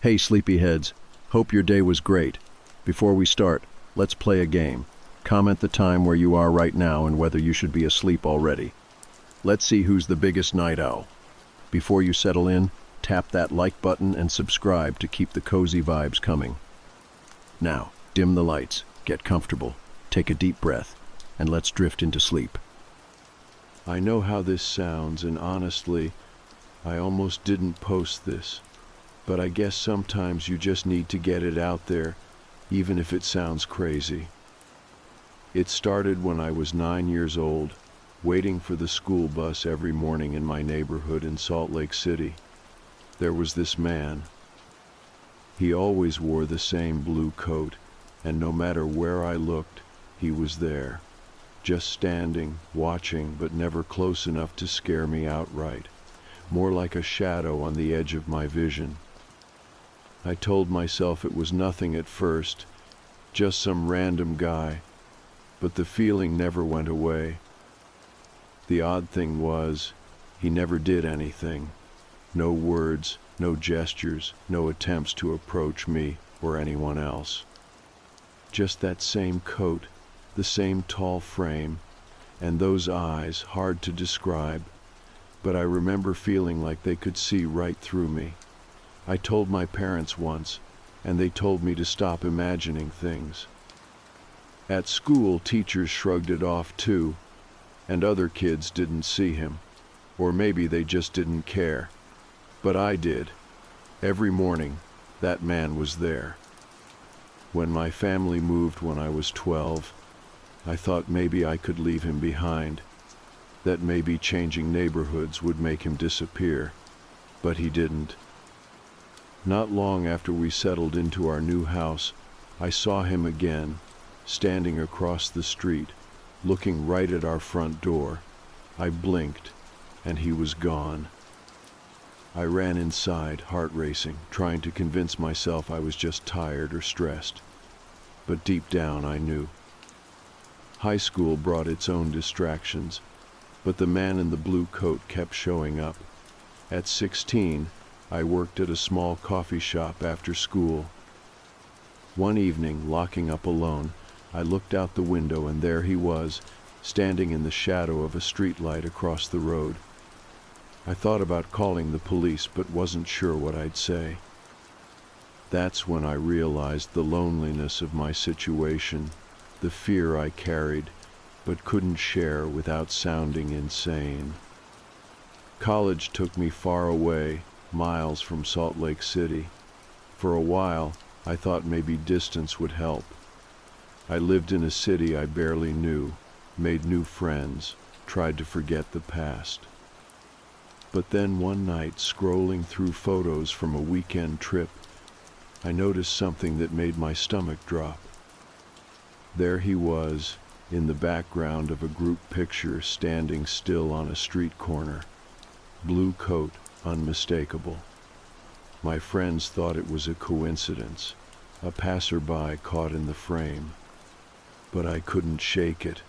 Hey sleepyheads, hope your day was great. Before we start, let's play a game. Comment the time where you are right now and whether you should be asleep already. Let's see who's the biggest night owl. Before you settle in, tap that like button and subscribe to keep the cozy vibes coming. Now, dim the lights, get comfortable, take a deep breath, and let's drift into sleep. I know how this sounds, and honestly, I almost didn't post this. But I guess sometimes you just need to get it out there, even if it sounds crazy. It started when I was 9 years old, waiting for the school bus every morning in my neighborhood in Salt Lake City. There was this man. He always wore the same blue coat, and no matter where I looked, he was there, just standing, watching, but never close enough to scare me outright, more like a shadow on the edge of my vision. I told myself it was nothing at first, just some random guy, but the feeling never went away. The odd thing was, he never did anything. No words, no gestures, no attempts to approach me or anyone else. Just that same coat, the same tall frame, and those eyes, hard to describe, but I remember feeling like they could see right through me. I told my parents once, and they told me to stop imagining things. At school, teachers shrugged it off too, and other kids didn't see him, or maybe they just didn't care. But I did. Every morning, that man was there. When my family moved when I was 12, I thought maybe I could leave him behind, that maybe changing neighborhoods would make him disappear, but he didn't. Not long after we settled into our new house, I saw him again, standing across the street, looking right at our front door. I blinked, and he was gone. I ran inside, heart racing, trying to convince myself I was just tired or stressed. But deep down, I knew. High school brought its own distractions, but the man in the blue coat kept showing up. At 16, I worked at a small coffee shop after school. One evening, locking up alone, I looked out the window and there he was, standing in the shadow of a streetlight across the road. I thought about calling the police but wasn't sure what I'd say. That's when I realized the loneliness of my situation, the fear I carried but couldn't share without sounding insane. College took me far away, miles from Salt Lake City. For a while, I thought maybe distance would help. I lived in a city I barely knew, made new friends, tried to forget the past. But then one night, scrolling through photos from a weekend trip, I noticed something that made my stomach drop. There he was, in the background of a group picture, standing still on a street corner. Blue coat, unmistakable. My friends thought it was a coincidence, a passerby caught in the frame. But I couldn't shake it.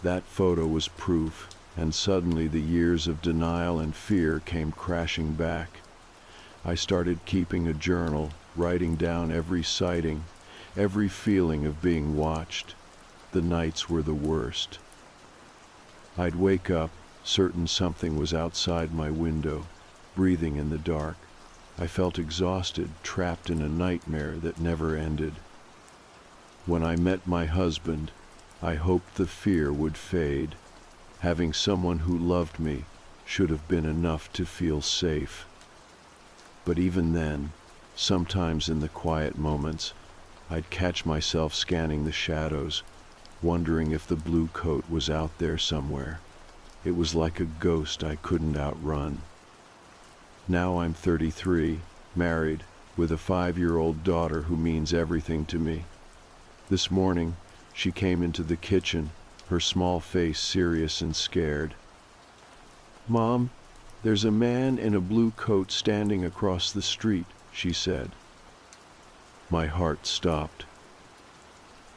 That photo was proof, and suddenly the years of denial and fear came crashing back. I started keeping a journal, writing down every sighting, every feeling of being watched. The nights were the worst. I'd wake up, certain something was outside my window, breathing in the dark. I felt exhausted, trapped in a nightmare that never ended. When I met my husband, I hoped the fear would fade. Having someone who loved me should have been enough to feel safe. But even then, sometimes in the quiet moments, I'd catch myself scanning the shadows, wondering if the blue coat was out there somewhere. It was like a ghost I couldn't outrun. Now I'm 33, married, with a 5-year-old daughter who means everything to me. This morning, she came into the kitchen, her small face serious and scared. "Mom, there's a man in a blue coat standing across the street," she said. My heart stopped.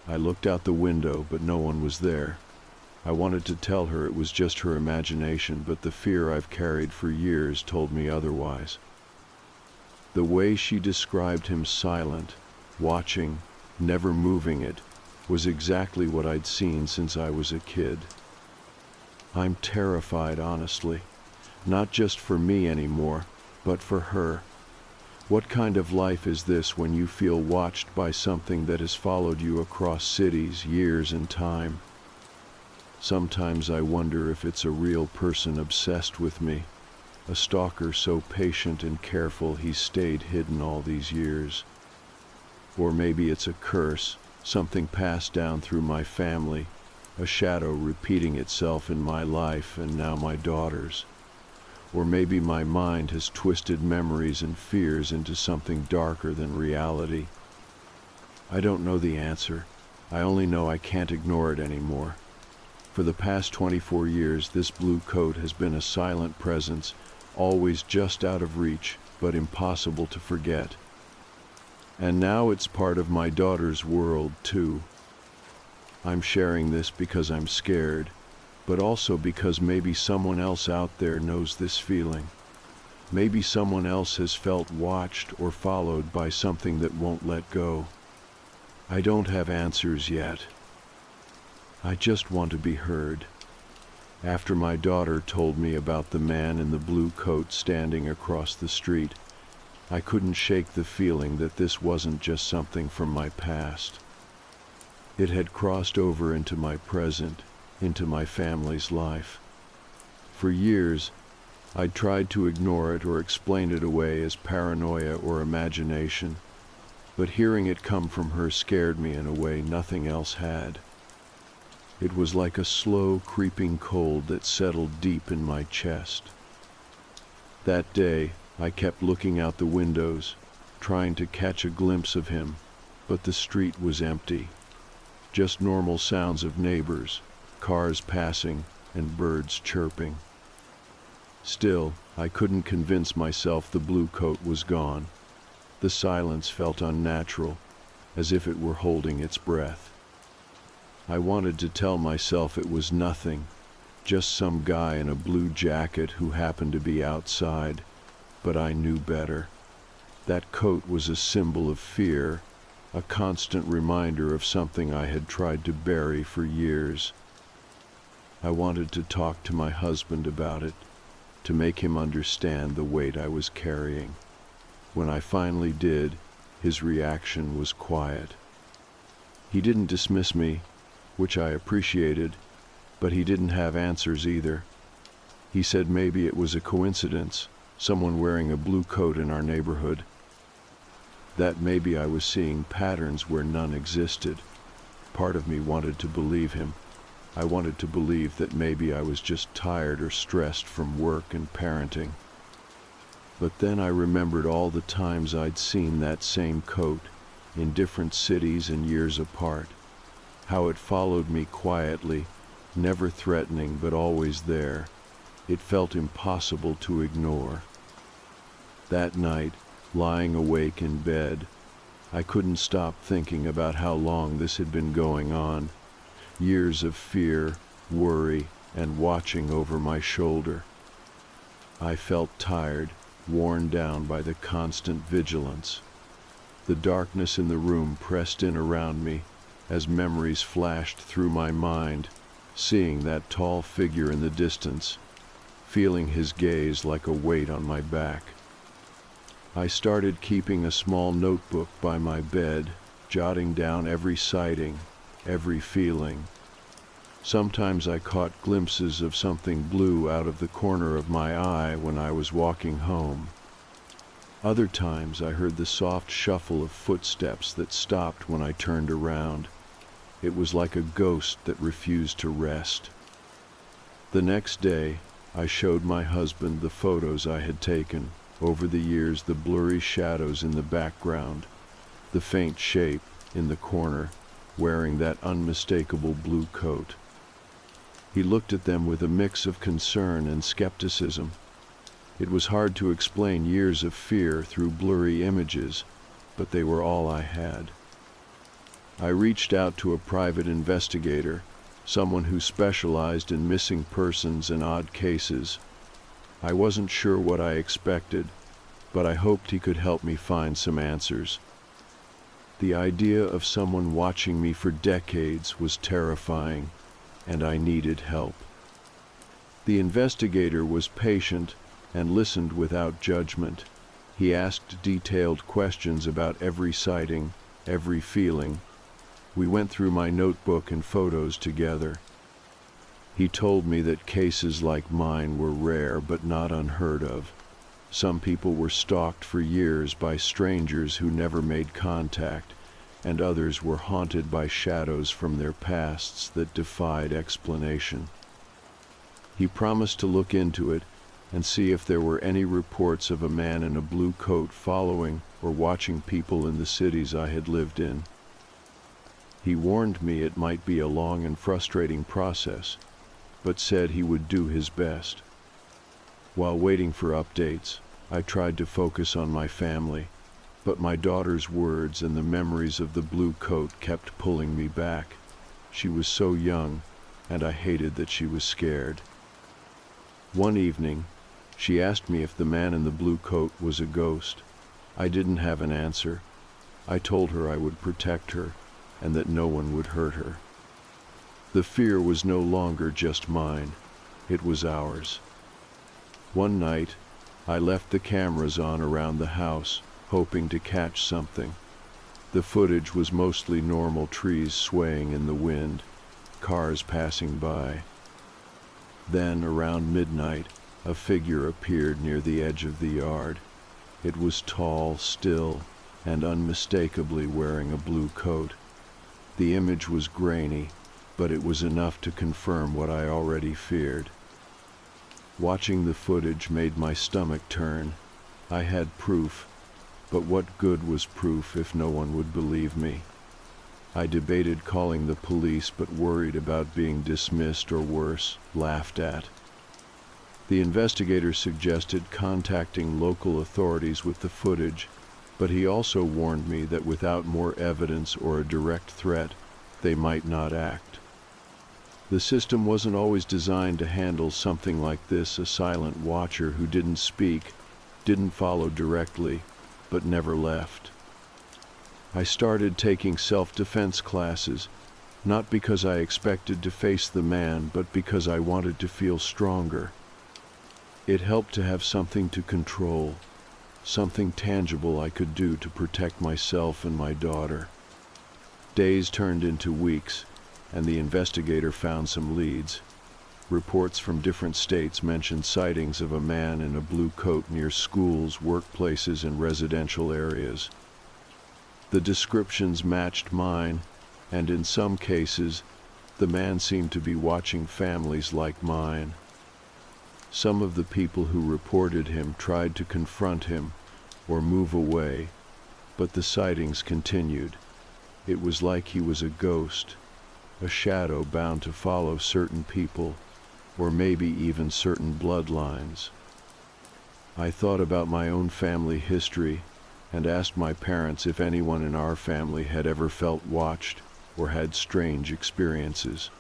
I looked out the window, but no one was there. I wanted to tell her it was just her imagination, but the fear I've carried for years told me otherwise. The way she described him, silent, watching, never moving it, was exactly what I'd seen since I was a kid. I'm terrified, honestly. Not just for me anymore, but for her. What kind of life is this when you feel watched by something that has followed you across cities, years, and time? Sometimes I wonder if it's a real person obsessed with me, a stalker so patient and careful he's stayed hidden all these years. Or maybe it's a curse, something passed down through my family, a shadow repeating itself in my life and now my daughter's. Or maybe my mind has twisted memories and fears into something darker than reality. I don't know the answer. I only know I can't ignore it anymore. For the past 24 years, this blue coat has been a silent presence, always just out of reach, but impossible to forget. And now it's part of my daughter's world, too. I'm sharing this because I'm scared, but also because maybe someone else out there knows this feeling. Maybe someone else has felt watched or followed by something that won't let go. I don't have answers yet. I just want to be heard. After my daughter told me about the man in the blue coat standing across the street, I couldn't shake the feeling that this wasn't just something from my past. It had crossed over into my present, into my family's life. For years, I'd tried to ignore it or explain it away as paranoia or imagination, but hearing it come from her scared me in a way nothing else had. It was like a slow, creeping cold that settled deep in my chest. That day, I kept looking out the windows, trying to catch a glimpse of him, but the street was empty. Just normal sounds of neighbors, cars passing, and birds chirping. Still, I couldn't convince myself the blue coat was gone. The silence felt unnatural, as if it were holding its breath. I wanted to tell myself it was nothing, just some guy in a blue jacket who happened to be outside, but I knew better. That coat was a symbol of fear, a constant reminder of something I had tried to bury for years. I wanted to talk to my husband about it, to make him understand the weight I was carrying. When I finally did, his reaction was quiet. He didn't dismiss me, which I appreciated, but he didn't have answers either. He said maybe it was a coincidence, someone wearing a blue coat in our neighborhood. That maybe I was seeing patterns where none existed. Part of me wanted to believe him. I wanted to believe that maybe I was just tired or stressed from work and parenting. But then I remembered all the times I'd seen that same coat, in different cities and years apart, how it followed me quietly, never threatening but always there. It felt impossible to ignore. That night, lying awake in bed, I couldn't stop thinking about how long this had been going on. Years of fear, worry, and watching over my shoulder. I felt tired, worn down by the constant vigilance. The darkness in the room pressed in around me as memories flashed through my mind, seeing that tall figure in the distance, feeling his gaze like a weight on my back. I started keeping a small notebook by my bed, jotting down every sighting, every feeling. Sometimes I caught glimpses of something blue out of the corner of my eye when I was walking home. Other times I heard the soft shuffle of footsteps that stopped when I turned around. It was like a ghost that refused to rest. The next day, I showed my husband the photos I had taken. Over the years, the blurry shadows in the background, the faint shape in the corner, wearing that unmistakable blue coat. He looked at them with a mix of concern and skepticism. It was hard to explain years of fear through blurry images, but they were all I had. I reached out to a private investigator, someone who specialized in missing persons and odd cases. I wasn't sure what I expected, but I hoped he could help me find some answers. The idea of someone watching me for decades was terrifying, and I needed help. The investigator was patient and listened without judgment. He asked detailed questions about every sighting, every feeling. We went through my notebook and photos together. He told me that cases like mine were rare but not unheard of. Some people were stalked for years by strangers who never made contact, and others were haunted by shadows from their pasts that defied explanation. He promised to look into it and see if there were any reports of a man in a blue coat following or watching people in the cities I had lived in. He warned me it might be a long and frustrating process, but said he would do his best. While waiting for updates, I tried to focus on my family, but my daughter's words and the memories of the blue coat kept pulling me back. She was so young, and I hated that she was scared. One evening, she asked me if the man in the blue coat was a ghost. I didn't have an answer. I told her I would protect her, and that no one would hurt her. The fear was no longer just mine, it was ours. One night, I left the cameras on around the house, hoping to catch something. The footage was mostly normal trees swaying in the wind, cars passing by. Then, around midnight, a figure appeared near the edge of the yard. It was tall, still, and unmistakably wearing a blue coat. The image was grainy, but it was enough to confirm what I already feared. Watching the footage made my stomach turn. I had proof, but what good was proof if no one would believe me? I debated calling the police, but worried about being dismissed or worse, laughed at. The investigator suggested contacting local authorities with the footage, but he also warned me that without more evidence or a direct threat, they might not act. The system wasn't always designed to handle something like this, a silent watcher who didn't speak, didn't follow directly, but never left. I started taking self-defense classes, not because I expected to face the man, but because I wanted to feel stronger. It helped to have something to control, something tangible I could do to protect myself and my daughter. Days turned into weeks, and the investigator found some leads. Reports from different states mentioned sightings of a man in a blue coat near schools, workplaces, and residential areas. The descriptions matched mine, and in some cases, the man seemed to be watching families like mine. Some of the people who reported him tried to confront him or move away, but the sightings continued. It was like he was a ghost, a shadow bound to follow certain people, or maybe even certain bloodlines. I thought about my own family history and asked my parents if anyone in our family had ever felt watched or had strange experiences.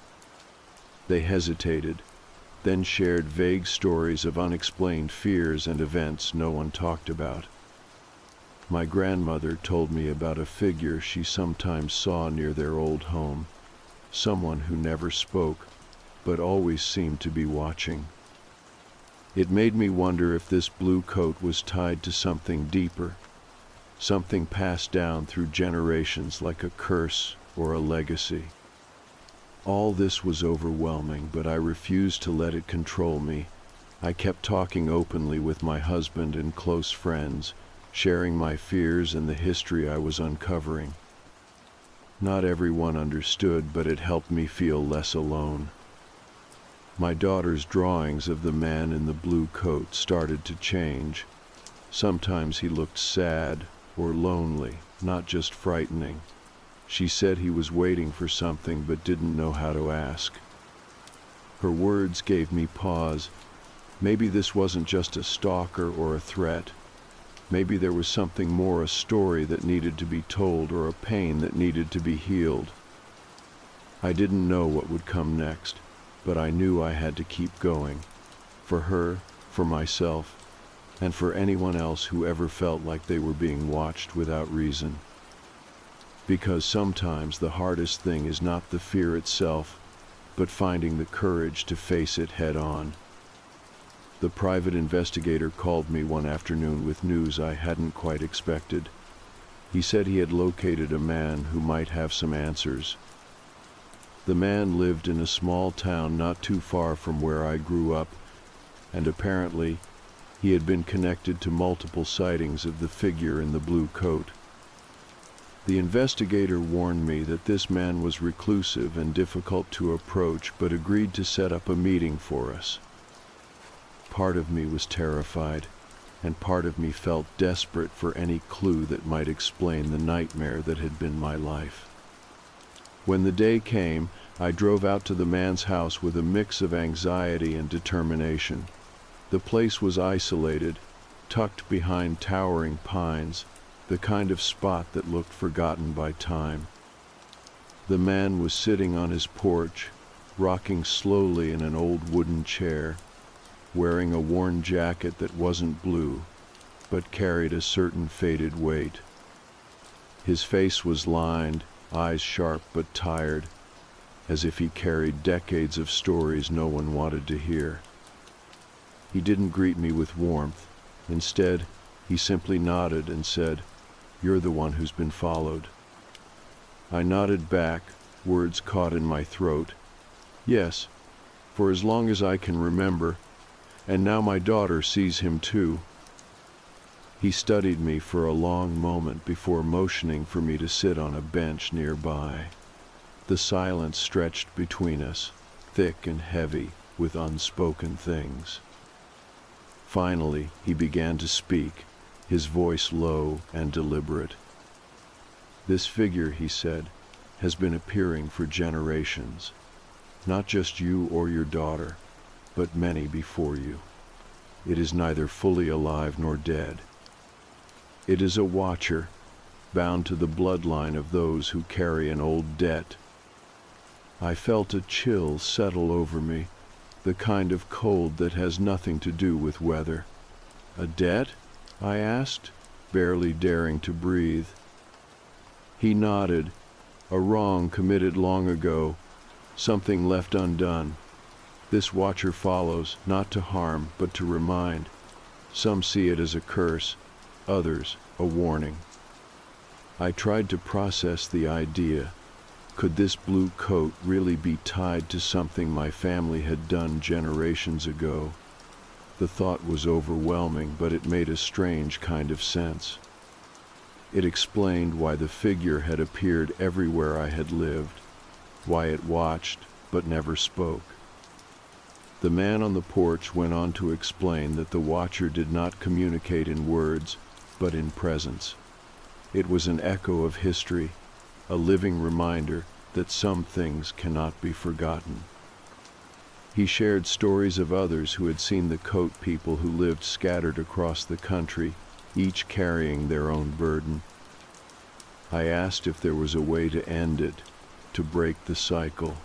They hesitated, then shared vague stories of unexplained fears and events no one talked about. My grandmother told me about a figure she sometimes saw near their old home, someone who never spoke, but always seemed to be watching. It made me wonder if this blue coat was tied to something deeper, something passed down through generations like a curse or a legacy. All this was overwhelming, but I refused to let it control me. I kept talking openly with my husband and close friends, sharing my fears and the history I was uncovering. Not everyone understood, but it helped me feel less alone. My daughter's drawings of the man in the blue coat started to change. Sometimes he looked sad or lonely, not just frightening. She said he was waiting for something but didn't know how to ask. Her words gave me pause. Maybe this wasn't just a stalker or a threat. Maybe there was something more, a story that needed to be told or a pain that needed to be healed. I didn't know what would come next, but I knew I had to keep going. For her, for myself, and for anyone else who ever felt like they were being watched without reason. Because sometimes the hardest thing is not the fear itself, but finding the courage to face it head on. The private investigator called me one afternoon with news I hadn't quite expected. He said he had located a man who might have some answers. The man lived in a small town not too far from where I grew up, and apparently he had been connected to multiple sightings of the figure in the blue coat. The investigator warned me that this man was reclusive and difficult to approach, but agreed to set up a meeting for us. Part of me was terrified, and part of me felt desperate for any clue that might explain the nightmare that had been my life. When the day came, I drove out to the man's house with a mix of anxiety and determination. The place was isolated, tucked behind towering pines, the kind of spot that looked forgotten by time. The man was sitting on his porch, rocking slowly in an old wooden chair, wearing a worn jacket that wasn't blue, but carried a certain faded weight. His face was lined, eyes sharp but tired, as if he carried decades of stories no one wanted to hear. He didn't greet me with warmth. Instead, he simply nodded and said, "You're the one who's been followed." I nodded back, words caught in my throat. "Yes, for as long as I can remember, and now my daughter sees him too." He studied me for a long moment before motioning for me to sit on a bench nearby. The silence stretched between us, thick and heavy with unspoken things. Finally, he began to speak, his voice low and deliberate. "This figure," he said, "has been appearing for generations. Not just you or your daughter, but many before you. It is neither fully alive nor dead. It is a watcher, bound to the bloodline of those who carry an old debt." I felt a chill settle over me, the kind of cold that has nothing to do with weather. "A debt?" I asked, barely daring to breathe. He nodded. "A wrong committed long ago, something left undone. This watcher follows, not to harm, but to remind. Some see it as a curse, others a warning." I tried to process the idea. Could this blue coat really be tied to something my family had done generations ago? The thought was overwhelming, but it made a strange kind of sense. It explained why the figure had appeared everywhere I had lived, why it watched but never spoke. The man on the porch went on to explain that the watcher did not communicate in words, but in presence. It was an echo of history, a living reminder that some things cannot be forgotten. He shared stories of others who had seen the coat people who lived scattered across the country, each carrying their own burden. I asked if there was a way to end it, to break the cycle.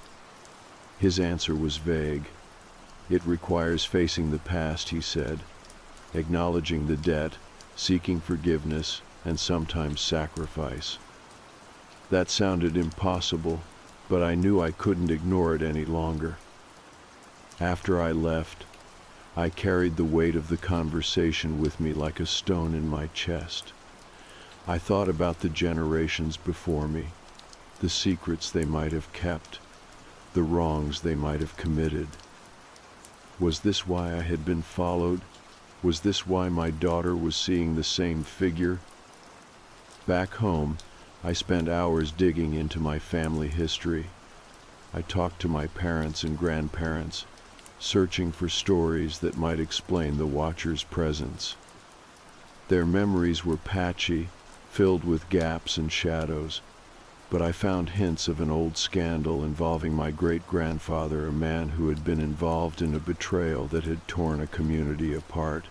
His answer was vague. "It requires facing the past," he said, "acknowledging the debt, seeking forgiveness, and sometimes sacrifice." That sounded impossible, but I knew I couldn't ignore it any longer. After I left, I carried the weight of the conversation with me like a stone in my chest. I thought about the generations before me, the secrets they might have kept, the wrongs they might have committed. Was this why I had been followed? Was this why my daughter was seeing the same figure? Back home, I spent hours digging into my family history. I talked to my parents and grandparents, searching for stories that might explain the watcher's presence. Their memories were patchy, filled with gaps and shadows, but I found hints of an old scandal involving my great-grandfather, a man who had been involved in a betrayal that had torn a community apart.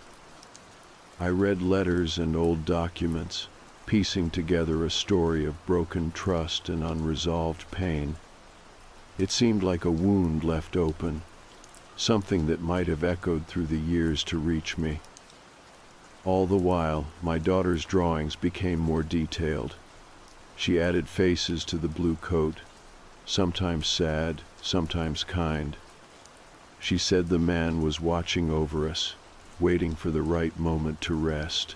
I read letters and old documents, piecing together a story of broken trust and unresolved pain. It seemed like a wound left open, something that might have echoed through the years to reach me. All the while, my daughter's drawings became more detailed. She added faces to the blue coat, sometimes sad, sometimes kind. She said the man was watching over us, waiting for the right moment to rest.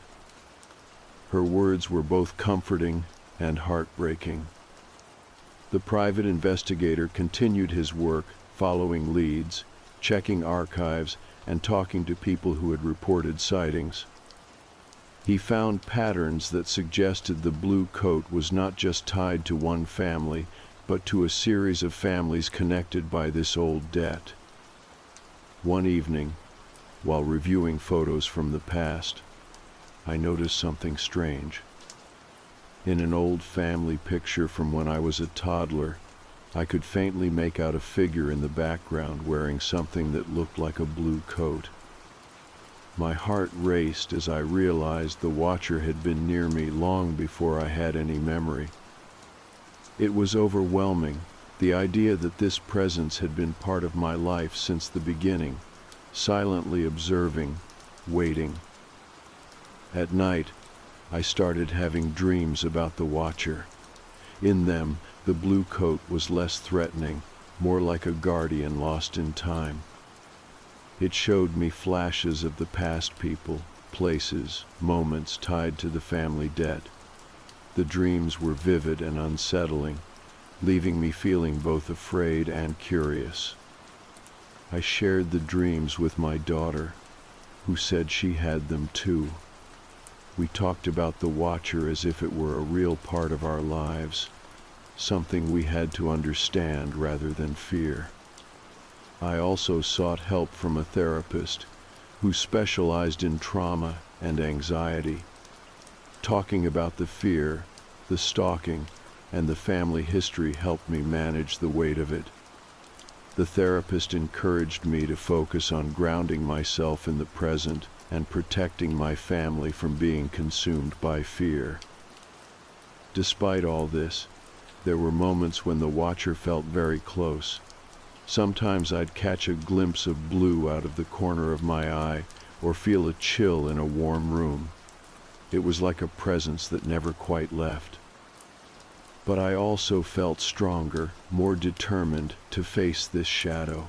Her words were both comforting and heartbreaking. The private investigator continued his work, following leads, checking archives, and talking to people who had reported sightings. He found patterns that suggested the blue coat was not just tied to one family, but to a series of families connected by this old debt. One evening, while reviewing photos from the past, I noticed something strange. In an old family picture from when I was a toddler, I could faintly make out a figure in the background wearing something that looked like a blue coat. My heart raced as I realized the watcher had been near me long before I had any memory. It was overwhelming, the idea that this presence had been part of my life since the beginning, silently observing, waiting. At night, I started having dreams about the watcher. In them, the blue coat was less threatening, more like a guardian lost in time. It showed me flashes of the past people, places, moments tied to the family debt. The dreams were vivid and unsettling, leaving me feeling both afraid and curious. I shared the dreams with my daughter, who said she had them too. We talked about the watcher as if it were a real part of our lives, something we had to understand rather than fear. I also sought help from a therapist who specialized in trauma and anxiety. Talking about the fear, the stalking, and the family history helped me manage the weight of it. The therapist encouraged me to focus on grounding myself in the present and protecting my family from being consumed by fear. Despite all this, there were moments when the watcher felt very close. Sometimes I'd catch a glimpse of blue out of the corner of my eye or feel a chill in a warm room. It was like a presence that never quite left. But I also felt stronger, more determined to face this shadow.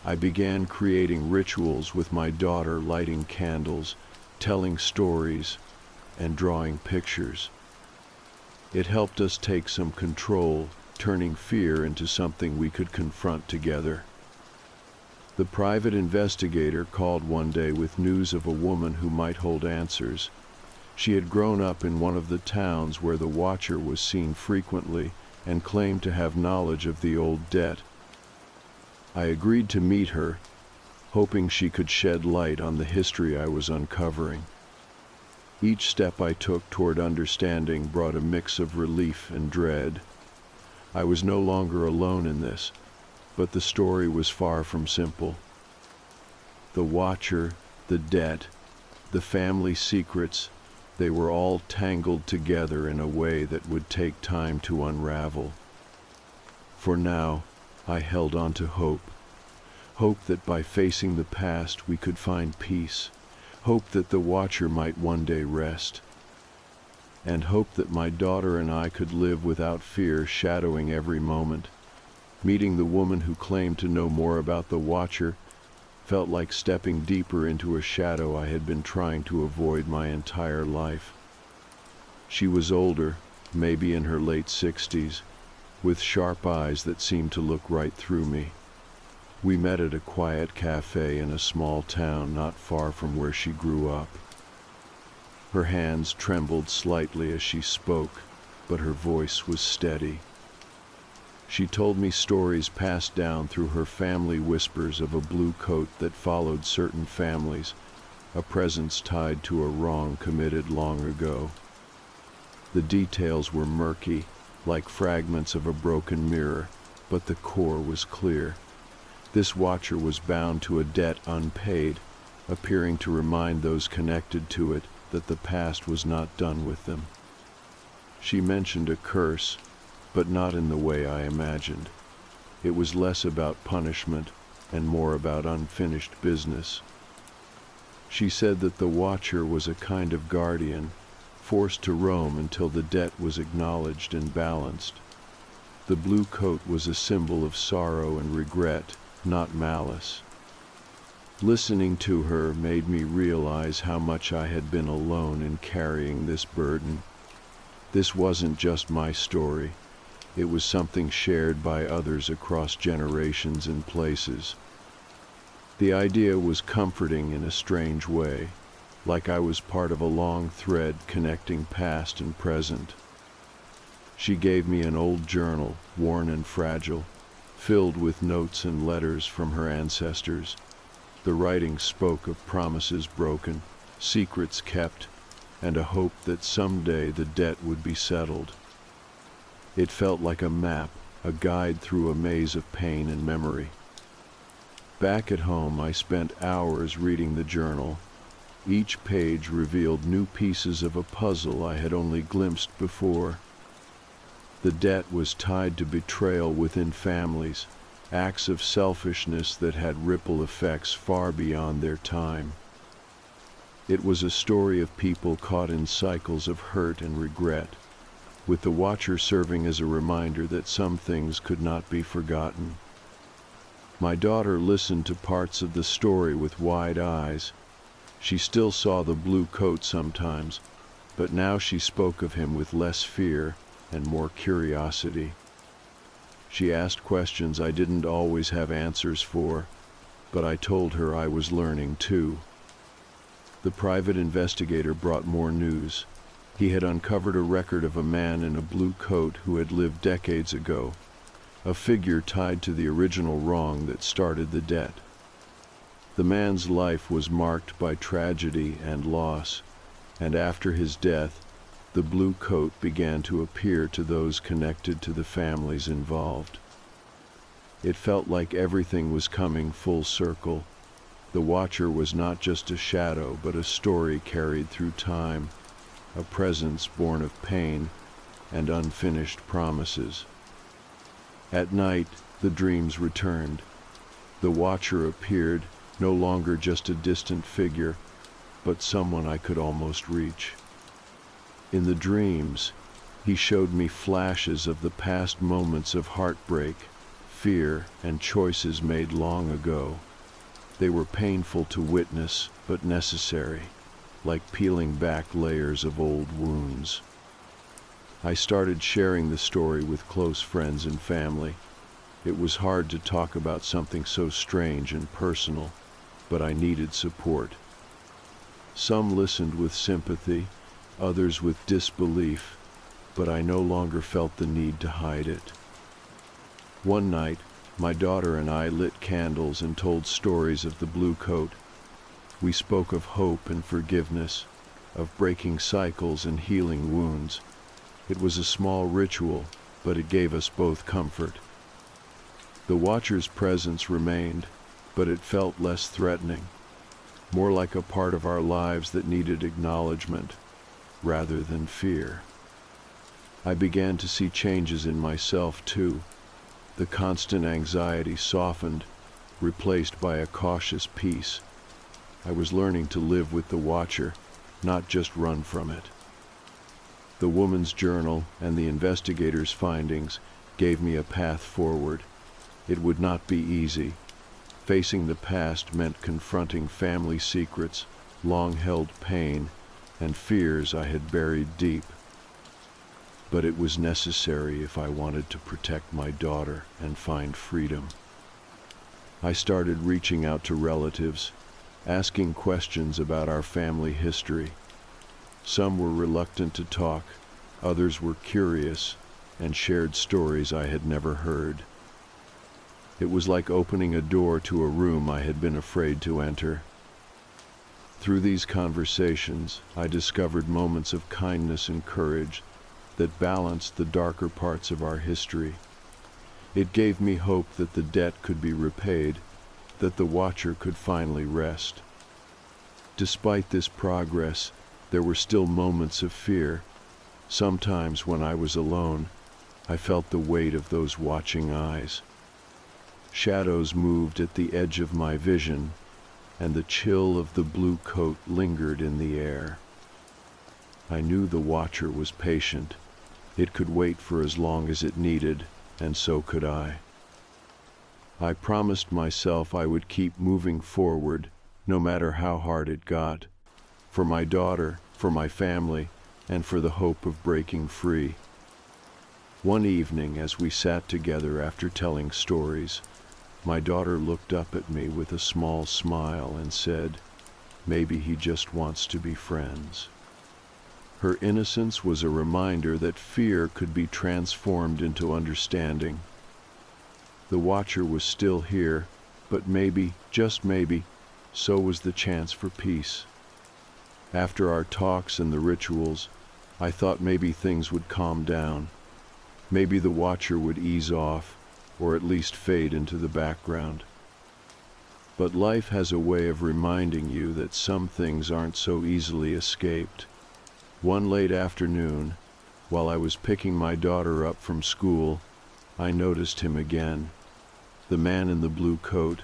I began creating rituals with my daughter, lighting candles, telling stories, and drawing pictures. It helped us take some control, turning fear into something we could confront together. The private investigator called one day with news of a woman who might hold answers. She had grown up in one of the towns where the watcher was seen frequently and claimed to have knowledge of the old debt. I agreed to meet her, hoping she could shed light on the history I was uncovering. Each step I took toward understanding brought a mix of relief and dread. I was no longer alone in this, but the story was far from simple. The watcher, the debt, the family secrets, they were all tangled together in a way that would take time to unravel. For now, I held on to hope. Hope that by facing the past we could find peace. Hope that the watcher might one day rest. And hope that my daughter and I could live without fear shadowing every moment. Meeting the woman who claimed to know more about the watcher felt like stepping deeper into a shadow I had been trying to avoid my entire life. She was older, maybe in her late 60s, with sharp eyes that seemed to look right through me. We met at a quiet cafe in a small town not far from where she grew up. Her hands trembled slightly as she spoke, but her voice was steady. She told me stories passed down through her family whispers of a blue coat that followed certain families, a presence tied to a wrong committed long ago. The details were murky, like fragments of a broken mirror, but the core was clear. This watcher was bound to a debt unpaid, appearing to remind those connected to it that the past was not done with them. She mentioned a curse, but not in the way I imagined. It was less about punishment and more about unfinished business. She said that the Watcher was a kind of guardian, forced to roam until the debt was acknowledged and balanced. The blue coat was a symbol of sorrow and regret, not malice. Listening to her made me realize how much I had been alone in carrying this burden. This wasn't just my story. It was something shared by others across generations and places. The idea was comforting in a strange way, like I was part of a long thread connecting past and present. She gave me an old journal, worn and fragile, filled with notes and letters from her ancestors. The writing spoke of promises broken, secrets kept, and a hope that someday the debt would be settled. It felt like a map, a guide through a maze of pain and memory. Back at home, I spent hours reading the journal. Each page revealed new pieces of a puzzle I had only glimpsed before. The debt was tied to betrayal within families, acts of selfishness that had ripple effects far beyond their time. It was a story of people caught in cycles of hurt and regret, with the Watcher serving as a reminder that some things could not be forgotten. My daughter listened to parts of the story with wide eyes. She still saw the blue coat sometimes, but now she spoke of him with less fear and more curiosity. She asked questions I didn't always have answers for, but I told her I was learning too. The private investigator brought more news. He had uncovered a record of a man in a blue coat who had lived decades ago, a figure tied to the original wrong that started the debt. The man's life was marked by tragedy and loss, and after his death, the blue coat began to appear to those connected to the families involved. It felt like everything was coming full circle. The Watcher was not just a shadow, but a story carried through time, a presence born of pain and unfinished promises. At night, the dreams returned. The Watcher appeared, no longer just a distant figure, but someone I could almost reach. In the dreams, he showed me flashes of the past moments of heartbreak, fear, and choices made long ago. They were painful to witness, but necessary, like peeling back layers of old wounds. I started sharing the story with close friends and family. It was hard to talk about something so strange and personal, but I needed support. Some listened with sympathy, others with disbelief, but I no longer felt the need to hide it. One night, my daughter and I lit candles and told stories of the blue coat. We spoke of hope and forgiveness, of breaking cycles and healing wounds. It was a small ritual, but it gave us both comfort. The Watcher's presence remained, but it felt less threatening, more like a part of our lives that needed acknowledgement, rather than fear. I began to see changes in myself too. The constant anxiety softened, replaced by a cautious peace. I was learning to live with the Watcher, not just run from it. The woman's journal and the investigator's findings gave me a path forward. It would not be easy. Facing the past meant confronting family secrets, long-held pain, and fears I had buried deep. But it was necessary if I wanted to protect my daughter and find freedom. I started reaching out to relatives, asking questions about our family history. Some were reluctant to talk, others were curious, and shared stories I had never heard. It was like opening a door to a room I had been afraid to enter. Through these conversations, I discovered moments of kindness and courage that balanced the darker parts of our history. It gave me hope that the debt could be repaid, that the Watcher could finally rest. Despite this progress, there were still moments of fear. Sometimes when I was alone, I felt the weight of those watching eyes. Shadows moved at the edge of my vision, and the chill of the blue coat lingered in the air. I knew the watcher was patient. It could wait for as long as it needed, and so could I. I promised myself I would keep moving forward, no matter how hard it got, for my daughter, for my family, and for the hope of breaking free. One evening, as we sat together after telling stories, my daughter looked up at me with a small smile and said, "Maybe he just wants to be friends." Her innocence was a reminder that fear could be transformed into understanding. The watcher was still here, but maybe, just maybe, so was the chance for peace. After our talks and the rituals, I thought maybe things would calm down. Maybe the watcher would ease off, or at least fade into the background. But life has a way of reminding you that some things aren't so easily escaped. One late afternoon, while I was picking my daughter up from school, I noticed him again, the man in the blue coat,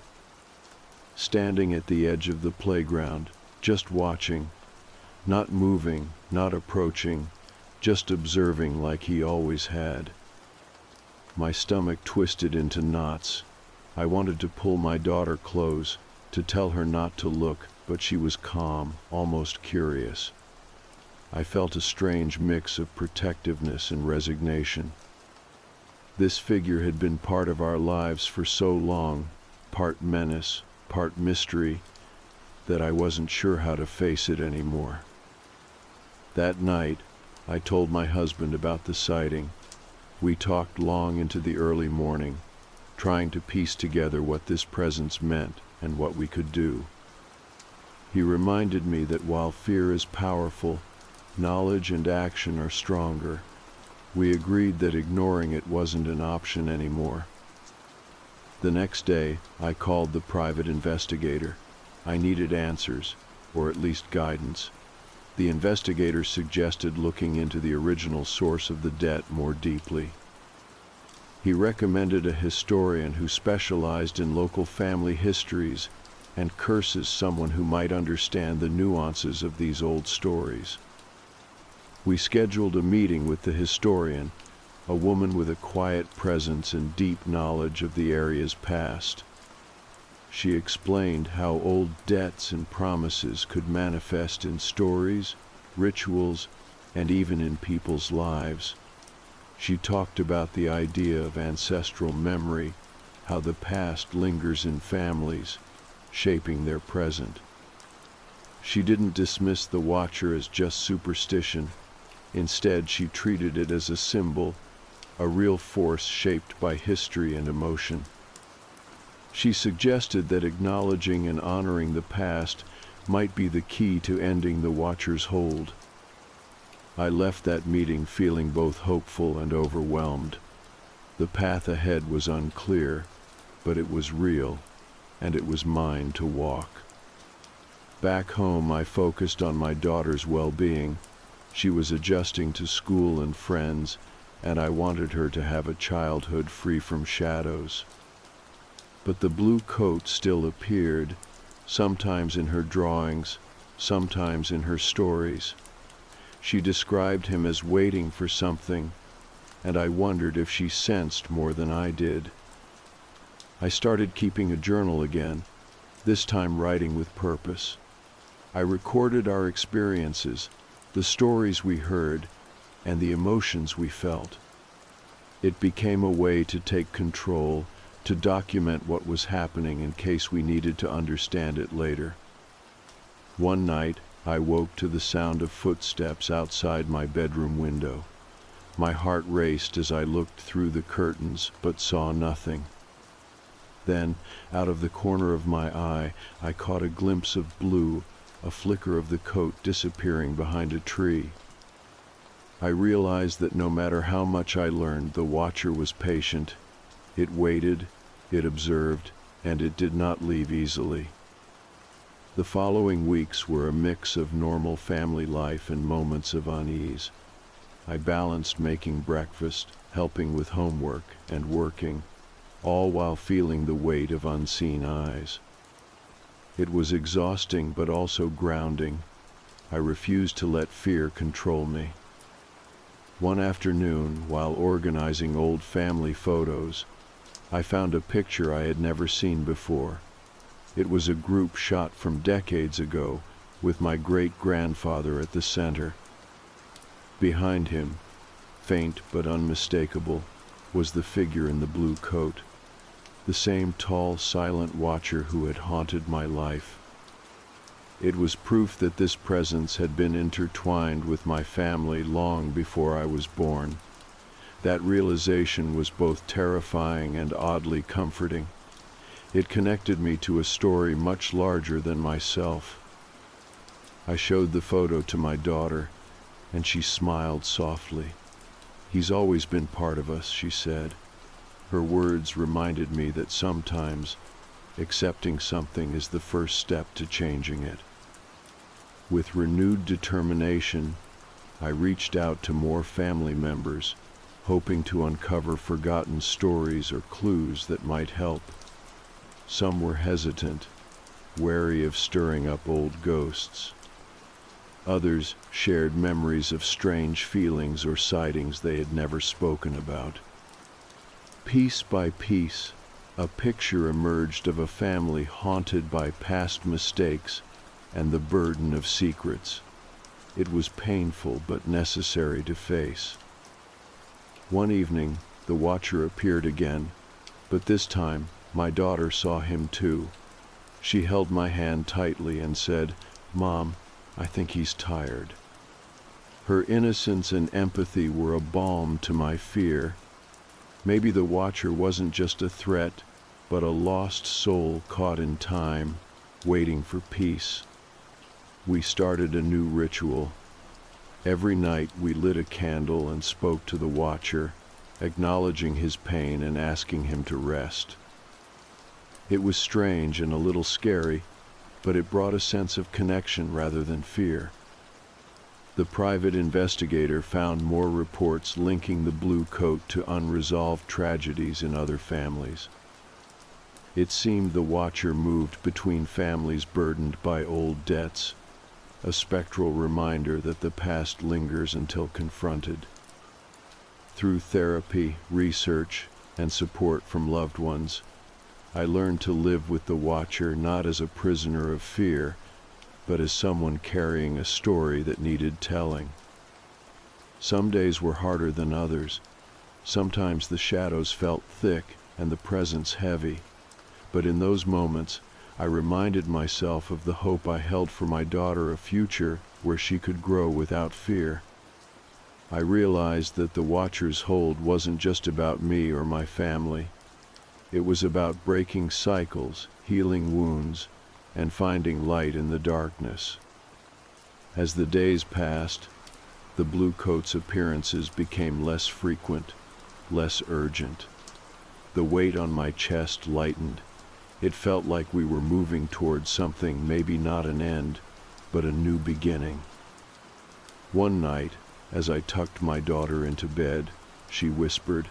standing at the edge of the playground, just watching, not moving, not approaching, just observing like he always had. My stomach twisted into knots. I wanted to pull my daughter close, to tell her not to look, but she was calm, almost curious. I felt a strange mix of protectiveness and resignation. This figure had been part of our lives for so long, part menace, part mystery, that I wasn't sure how to face it anymore. That night, I told my husband about the sighting. We talked long into the early morning, trying to piece together what this presence meant and what we could do. He reminded me that while fear is powerful, knowledge and action are stronger. We agreed that ignoring it wasn't an option anymore. The next day, I called the private investigator. I needed answers, or at least guidance. The investigator suggested looking into the original source of the debt more deeply. He recommended a historian who specialized in local family histories and curses, someone who might understand the nuances of these old stories. We scheduled a meeting with the historian, a woman with a quiet presence and deep knowledge of the area's past. She explained how old debts and promises could manifest in stories, rituals, and even in people's lives. She talked about the idea of ancestral memory, how the past lingers in families, shaping their present. She didn't dismiss the watcher as just superstition. Instead, she treated it as a symbol, a real force shaped by history and emotion. She suggested that acknowledging and honoring the past might be the key to ending the watcher's hold. I left that meeting feeling both hopeful and overwhelmed. The path ahead was unclear, but it was real, and it was mine to walk. Back home, I focused on my daughter's well-being. She was adjusting to school and friends, and I wanted her to have a childhood free from shadows. But the blue coat still appeared, sometimes in her drawings, sometimes in her stories. She described him as waiting for something, and I wondered if she sensed more than I did. I started keeping a journal again, this time writing with purpose. I recorded our experiences, the stories we heard, and the emotions we felt. It became a way to take control, to document what was happening in case we needed to understand it later. One night, I woke to the sound of footsteps outside my bedroom window. My heart raced as I looked through the curtains, but saw nothing. Then, out of the corner of my eye, I caught a glimpse of blue, a flicker of the coat disappearing behind a tree. I realized that no matter how much I learned, the watcher was patient. It waited, it observed, and it did not leave easily. The following weeks were a mix of normal family life and moments of unease. I balanced making breakfast, helping with homework, and working, all while feeling the weight of unseen eyes. It was exhausting but also grounding. I refused to let fear control me. One afternoon, while organizing old family photos, I found a picture I had never seen before. It was a group shot from decades ago, with my great-grandfather at the center. Behind him, faint but unmistakable, was the figure in the blue coat, the same tall, silent watcher who had haunted my life. It was proof that this presence had been intertwined with my family long before I was born. That realization was both terrifying and oddly comforting. It connected me to a story much larger than myself. I showed the photo to my daughter, and she smiled softly. "He's always been part of us," she said. Her words reminded me that sometimes accepting something is the first step to changing it. With renewed determination, I reached out to more family members, hoping to uncover forgotten stories or clues that might help. Some were hesitant, wary of stirring up old ghosts. Others shared memories of strange feelings or sightings they had never spoken about. Piece by piece, a picture emerged of a family haunted by past mistakes and the burden of secrets. It was painful but necessary to face. One evening, the watcher appeared again, but this time my daughter saw him too. She held my hand tightly and said, "Mom, I think he's tired." Her innocence and empathy were a balm to my fear. Maybe the watcher wasn't just a threat, but a lost soul caught in time, waiting for peace. We started a new ritual. Every night we lit a candle and spoke to the watcher, acknowledging his pain and asking him to rest. It was strange and a little scary, but it brought a sense of connection rather than fear. The private investigator found more reports linking the blue coat to unresolved tragedies in other families. It seemed the watcher moved between families burdened by old debts, a spectral reminder that the past lingers until confronted. Through therapy, research, and support from loved ones, I learned to live with the watcher not as a prisoner of fear, but as someone carrying a story that needed telling. Some days were harder than others. Sometimes the shadows felt thick and the presence heavy, but in those moments, I reminded myself of the hope I held for my daughter, a future where she could grow without fear. I realized that the watcher's hold wasn't just about me or my family. It was about breaking cycles, healing wounds, and finding light in the darkness. As the days passed, the blue coat's appearances became less frequent, less urgent. The weight on my chest lightened. It felt like we were moving towards something, maybe not an end, but a new beginning. One night, as I tucked my daughter into bed, she whispered,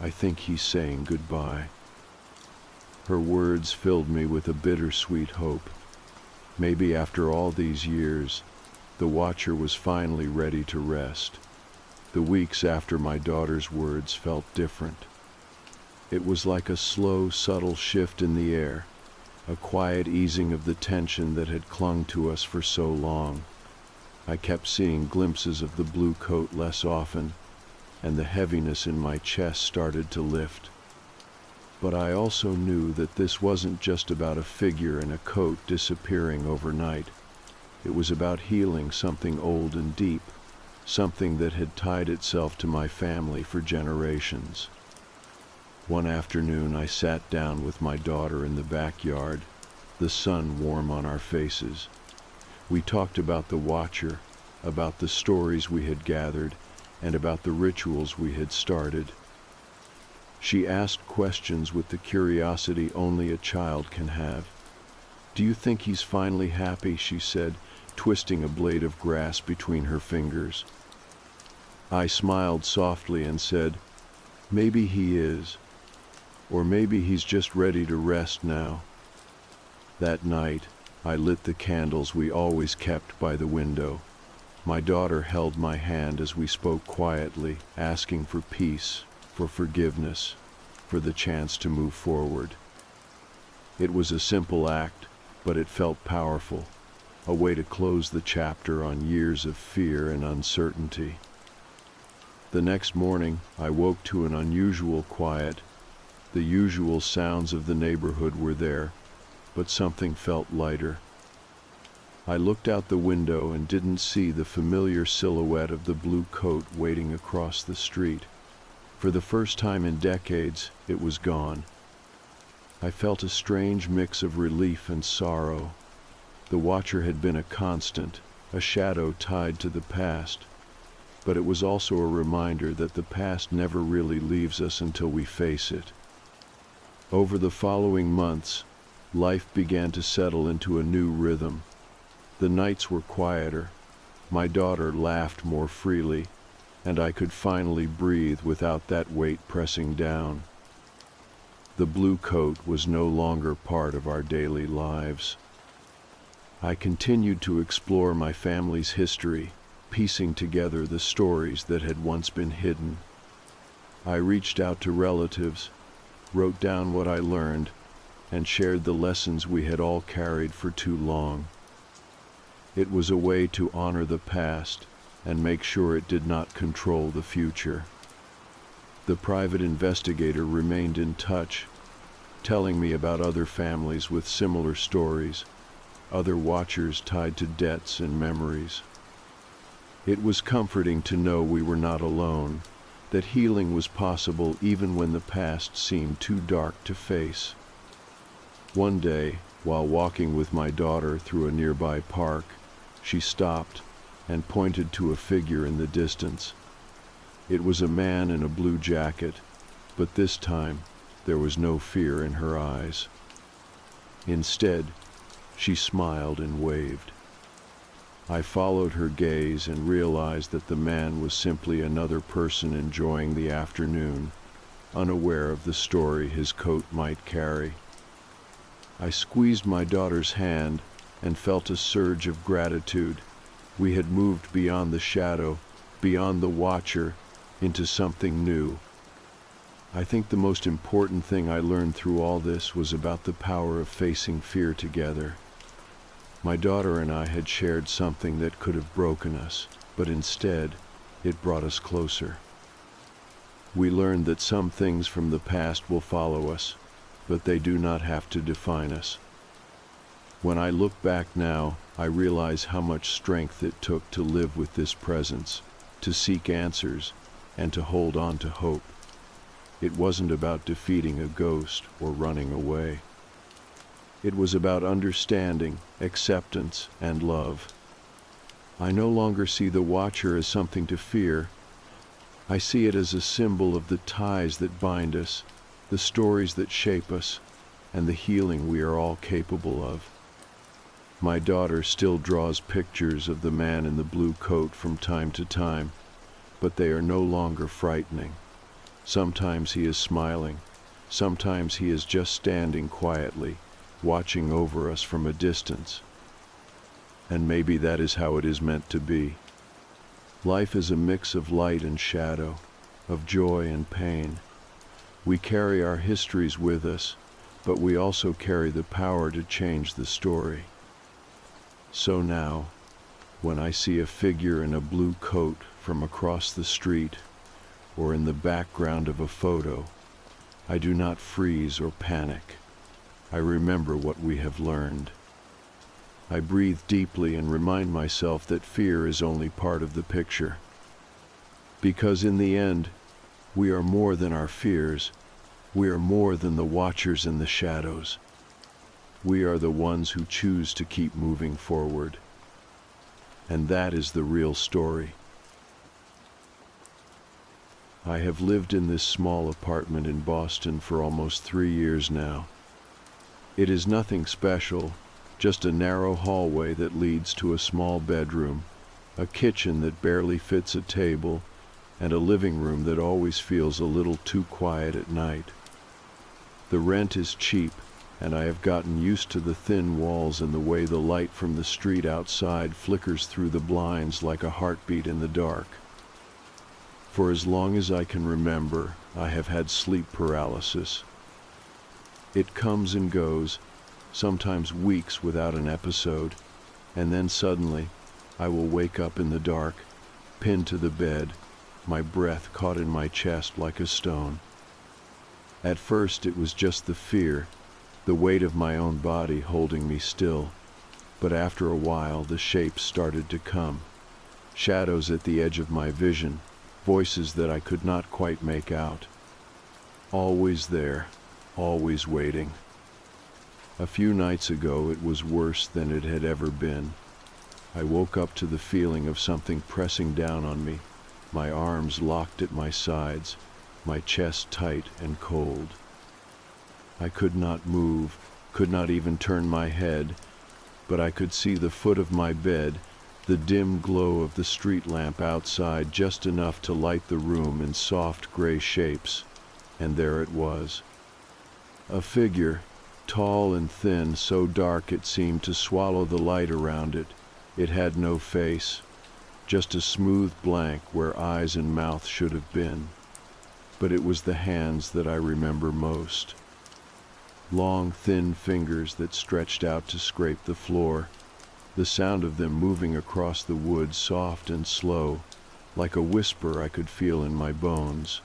"I think he's saying goodbye." Her words filled me with a bittersweet hope. Maybe after all these years, the watcher was finally ready to rest. The weeks after my daughter's words felt different. It was like a slow, subtle shift in the air, a quiet easing of the tension that had clung to us for so long. I kept seeing glimpses of the blue coat less often, and the heaviness in my chest started to lift. But I also knew that this wasn't just about a figure in a coat disappearing overnight. It was about healing something old and deep, something that had tied itself to my family for generations. One afternoon I sat down with my daughter in the backyard, the sun warm on our faces. We talked about the watcher, about the stories we had gathered, and about the rituals we had started. She asked questions with the curiosity only a child can have. "Do you think he's finally happy?" she said, twisting a blade of grass between her fingers. I smiled softly and said, "Maybe he is. Or maybe he's just ready to rest now." That night, I lit the candles we always kept by the window. My daughter held my hand as we spoke quietly, asking for peace, for forgiveness, for the chance to move forward. It was a simple act, but it felt powerful, a way to close the chapter on years of fear and uncertainty. The next morning, I woke to an unusual quiet. The usual sounds of the neighborhood were there, but something felt lighter. I looked out the window and didn't see the familiar silhouette of the blue coat waiting across the street. For the first time in decades, it was gone. I felt a strange mix of relief and sorrow. The watcher had been a constant, a shadow tied to the past, but it was also a reminder that the past never really leaves us until we face it. Over the following months, life began to settle into a new rhythm. The nights were quieter, my daughter laughed more freely, and I could finally breathe without that weight pressing down. The blue coat was no longer part of our daily lives. I continued to explore my family's history, piecing together the stories that had once been hidden. I reached out to relatives, wrote down what I learned, and shared the lessons we had all carried for too long. It was a way to honor the past and make sure it did not control the future. The private investigator remained in touch, telling me about other families with similar stories, other watchers tied to debts and memories. It was comforting to know we were not alone, that healing was possible even when the past seemed too dark to face. One day, while walking with my daughter through a nearby park, she stopped and pointed to a figure in the distance. It was a man in a blue jacket, but this time there was no fear in her eyes. Instead, she smiled and waved. I followed her gaze and realized that the man was simply another person enjoying the afternoon, unaware of the story his coat might carry. I squeezed my daughter's hand and felt a surge of gratitude. We had moved beyond the shadow, beyond the watcher, into something new. I think the most important thing I learned through all this was about the power of facing fear together. My daughter and I had shared something that could have broken us, but instead, it brought us closer. We learned that some things from the past will follow us, but they do not have to define us. When I look back now, I realize how much strength it took to live with this presence, to seek answers, and to hold on to hope. It wasn't about defeating a ghost or running away. It was about understanding, acceptance, and love. I no longer see the watcher as something to fear. I see it as a symbol of the ties that bind us, the stories that shape us, and the healing we are all capable of. My daughter still draws pictures of the man in the blue coat from time to time, but they are no longer frightening. Sometimes he is smiling, sometimes he is just standing quietly, watching over us from a distance. And maybe that is how it is meant to be. Life is a mix of light and shadow, of joy and pain. We carry our histories with us, but we also carry the power to change the story. So now, when I see a figure in a blue coat from across the street, or in the background of a photo, I do not freeze or panic. I remember what we have learned. I breathe deeply and remind myself that fear is only part of the picture. Because in the end, we are more than our fears. We are more than the watchers in the shadows. We are the ones who choose to keep moving forward. And that is the real story. I have lived in this small apartment in Boston for almost 3 years now. It is nothing special, just a narrow hallway that leads to a small bedroom, a kitchen that barely fits a table, and a living room that always feels a little too quiet at night. The rent is cheap, and I have gotten used to the thin walls and the way the light from the street outside flickers through the blinds like a heartbeat in the dark. For as long as I can remember, I have had sleep paralysis. It comes and goes, sometimes weeks without an episode, and then suddenly I will wake up in the dark, pinned to the bed, my breath caught in my chest like a stone. At first it was just the fear, the weight of my own body holding me still, but after a while the shapes started to come, shadows at the edge of my vision, voices that I could not quite make out. Always there, always waiting. A few nights ago it was worse than it had ever been. I woke up to the feeling of something pressing down on me, my arms locked at my sides, my chest tight and cold. I could not move, could not even turn my head, but I could see the foot of my bed, the dim glow of the street lamp outside just enough to light the room in soft gray shapes, and there it was. A figure, tall and thin, so dark it seemed to swallow the light around it. It had no face, just a smooth blank where eyes and mouth should have been. But it was the hands that I remember most. Long, thin fingers that stretched out to scrape the floor, the sound of them moving across the wood soft and slow, like a whisper I could feel in my bones.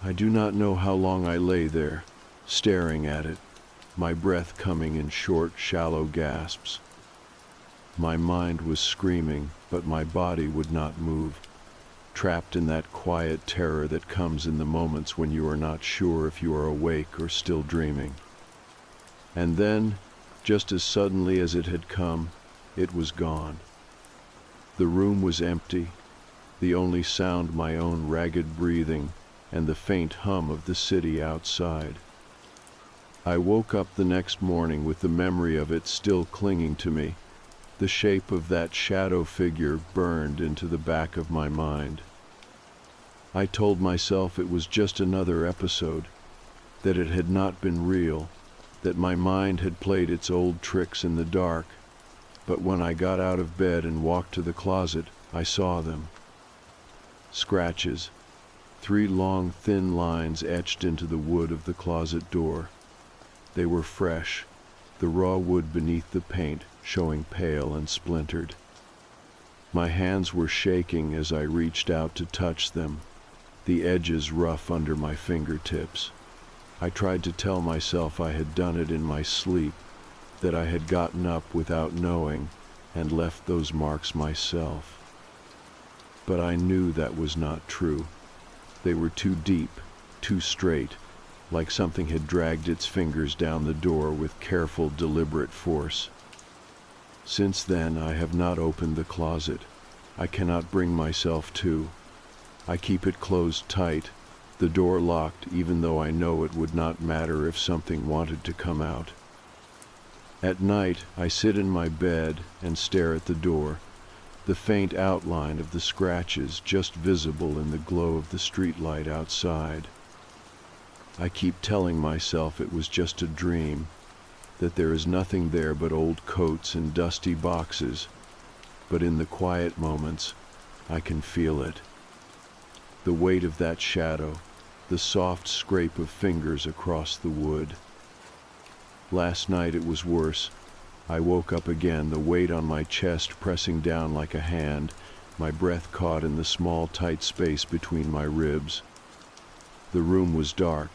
I do not know how long I lay there, staring at it, my breath coming in short, shallow gasps. My mind was screaming, but my body would not move, trapped in that quiet terror that comes in the moments when you are not sure if you are awake or still dreaming. And then, just as suddenly as it had come, it was gone. The room was empty, the only sound my own ragged breathing and the faint hum of the city outside. I woke up the next morning with the memory of it still clinging to me, the shape of that shadow figure burned into the back of my mind. I told myself it was just another episode, that it had not been real, that my mind had played its old tricks in the dark, but when I got out of bed and walked to the closet, I saw them. Scratches, 3 long, thin lines etched into the wood of the closet door. They were fresh, the raw wood beneath the paint showing pale and splintered. My hands were shaking as I reached out to touch them, the edges rough under my fingertips. I tried to tell myself I had done it in my sleep, that I had gotten up without knowing and left those marks myself. But I knew that was not true. They were too deep, too straight, like something had dragged its fingers down the door with careful, deliberate force. Since then, I have not opened the closet. I cannot bring myself to. I keep it closed tight, the door locked even though I know it would not matter if something wanted to come out. At night, I sit in my bed and stare at the door, the faint outline of the scratches just visible in the glow of the streetlight outside. I keep telling myself it was just a dream, that there is nothing there but old coats and dusty boxes, but in the quiet moments, I can feel it. The weight of that shadow, the soft scrape of fingers across the wood. Last night it was worse. I woke up again, the weight on my chest pressing down like a hand, my breath caught in the small, tight space between my ribs. The room was dark,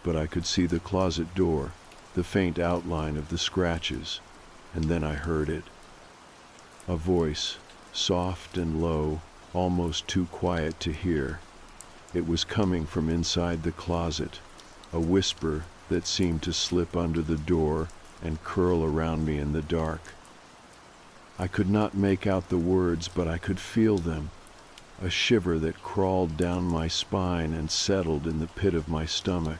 but I could see the closet door, the faint outline of the scratches, and then I heard it. A voice, soft and low, almost too quiet to hear. It was coming from inside the closet, a whisper that seemed to slip under the door and curl around me in the dark. I could not make out the words, but I could feel them, a shiver that crawled down my spine and settled in the pit of my stomach.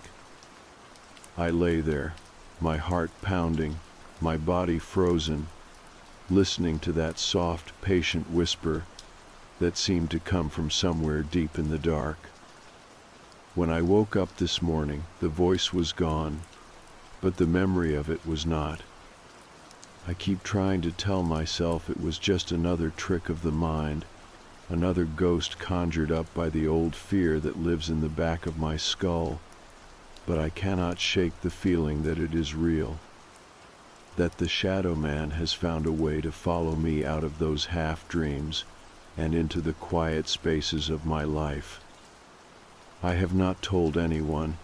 I lay there, my heart pounding, my body frozen, listening to that soft, patient whisper that seemed to come from somewhere deep in the dark. When I woke up this morning, the voice was gone, but the memory of it was not. I keep trying to tell myself it was just another trick of the mind, another ghost conjured up by the old fear that lives in the back of my skull, but I cannot shake the feeling that it is real, that the shadow man has found a way to follow me out of those half-dreams and into the quiet spaces of my life. I have not told anyone.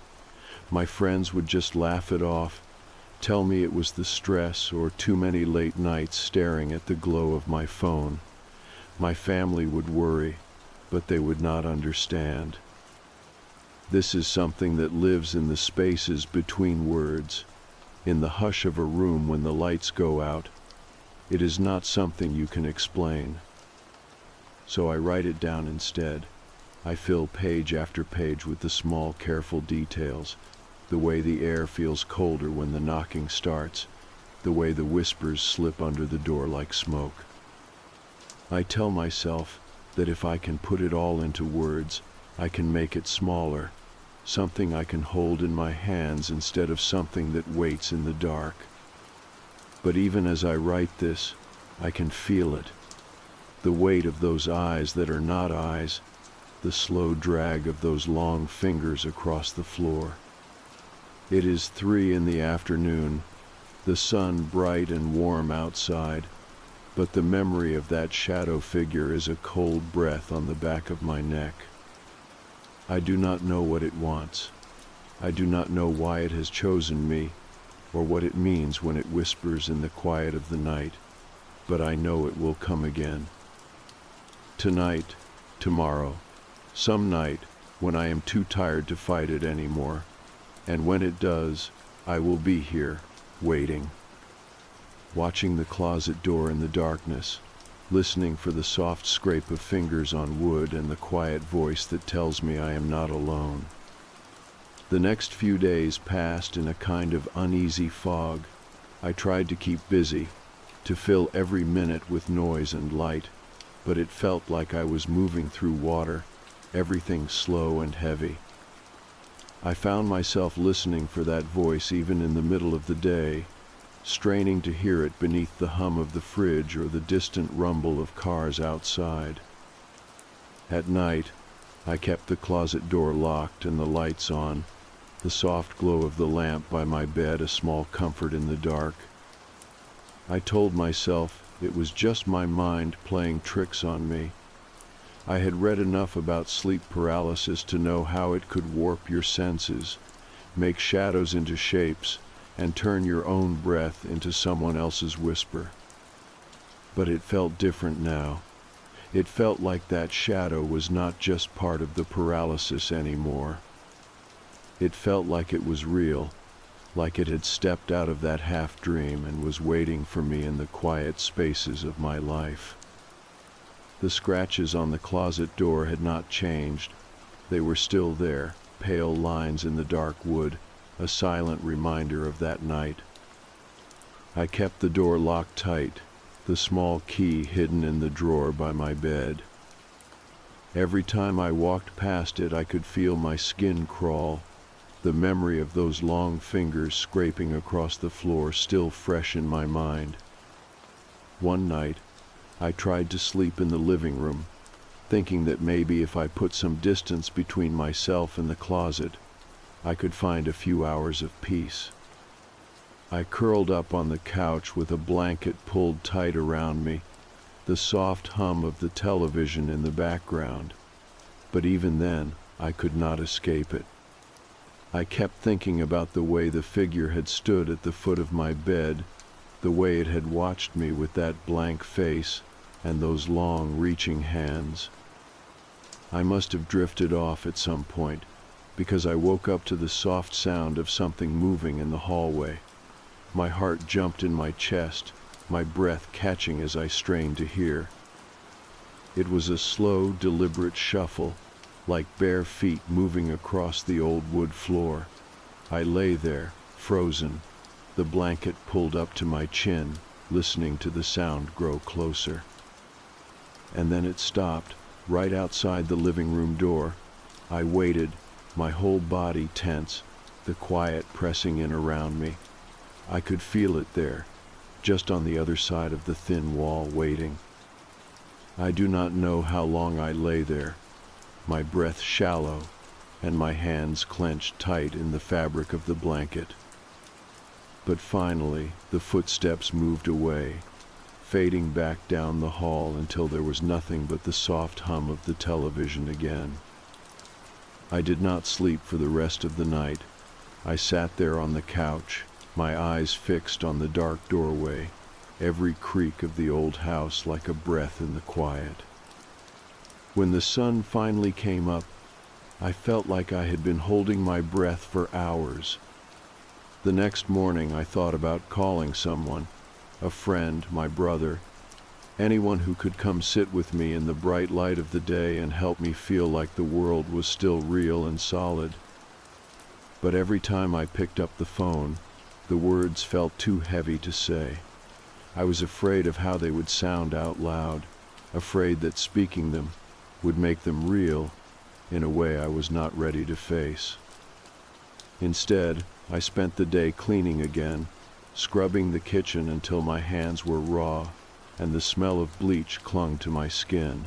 My friends would just laugh it off, tell me it was the stress or too many late nights staring at the glow of my phone. My family would worry, but they would not understand. This is something that lives in the spaces between words, in the hush of a room when the lights go out. It is not something you can explain. So I write it down instead. I fill page after page with the small, careful details, the way the air feels colder when the knocking starts, the way the whispers slip under the door like smoke. I tell myself that if I can put it all into words, I can make it smaller, something I can hold in my hands instead of something that waits in the dark. But even as I write this, I can feel it. The weight of those eyes that are not eyes, the slow drag of those long fingers across the floor. It is 3 in the afternoon, the sun bright and warm outside, but the memory of that shadow figure is a cold breath on the back of my neck. I do not know what it wants. I do not know why it has chosen me, or what it means when it whispers in the quiet of the night, but I know it will come again. Tonight, tomorrow, some night when I am too tired to fight it anymore, and when it does, I will be here, waiting, watching the closet door in the darkness, listening for the soft scrape of fingers on wood and the quiet voice that tells me I am not alone. The next few days passed in a kind of uneasy fog. I tried to keep busy, to fill every minute with noise and light, but it felt like I was moving through water, everything slow and heavy. I found myself listening for that voice even in the middle of the day, straining to hear it beneath the hum of the fridge or the distant rumble of cars outside. At night, I kept the closet door locked and the lights on, the soft glow of the lamp by my bed a small comfort in the dark. I told myself it was just my mind playing tricks on me. I had read enough about sleep paralysis to know how it could warp your senses, make shadows into shapes, and turn your own breath into someone else's whisper. But it felt different now. It felt like that shadow was not just part of the paralysis anymore. It felt like it was real, like it had stepped out of that half-dream and was waiting for me in the quiet spaces of my life. The scratches on the closet door had not changed. They were still there, pale lines in the dark wood, a silent reminder of that night. I kept the door locked tight, the small key hidden in the drawer by my bed. Every time I walked past it, I could feel my skin crawl, the memory of those long fingers scraping across the floor still fresh in my mind. One night, I tried to sleep in the living room, thinking that maybe if I put some distance between myself and the closet, I could find a few hours of peace. I curled up on the couch with a blanket pulled tight around me, the soft hum of the television in the background. But even then, I could not escape it. I kept thinking about the way the figure had stood at the foot of my bed, the way it had watched me with that blank face and those long, reaching hands. I must have drifted off at some point, because I woke up to the soft sound of something moving in the hallway. My heart jumped in my chest, my breath catching as I strained to hear. It was a slow, deliberate shuffle, like bare feet moving across the old wood floor. I lay there, frozen, the blanket pulled up to my chin, listening to the sound grow closer. And then it stopped, right outside the living room door. I waited, my whole body tense, the quiet pressing in around me. I could feel it there, just on the other side of the thin wall, waiting. I do not know how long I lay there, my breath shallow and my hands clenched tight in the fabric of the blanket. But finally, the footsteps moved away, fading back down the hall until there was nothing but the soft hum of the television again. I did not sleep for the rest of the night. I sat there on the couch, my eyes fixed on the dark doorway, every creak of the old house like a breath in the quiet. When the sun finally came up, I felt like I had been holding my breath for hours. The next morning I thought about calling someone, a friend, my brother, anyone who could come sit with me in the bright light of the day and help me feel like the world was still real and solid. But every time I picked up the phone, the words felt too heavy to say. I was afraid of how they would sound out loud, afraid that speaking them would make them real in a way I was not ready to face. Instead, I spent the day cleaning again, scrubbing the kitchen until my hands were raw and the smell of bleach clung to my skin.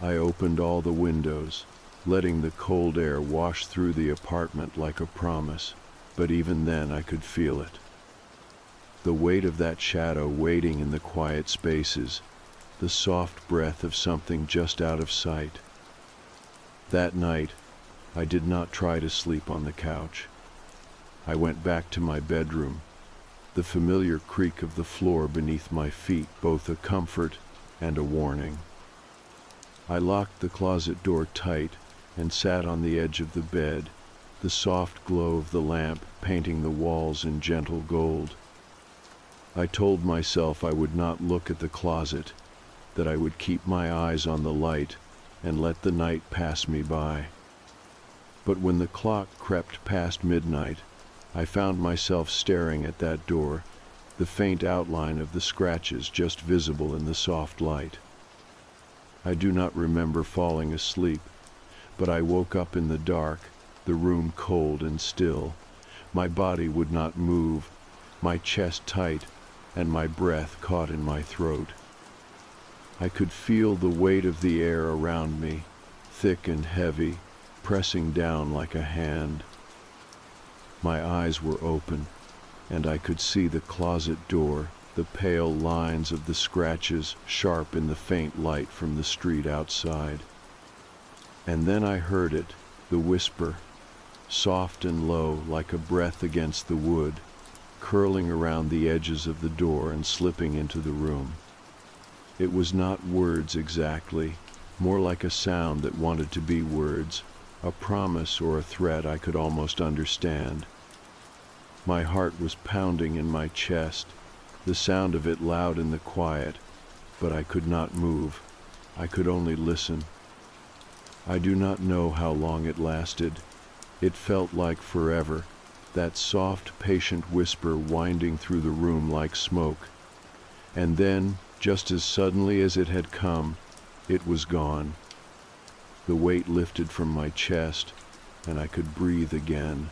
I opened all the windows, letting the cold air wash through the apartment like a promise, but even then I could feel it. The weight of that shadow waiting in the quiet spaces, the soft breath of something just out of sight. That night, I did not try to sleep on the couch. I went back to my bedroom, the familiar creak of the floor beneath my feet both a comfort and a warning. I locked the closet door tight and sat on the edge of the bed, the soft glow of the lamp painting the walls in gentle gold. I told myself I would not look at the closet, that I would keep my eyes on the light and let the night pass me by. But when the clock crept past midnight, I found myself staring at that door, the faint outline of the scratches just visible in the soft light. I do not remember falling asleep, but I woke up in the dark, the room cold and still. My body would not move, my chest tight, and my breath caught in my throat. I could feel the weight of the air around me, thick and heavy, pressing down like a hand. My eyes were open, and I could see the closet door, the pale lines of the scratches sharp in the faint light from the street outside. And then I heard it, the whisper, soft and low like a breath against the wood, curling around the edges of the door and slipping into the room. It was not words exactly, more like a sound that wanted to be words, a promise or a threat I could almost understand. My heart was pounding in my chest, the sound of it loud in the quiet, but I could not move. I could only listen. I do not know how long it lasted. It felt like forever, that soft, patient whisper winding through the room like smoke. And then, just as suddenly as it had come, it was gone. The weight lifted from my chest, and I could breathe again,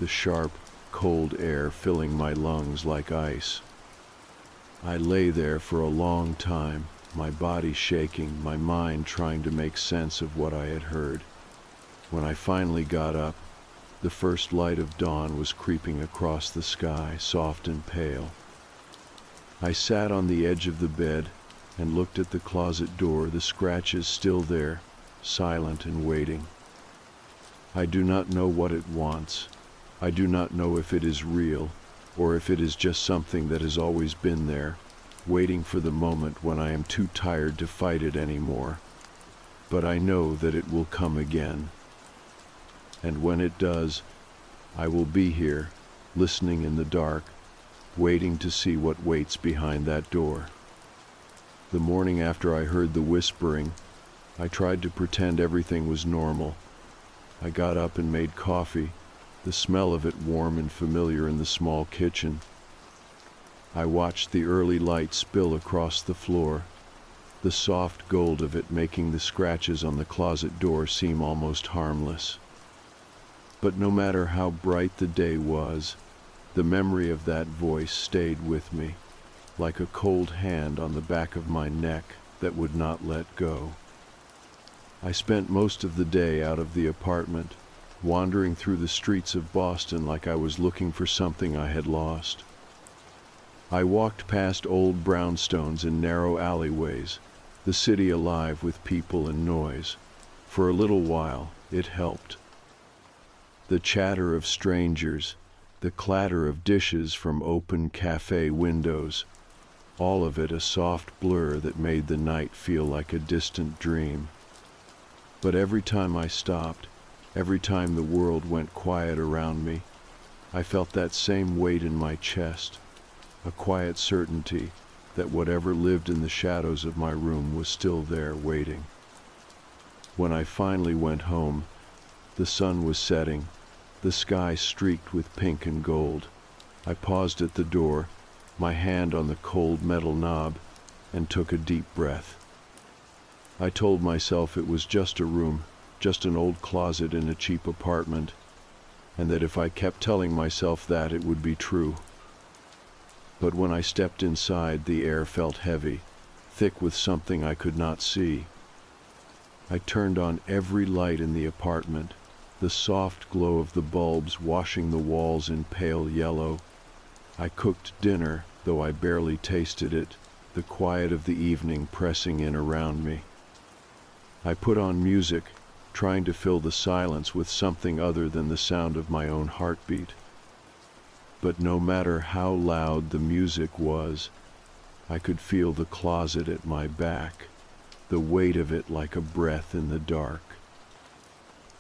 the sharp, cold air filling my lungs like ice. I lay there for a long time, my body shaking, my mind trying to make sense of what I had heard. When I finally got up, the first light of dawn was creeping across the sky, soft and pale. I sat on the edge of the bed and looked at the closet door, the scratches still there, silent and waiting. I do not know what it wants. I do not know if it is real, or if it is just something that has always been there, waiting for the moment when I am too tired to fight it anymore. But I know that it will come again. And when it does, I will be here, listening in the dark, waiting to see what waits behind that door. The morning after I heard the whispering, I tried to pretend everything was normal. I got up and made coffee, the smell of it warm and familiar in the small kitchen. I watched the early light spill across the floor, the soft gold of it making the scratches on the closet door seem almost harmless. But no matter how bright the day was, the memory of that voice stayed with me, like a cold hand on the back of my neck that would not let go. I spent most of the day out of the apartment, wandering through the streets of Boston like I was looking for something I had lost. I walked past old brownstones and narrow alleyways, the city alive with people and noise. For a little while, it helped. The chatter of strangers, the clatter of dishes from open cafe windows, all of it a soft blur that made the night feel like a distant dream. But every time I stopped, every time the world went quiet around me, I felt that same weight in my chest, a quiet certainty that whatever lived in the shadows of my room was still there waiting. When I finally went home, the sun was setting, the sky streaked with pink and gold. I paused at the door, my hand on the cold metal knob, and took a deep breath. I told myself it was just a room, just an old closet in a cheap apartment, and that if I kept telling myself that, it would be true. But when I stepped inside, the air felt heavy, thick with something I could not see. I turned on every light in the apartment, the soft glow of the bulbs washing the walls in pale yellow. I cooked dinner, though I barely tasted it, the quiet of the evening pressing in around me. I put on music, trying to fill the silence with something other than the sound of my own heartbeat. But no matter how loud the music was, I could feel the closet at my back, the weight of it like a breath in the dark.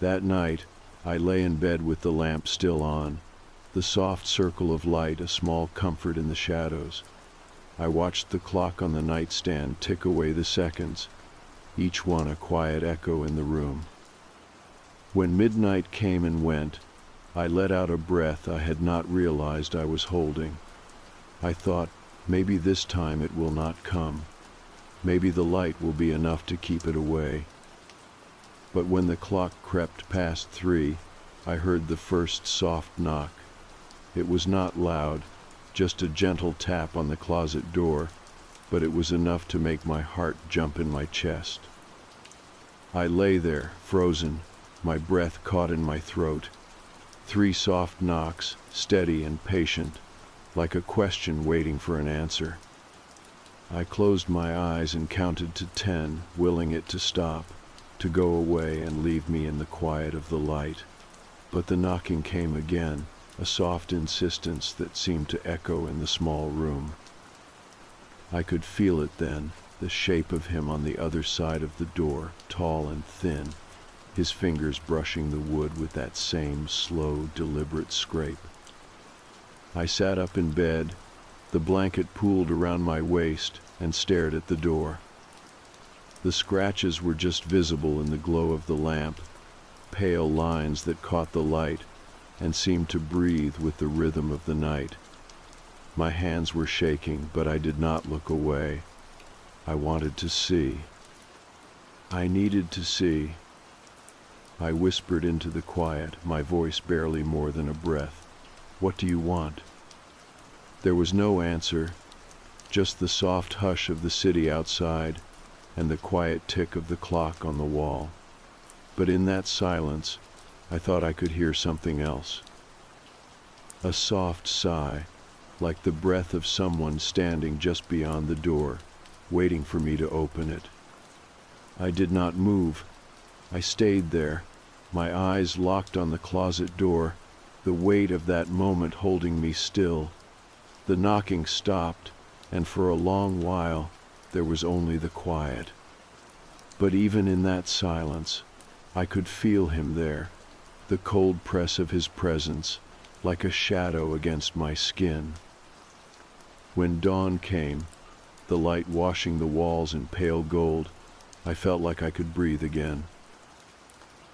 That night, I lay in bed with the lamp still on, the soft circle of light a small comfort in the shadows. I watched the clock on the nightstand tick away the seconds, each one a quiet echo in the room. When midnight came and went, I let out a breath I had not realized I was holding. I thought, maybe this time it will not come. Maybe the light will be enough to keep it away. But when the clock crept past 3, I heard the first soft knock. It was not loud, just a gentle tap on the closet door, but it was enough to make my heart jump in my chest. I lay there, frozen, my breath caught in my throat. 3 soft knocks, steady and patient, like a question waiting for an answer. I closed my eyes and counted to 10, willing it to stop, to go away and leave me in the quiet of the light. But the knocking came again, a soft insistence that seemed to echo in the small room. I could feel it then, the shape of him on the other side of the door, tall and thin, his fingers brushing the wood with that same slow, deliberate scrape. I sat up in bed, the blanket pooled around my waist, and stared at the door. The scratches were just visible in the glow of the lamp, pale lines that caught the light and seemed to breathe with the rhythm of the night. My hands were shaking, but I did not look away. I wanted to see. I needed to see. I whispered into the quiet, my voice barely more than a breath. "What do you want?" There was no answer, just the soft hush of the city outside and the quiet tick of the clock on the wall. But in that silence, I thought I could hear something else. A soft sigh, like the breath of someone standing just beyond the door, waiting for me to open it. I did not move. I stayed there, my eyes locked on the closet door, the weight of that moment holding me still. The knocking stopped, and for a long while, there was only the quiet. But even in that silence, I could feel him there, the cold press of his presence, like a shadow against my skin. When dawn came, the light washing the walls in pale gold, I felt like I could breathe again.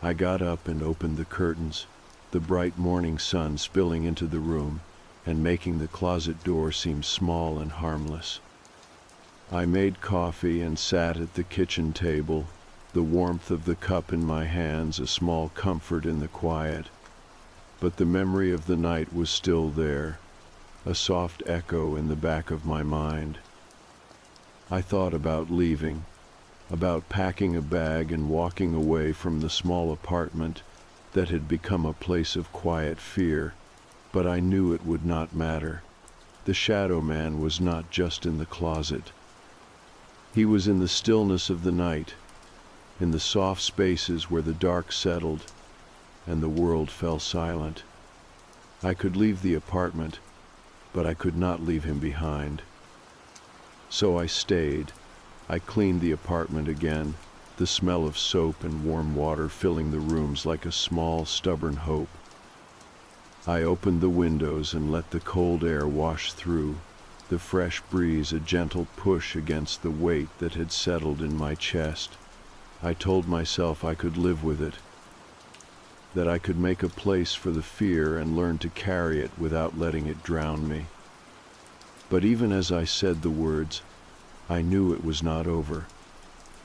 I got up and opened the curtains, the bright morning sun spilling into the room and making the closet door seem small and harmless. I made coffee and sat at the kitchen table, the warmth of the cup in my hands a small comfort in the quiet. But the memory of the night was still there, a soft echo in the back of my mind. I thought about leaving, about packing a bag and walking away from the small apartment that had become a place of quiet fear, but I knew it would not matter. The shadow man was not just in the closet. He was in the stillness of the night, in the soft spaces where the dark settled and the world fell silent. I could leave the apartment, but I could not leave him behind. So I stayed. I cleaned the apartment again, the smell of soap and warm water filling the rooms like a small, stubborn hope. I opened the windows and let the cold air wash through, the fresh breeze a gentle push against the weight that had settled in my chest. I told myself I could live with it, that I could make a place for the fear and learn to carry it without letting it drown me. But even as I said the words, I knew it was not over.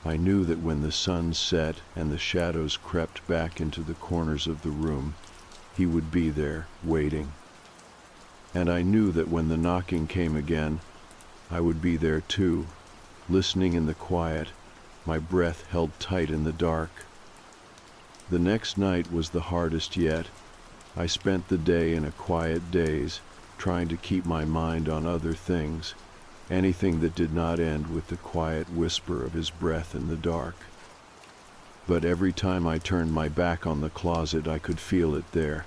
I knew that when the sun set and the shadows crept back into the corners of the room, he would be there, waiting. And I knew that when the knocking came again, I would be there too, listening in the quiet, my breath held tight in the dark. The next night was the hardest yet. I spent the day in a quiet daze, trying to keep my mind on other things, anything that did not end with the quiet whisper of his breath in the dark. But every time I turned my back on the closet, I could feel it there,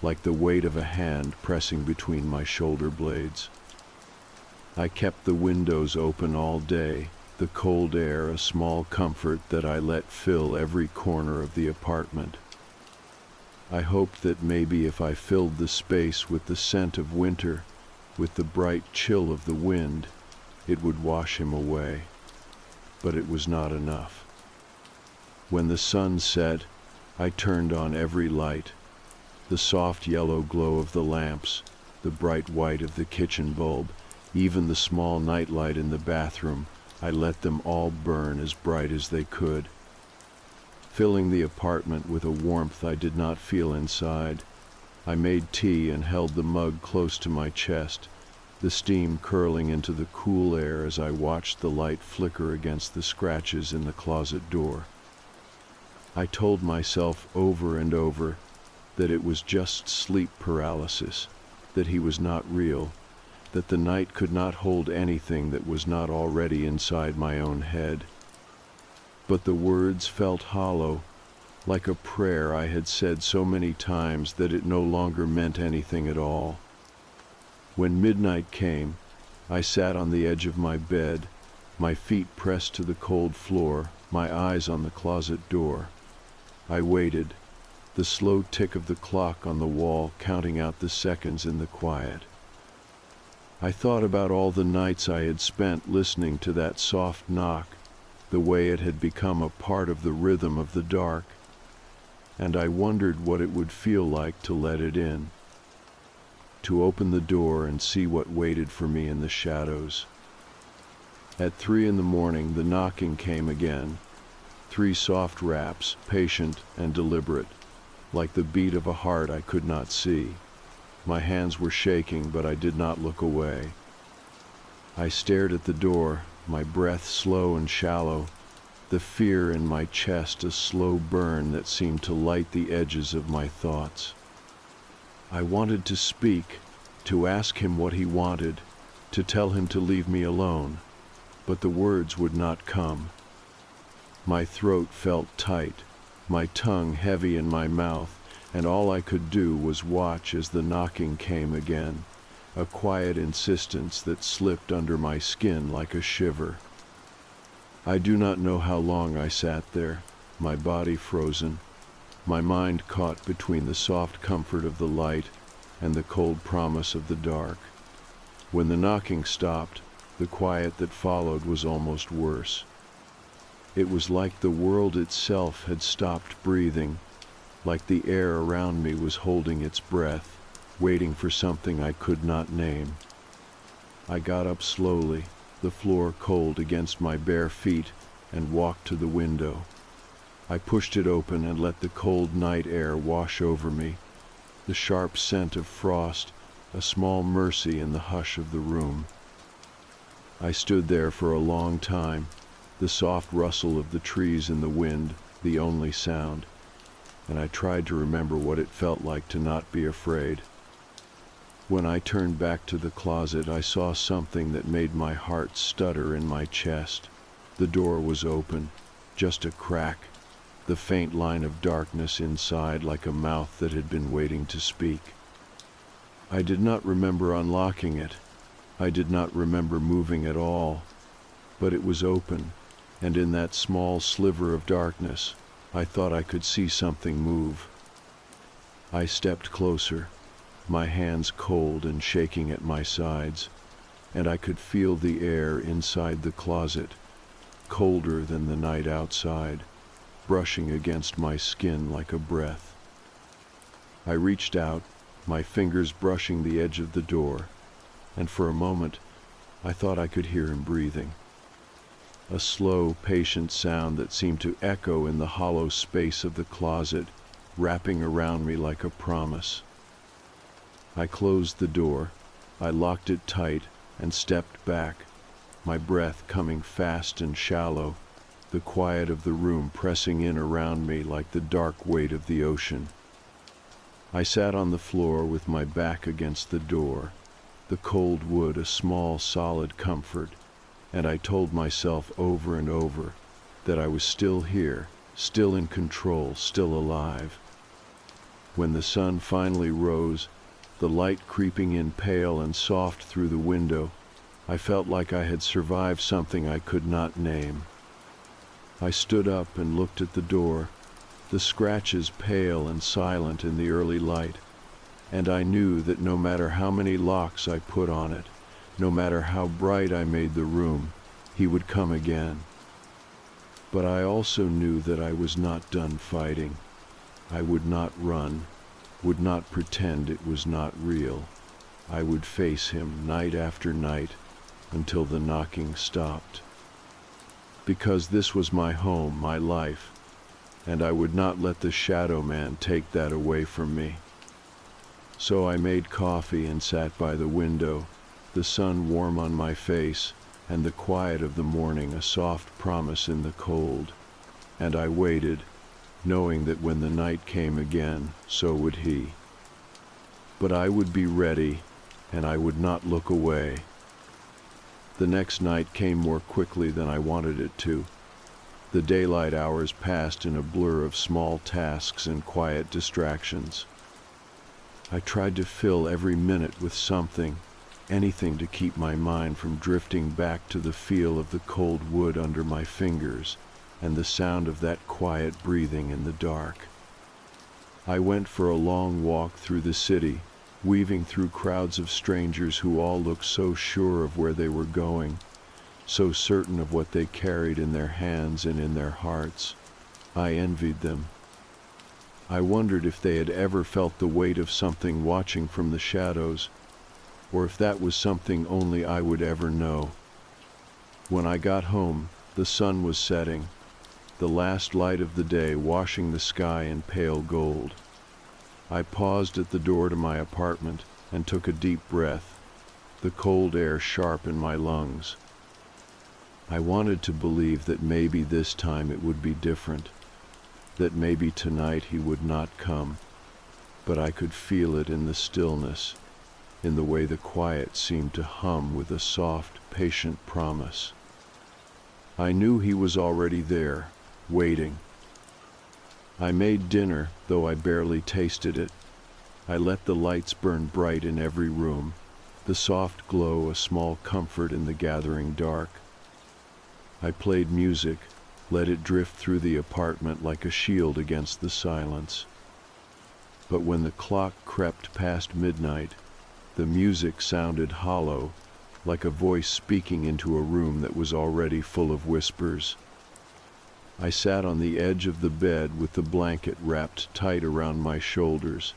like the weight of a hand pressing between my shoulder blades. I kept the windows open all day, the cold air a small comfort that I let fill every corner of the apartment. I hoped that maybe if I filled the space with the scent of winter, with the bright chill of the wind, it would wash him away. But it was not enough. When the sun set, I turned on every light, the soft yellow glow of the lamps, the bright white of the kitchen bulb, even the small nightlight in the bathroom. I let them all burn as bright as they could, filling the apartment with a warmth I did not feel inside. I made tea and held the mug close to my chest, the steam curling into the cool air as I watched the light flicker against the scratches in the closet door. I told myself over and over that it was just sleep paralysis, that he was not real, that the night could not hold anything that was not already inside my own head. But the words felt hollow, like a prayer I had said so many times that it no longer meant anything at all. When midnight came, I sat on the edge of my bed, my feet pressed to the cold floor, my eyes on the closet door. I waited, the slow tick of the clock on the wall counting out the seconds in the quiet. I thought about all the nights I had spent listening to that soft knock, the way it had become a part of the rhythm of the dark, and I wondered what it would feel like to let it in, to open the door and see what waited for me in the shadows. At 3 a.m, the knocking came again, 3 soft raps, patient and deliberate, like the beat of a heart I could not see. My hands were shaking, but I did not look away. I stared at the door, my breath slow and shallow, the fear in my chest a slow burn that seemed to light the edges of my thoughts. I wanted to speak, to ask him what he wanted, to tell him to leave me alone, but the words would not come. My throat felt tight, my tongue heavy in my mouth, and all I could do was watch as the knocking came again, a quiet insistence that slipped under my skin like a shiver. I do not know how long I sat there, my body frozen, my mind caught between the soft comfort of the light and the cold promise of the dark. When the knocking stopped, the quiet that followed was almost worse. It was like the world itself had stopped breathing, like the air around me was holding its breath, waiting for something I could not name. I got up slowly, the floor cold against my bare feet, and walked to the window. I pushed it open and let the cold night air wash over me. The the sharp scent of frost, a small mercy in the hush of the room. I stood there for a long time, the soft rustle of the trees in the wind, the only sound, and I tried to remember what it felt like to not be afraid. When I turned back to the closet, I saw something that made my heart stutter in my chest. The door was open, just a crack, the faint line of darkness inside like a mouth that had been waiting to speak. I did not remember unlocking it. I did not remember moving at all, but it was open, and in that small sliver of darkness, I thought I could see something move. I stepped closer, my hands cold and shaking at my sides, and I could feel the air inside the closet, colder than the night outside, brushing against my skin like a breath. I reached out, my fingers brushing the edge of the door, and for a moment I thought I could hear him breathing. A slow, patient sound that seemed to echo in the hollow space of the closet, wrapping around me like a promise. I closed the door, I locked it tight, and stepped back, my breath coming fast and shallow, the quiet of the room pressing in around me like the dark weight of the ocean. I sat on the floor with my back against the door, the cold wood a small, solid comfort, and I told myself over and over that I was still here, still in control, still alive. When the sun finally rose, the light creeping in pale and soft through the window, I felt like I had survived something I could not name. I stood up and looked at the door, the scratches pale and silent in the early light, and I knew that no matter how many locks I put on it, no matter how bright I made the room, he would come again. But I also knew that I was not done fighting. I would not run, would not pretend it was not real. I would face him night after night until the knocking stopped. Because this was my home, my life, and I would not let the shadow man take that away from me. So I made coffee and sat by the window, the sun warm on my face, and the quiet of the morning a soft promise in the cold. And I waited, knowing that when the night came again, so would he. But I would be ready, and I would not look away. The next night came more quickly than I wanted it to. The daylight hours passed in a blur of small tasks and quiet distractions. I tried to fill every minute with something, anything to keep my mind from drifting back to the feel of the cold wood under my fingers and the sound of that quiet breathing in the dark. I went for a long walk through the city, weaving through crowds of strangers who all looked so sure of where they were going, so certain of what they carried in their hands and in their hearts. I envied them. I wondered if they had ever felt the weight of something watching from the shadows, or if that was something only I would ever know. When I got home, the sun was setting, the last light of the day washing the sky in pale gold. I paused at the door to my apartment and took a deep breath, the cold air sharp in my lungs. I wanted to believe that maybe this time it would be different, that maybe tonight he would not come, but I could feel it in the stillness, in the way the quiet seemed to hum with a soft, patient promise. I knew he was already there, waiting. I made dinner, though I barely tasted it. I let the lights burn bright in every room, the soft glow a small comfort in the gathering dark. I played music, let it drift through the apartment like a shield against the silence. But when the clock crept past midnight, the music sounded hollow, like a voice speaking into a room that was already full of whispers. I sat on the edge of the bed with the blanket wrapped tight around my shoulders,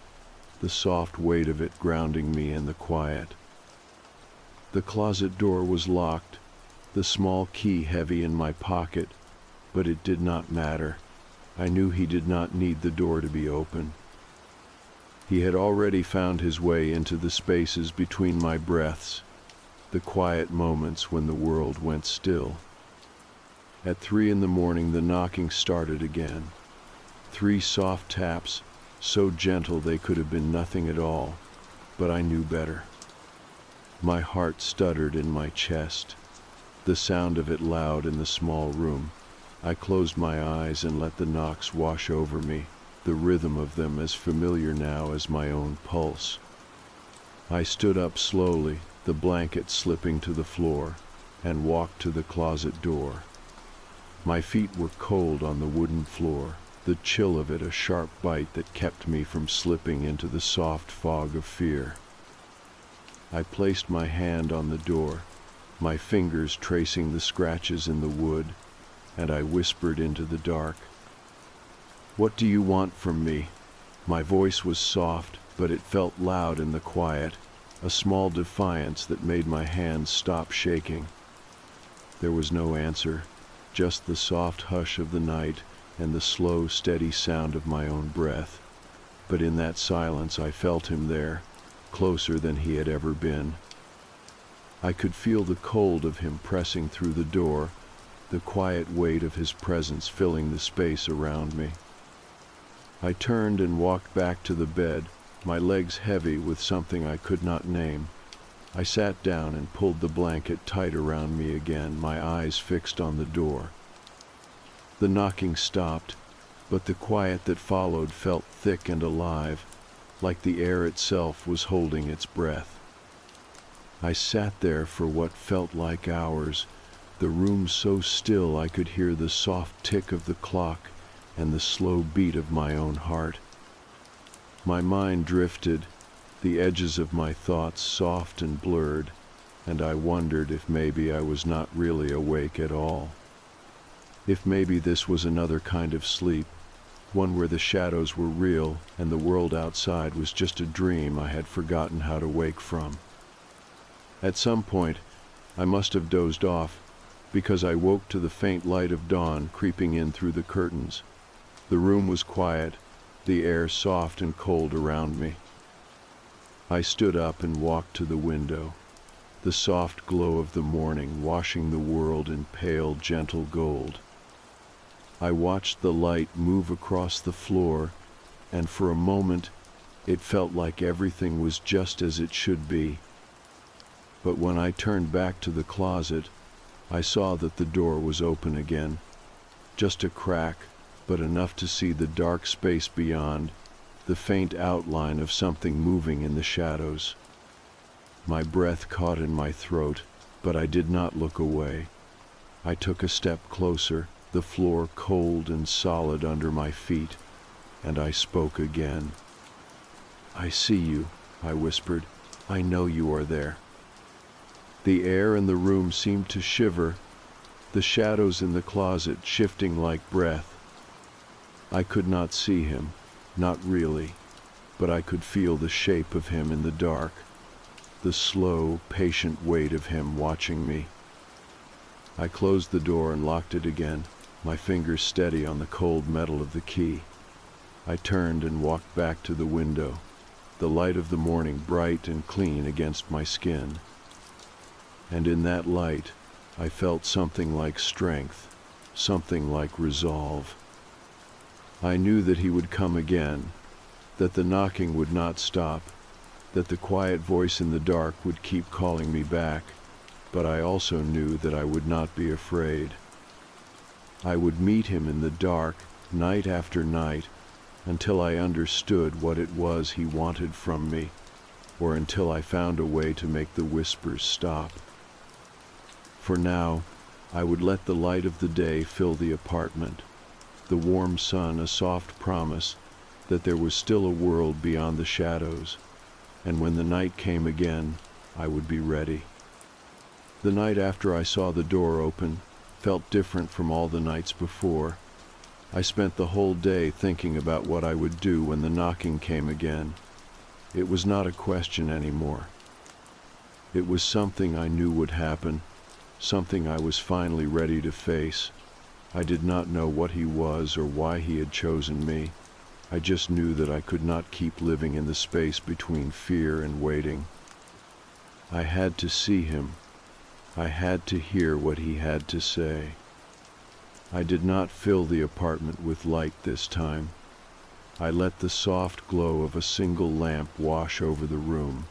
the soft weight of it grounding me in the quiet. The closet door was locked, the small key heavy in my pocket, but it did not matter. I knew he did not need the door to be open. He had already found his way into the spaces between my breaths, the quiet moments when the world went still. At 3 in the morning, the knocking started again. 3 soft taps, so gentle they could have been nothing at all, but I knew better. My heart stuttered in my chest, the sound of it loud in the small room. I closed my eyes and let the knocks wash over me, the rhythm of them as familiar now as my own pulse. I stood up slowly, the blanket slipping to the floor, and walked to the closet door. My feet were cold on the wooden floor, the chill of it a sharp bite that kept me from slipping into the soft fog of fear. I placed my hand on the door, my fingers tracing the scratches in the wood, and I whispered into the dark, "What do you want from me?" My voice was soft, but it felt loud in the quiet, a small defiance that made my hands stop shaking. There was no answer, just the soft hush of the night and the slow, steady sound of my own breath. But in that silence I felt him there, closer than he had ever been. I could feel the cold of him pressing through the door, the quiet weight of his presence filling the space around me. I turned and walked back to the bed, my legs heavy with something I could not name. I sat down and pulled the blanket tight around me again, my eyes fixed on the door. The knocking stopped, but the quiet that followed felt thick and alive, like the air itself was holding its breath. I sat there for what felt like hours, the room so still I could hear the soft tick of the clock and the slow beat of my own heart. My mind drifted, the edges of my thoughts soft and blurred, and I wondered if maybe I was not really awake at all. If maybe this was another kind of sleep, one where the shadows were real and the world outside was just a dream I had forgotten how to wake from. At some point, I must have dozed off, because I woke to the faint light of dawn creeping in through the curtains. The room was quiet, the air soft and cold around me. I stood up and walked to the window, the soft glow of the morning washing the world in pale, gentle gold. I watched the light move across the floor, and for a moment it felt like everything was just as it should be. But when I turned back to the closet, I saw that the door was open again. Just a crack, but enough to see the dark space beyond, the faint outline of something moving in the shadows. My breath caught in my throat, but I did not look away. I took a step closer, the floor cold and solid under my feet, and I spoke again. "I see you," I whispered. "I know you are there." The air in the room seemed to shiver, the shadows in the closet shifting like breath. I could not see him, not really, but I could feel the shape of him in the dark, the slow, patient weight of him watching me. I closed the door and locked it again, my fingers steady on the cold metal of the key. I turned and walked back to the window, the light of the morning bright and clean against my skin. And in that light, I felt something like strength, something like resolve. I knew that he would come again, that the knocking would not stop, that the quiet voice in the dark would keep calling me back, but I also knew that I would not be afraid. I would meet him in the dark, night after night, until I understood what it was he wanted from me, or until I found a way to make the whispers stop. For now, I would let the light of the day fill the apartment, the warm sun a soft promise that there was still a world beyond the shadows, and when the night came again, I would be ready. The night after I saw the door open felt different from all the nights before. I spent the whole day thinking about what I would do when the knocking came again. It was not a question anymore. It was something I knew would happen, something I was finally ready to face. I did not know what he was or why he had chosen me, I just knew that I could not keep living in the space between fear and waiting. I had to see him. I had to hear what he had to say. I did not fill the apartment with light this time. I let the soft glow of a single lamp wash over the room,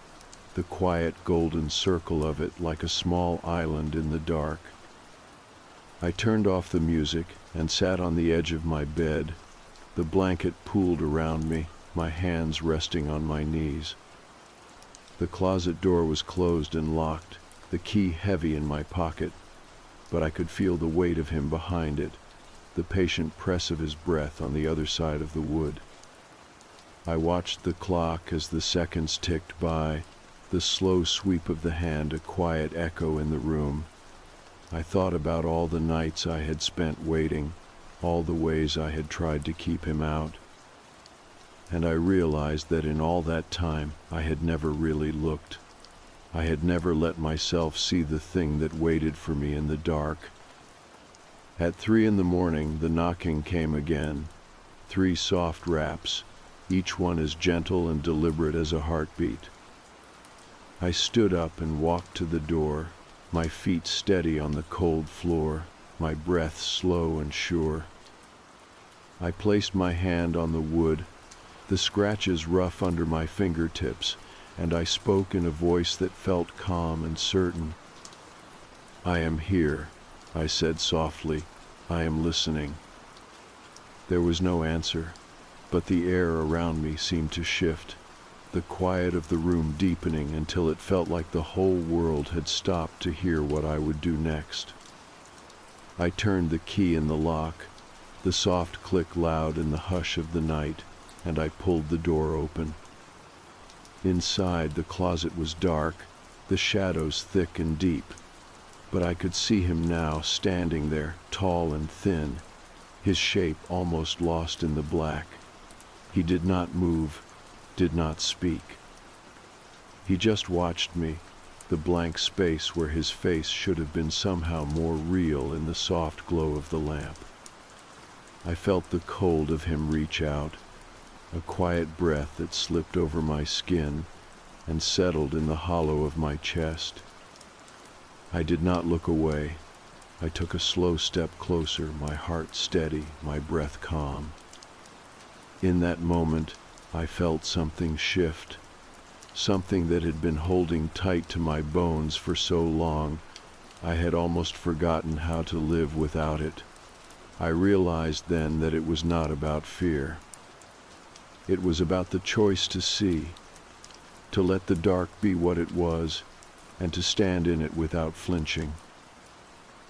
the quiet golden circle of it like a small island in the dark. I turned off the music and sat on the edge of my bed, the blanket pooled around me, my hands resting on my knees. The closet door was closed and locked, the key heavy in my pocket, but I could feel the weight of him behind it, the patient press of his breath on the other side of the wood. I watched the clock as the seconds ticked by, the slow sweep of the hand a quiet echo in the room. I thought about all the nights I had spent waiting, all the ways I had tried to keep him out. And I realized that in all that time I had never really looked. I had never let myself see the thing that waited for me in the dark. At 3 a.m, the knocking came again. 3 soft raps, each one as gentle and deliberate as a heartbeat. I stood up and walked to the door, my feet steady on the cold floor, my breath slow and sure. I placed my hand on the wood, the scratches rough under my fingertips, and I spoke in a voice that felt calm and certain. "I am here," I said softly. "I am listening." There was no answer, but the air around me seemed to shift, the quiet of the room deepening until it felt like the whole world had stopped to hear what I would do next. I turned the key in the lock, the soft click loud in the hush of the night, and I pulled the door open. Inside, the closet was dark, the shadows thick and deep, but I could see him now standing there, tall and thin, his shape almost lost in the black. He did not move, did not speak. He just watched me, the blank space where his face should have been somehow more real in the soft glow of the lamp. I felt the cold of him reach out, a quiet breath that slipped over my skin and settled in the hollow of my chest. I did not look away. I took a slow step closer, my heart steady, my breath calm. In that moment, I felt something shift, something that had been holding tight to my bones for so long, I had almost forgotten how to live without it. I realized then that it was not about fear. It was about the choice to see, to let the dark be what it was, and to stand in it without flinching.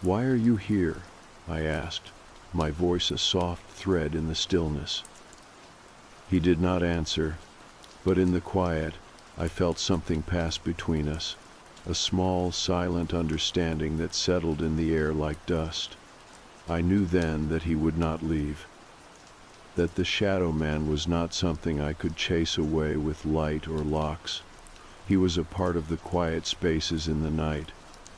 "Why are you here?" I asked, my voice a soft thread in the stillness. He did not answer, but in the quiet, I felt something pass between us, a small, silent understanding that settled in the air like dust. I knew then that he would not leave, that the shadow man was not something I could chase away with light or locks. He was a part of the quiet spaces in the night,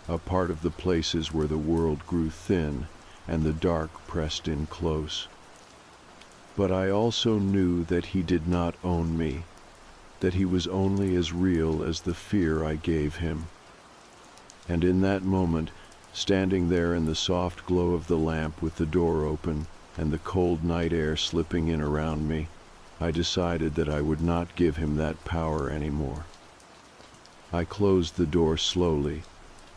a part of the places where the world grew thin and the dark pressed in close. But I also knew that he did not own me, that he was only as real as the fear I gave him. And in that moment, standing there in the soft glow of the lamp with the door open and the cold night air slipping in around me, I decided that I would not give him that power anymore. I closed the door slowly,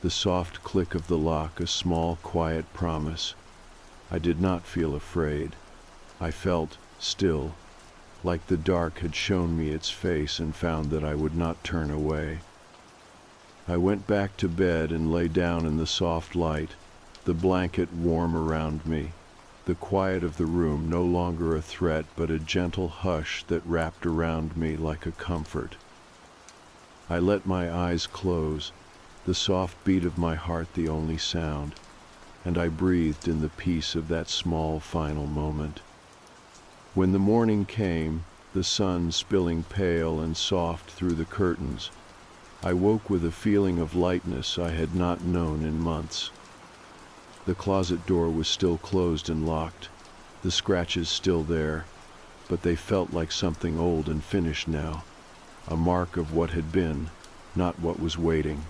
the soft click of the lock a small, quiet promise. I did not feel afraid. I felt still, like the dark had shown me its face and found that I would not turn away. I went back to bed and lay down in the soft light, the blanket warm around me, the quiet of the room no longer a threat but a gentle hush that wrapped around me like a comfort. I let my eyes close, the soft beat of my heart the only sound, and I breathed in the peace of that small final moment. When the morning came, the sun spilling pale and soft through the curtains, I woke with a feeling of lightness I had not known in months. The closet door was still closed and locked, the scratches still there, but they felt like something old and finished now, a mark of what had been, not what was waiting.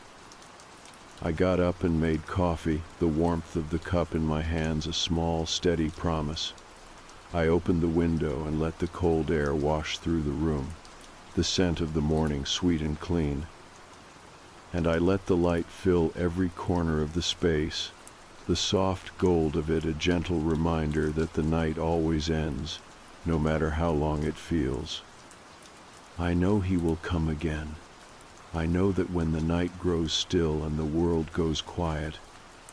I got up and made coffee, the warmth of the cup in my hands a small, steady promise. I opened the window and let the cold air wash through the room, the scent of the morning sweet and clean. And I let the light fill every corner of the space, the soft gold of it a gentle reminder that the night always ends, no matter how long it feels. I know he will come again. I know that when the night grows still and the world goes quiet,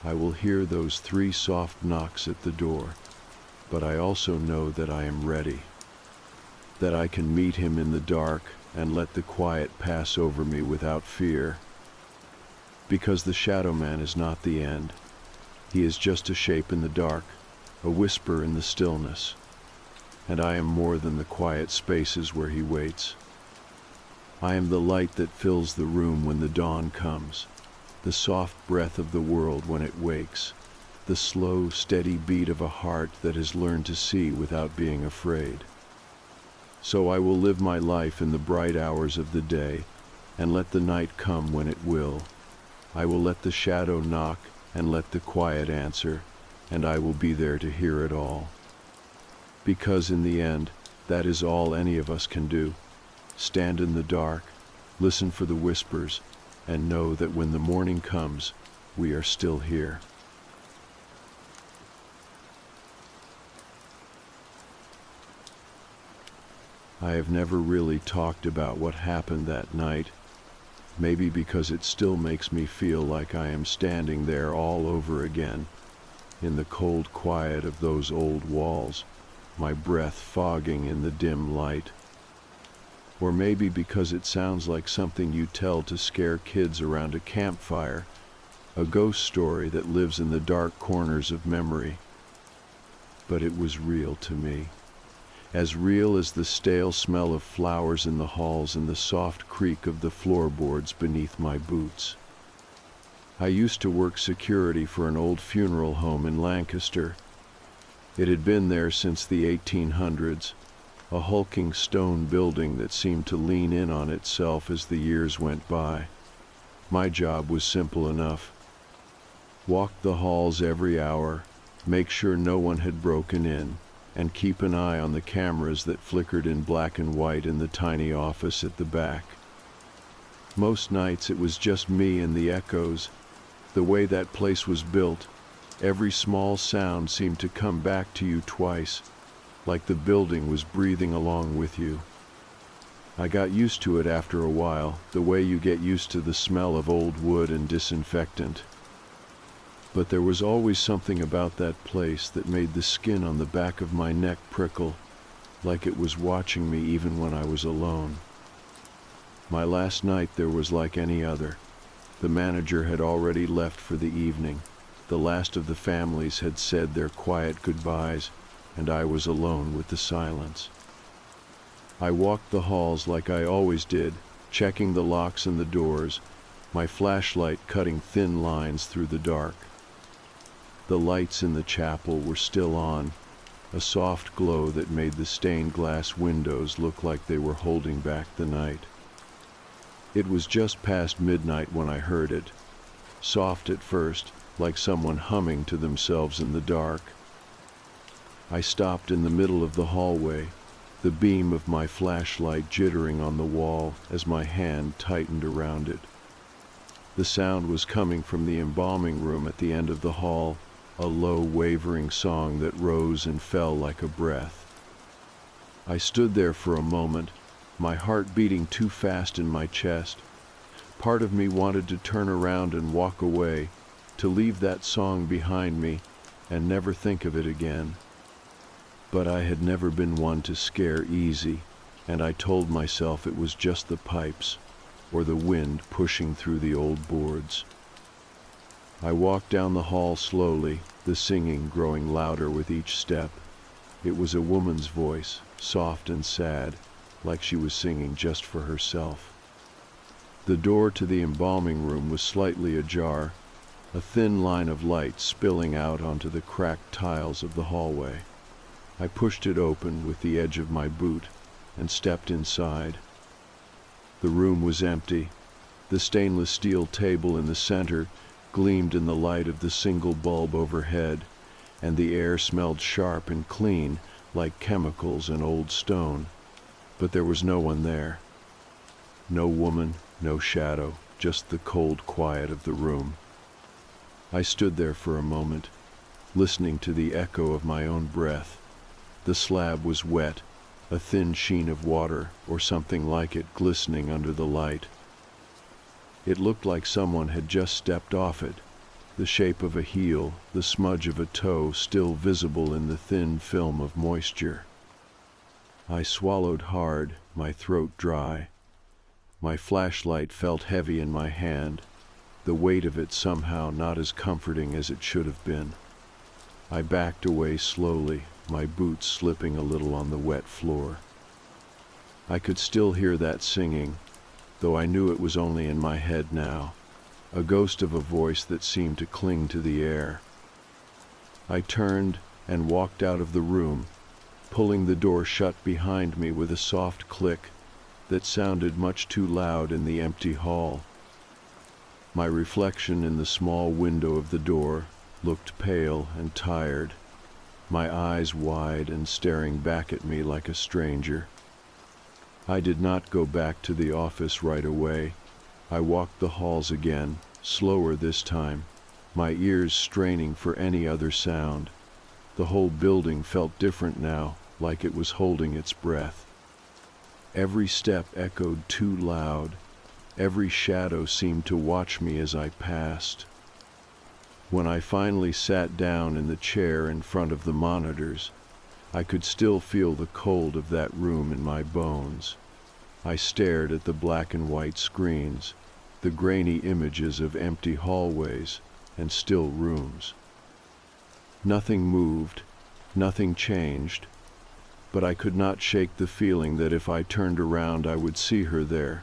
I will hear those 3 soft knocks at the door. But I also know that I am ready, that I can meet him in the dark and let the quiet pass over me without fear. Because the shadow man is not the end. He is just a shape in the dark, a whisper in the stillness. And I am more than the quiet spaces where he waits. I am the light that fills the room when the dawn comes, the soft breath of the world when it wakes, the slow, steady beat of a heart that has learned to see without being afraid. So I will live my life in the bright hours of the day, and let the night come when it will. I will let the shadow knock and let the quiet answer, and I will be there to hear it all. Because in the end, that is all any of us can do. Stand in the dark, listen for the whispers, and know that when the morning comes, we are still here. I have never really talked about what happened that night, maybe because it still makes me feel like I am standing there all over again, in the cold quiet of those old walls, my breath fogging in the dim light. Or maybe because it sounds like something you tell to scare kids around a campfire, a ghost story that lives in the dark corners of memory. But it was real to me. As real as the stale smell of flowers in the halls and the soft creak of the floorboards beneath my boots. I used to work security for an old funeral home in Lancaster. It had been there since the 1800s, a hulking stone building that seemed to lean in on itself as the years went by. My job was simple enough. Walk the halls every hour, make sure no one had broken in, and keep an eye on the cameras that flickered in black and white in the tiny office at the back. Most nights it was just me and the echoes. The way that place was built, every small sound seemed to come back to you twice, like the building was breathing along with you. I got used to it after a while, the way you get used to the smell of old wood and disinfectant. But there was always something about that place that made the skin on the back of my neck prickle, like it was watching me even when I was alone. My last night there was like any other. The manager had already left for the evening. The last of the families had said their quiet goodbyes, and I was alone with the silence. I walked the halls like I always did, checking the locks and the doors, my flashlight cutting thin lines through the dark. The lights in the chapel were still on, a soft glow that made the stained glass windows look like they were holding back the night. It was just past midnight when I heard it, soft at first, like someone humming to themselves in the dark. I stopped in the middle of the hallway, the beam of my flashlight jittering on the wall as my hand tightened around it. The sound was coming from the embalming room at the end of the hall, a low, wavering song that rose and fell like a breath. I stood there for a moment, my heart beating too fast in my chest. Part of me wanted to turn around and walk away, to leave that song behind me and never think of it again. But I had never been one to scare easy, and I told myself it was just the pipes, or the wind pushing through the old boards. I walked down the hall slowly, the singing growing louder with each step. It was a woman's voice, soft and sad, like she was singing just for herself. The door to the embalming room was slightly ajar, a thin line of light spilling out onto the cracked tiles of the hallway. I pushed it open with the edge of my boot and stepped inside. The room was empty. The stainless steel table in the center gleamed in the light of the single bulb overhead, and the air smelled sharp and clean, like chemicals and old stone. But there was no one there. No woman, no shadow, just the cold quiet of the room. I stood there for a moment, listening to the echo of my own breath. The slab was wet, a thin sheen of water, or something like it, glistening under the light. It looked like someone had just stepped off it, the shape of a heel, the smudge of a toe still visible in the thin film of moisture. I swallowed hard, my throat dry. My flashlight felt heavy in my hand, the weight of it somehow not as comforting as it should have been. I backed away slowly, my boots slipping a little on the wet floor. I could still hear that singing, though I knew it was only in my head now, a ghost of a voice that seemed to cling to the air. I turned and walked out of the room, pulling the door shut behind me with a soft click that sounded much too loud in the empty hall. My reflection in the small window of the door looked pale and tired, my eyes wide and staring back at me like a stranger. I did not go back to the office right away. I walked the halls again, slower this time, my ears straining for any other sound. The whole building felt different now, like it was holding its breath. Every step echoed too loud. Every shadow seemed to watch me as I passed. When I finally sat down in the chair in front of the monitors, I could still feel the cold of that room in my bones. I stared at the black and white screens, the grainy images of empty hallways and still rooms. Nothing moved, nothing changed, but I could not shake the feeling that if I turned around I would see her there,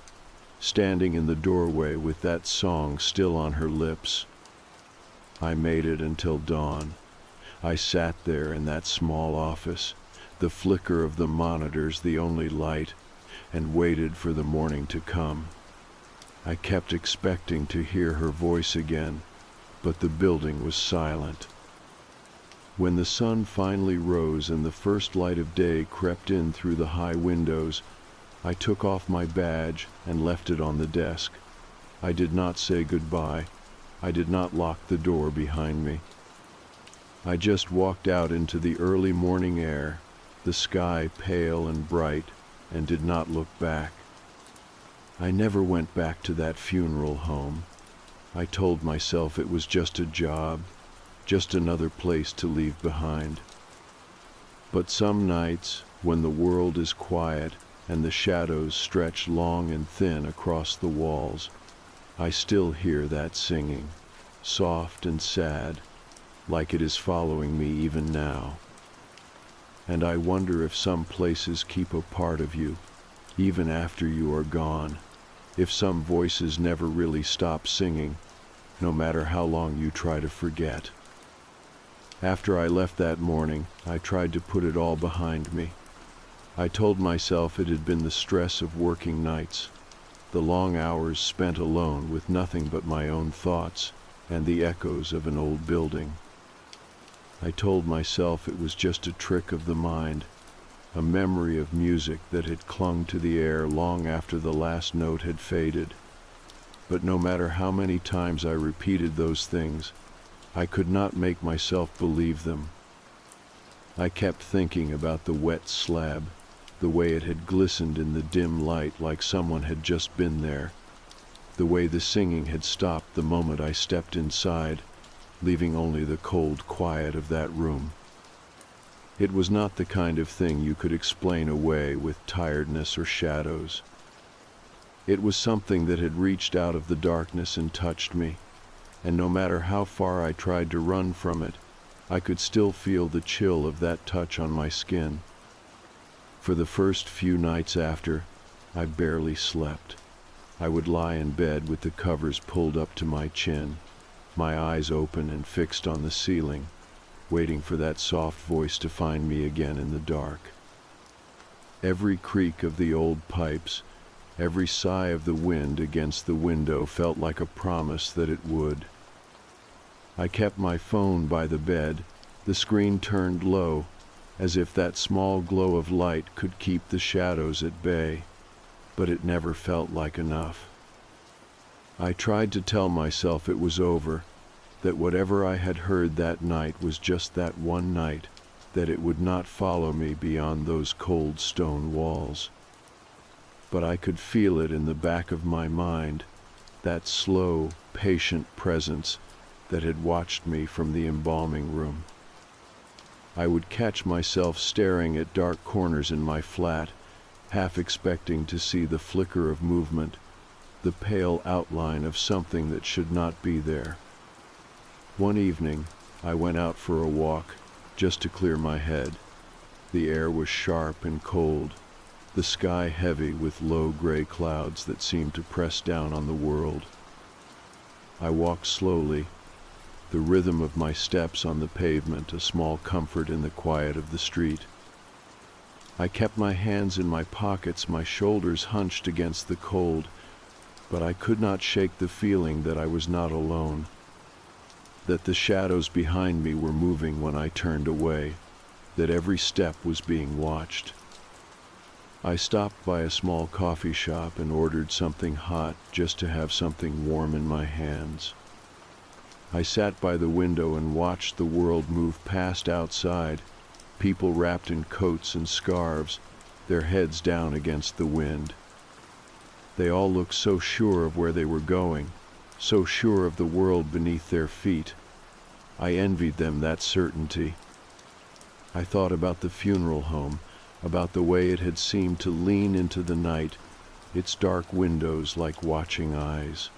standing in the doorway with that song still on her lips. I made it until dawn. I sat there in that small office, the flicker of the monitors the only light, and waited for the morning to come. I kept expecting to hear her voice again, but the building was silent. When the sun finally rose and the first light of day crept in through the high windows, I took off my badge and left it on the desk. I did not say goodbye. I did not lock the door behind me. I just walked out into the early morning air, the sky pale and bright, and did not look back. I never went back to that funeral home. I told myself it was just a job, just another place to leave behind. But some nights, when the world is quiet and the shadows stretch long and thin across the walls, I still hear that singing, soft and sad, like it is following me even now. And I wonder if some places keep a part of you, even after you are gone, if some voices never really stop singing, no matter how long you try to forget. After I left that morning, I tried to put it all behind me. I told myself it had been the stress of working nights, the long hours spent alone with nothing but my own thoughts and the echoes of an old building. I told myself it was just a trick of the mind, a memory of music that had clung to the air long after the last note had faded. But no matter how many times I repeated those things, I could not make myself believe them. I kept thinking about the wet slab, the way it had glistened in the dim light like someone had just been there, the way the singing had stopped the moment I stepped inside, leaving only the cold quiet of that room. It was not the kind of thing you could explain away with tiredness or shadows. It was something that had reached out of the darkness and touched me, and no matter how far I tried to run from it, I could still feel the chill of that touch on my skin. For the first few nights after, I barely slept. I would lie in bed with the covers pulled up to my chin, my eyes open and fixed on the ceiling, waiting for that soft voice to find me again in the dark. Every creak of the old pipes, every sigh of the wind against the window felt like a promise that it would. I kept my phone by the bed, the screen turned low, as if that small glow of light could keep the shadows at bay, but it never felt like enough. I tried to tell myself it was over, that whatever I had heard that night was just that one night, that it would not follow me beyond those cold stone walls. But I could feel it in the back of my mind, that slow, patient presence that had watched me from the embalming room. I would catch myself staring at dark corners in my flat, half expecting to see the flicker of movement, the pale outline of something that should not be there. One evening, I went out for a walk, just to clear my head. The air was sharp and cold, the sky heavy with low gray clouds that seemed to press down on the world. I walked slowly, the rhythm of my steps on the pavement a small comfort in the quiet of the street. I kept my hands in my pockets, my shoulders hunched against the cold, but I could not shake the feeling that I was not alone, that the shadows behind me were moving when I turned away, that every step was being watched. I stopped by a small coffee shop and ordered something hot just to have something warm in my hands. I sat by the window and watched the world move past outside, people wrapped in coats and scarves, their heads down against the wind. They all looked so sure of where they were going, so sure of the world beneath their feet. I envied them that certainty. I thought about the funeral home, about the way it had seemed to lean into the night, its dark windows like watching eyes.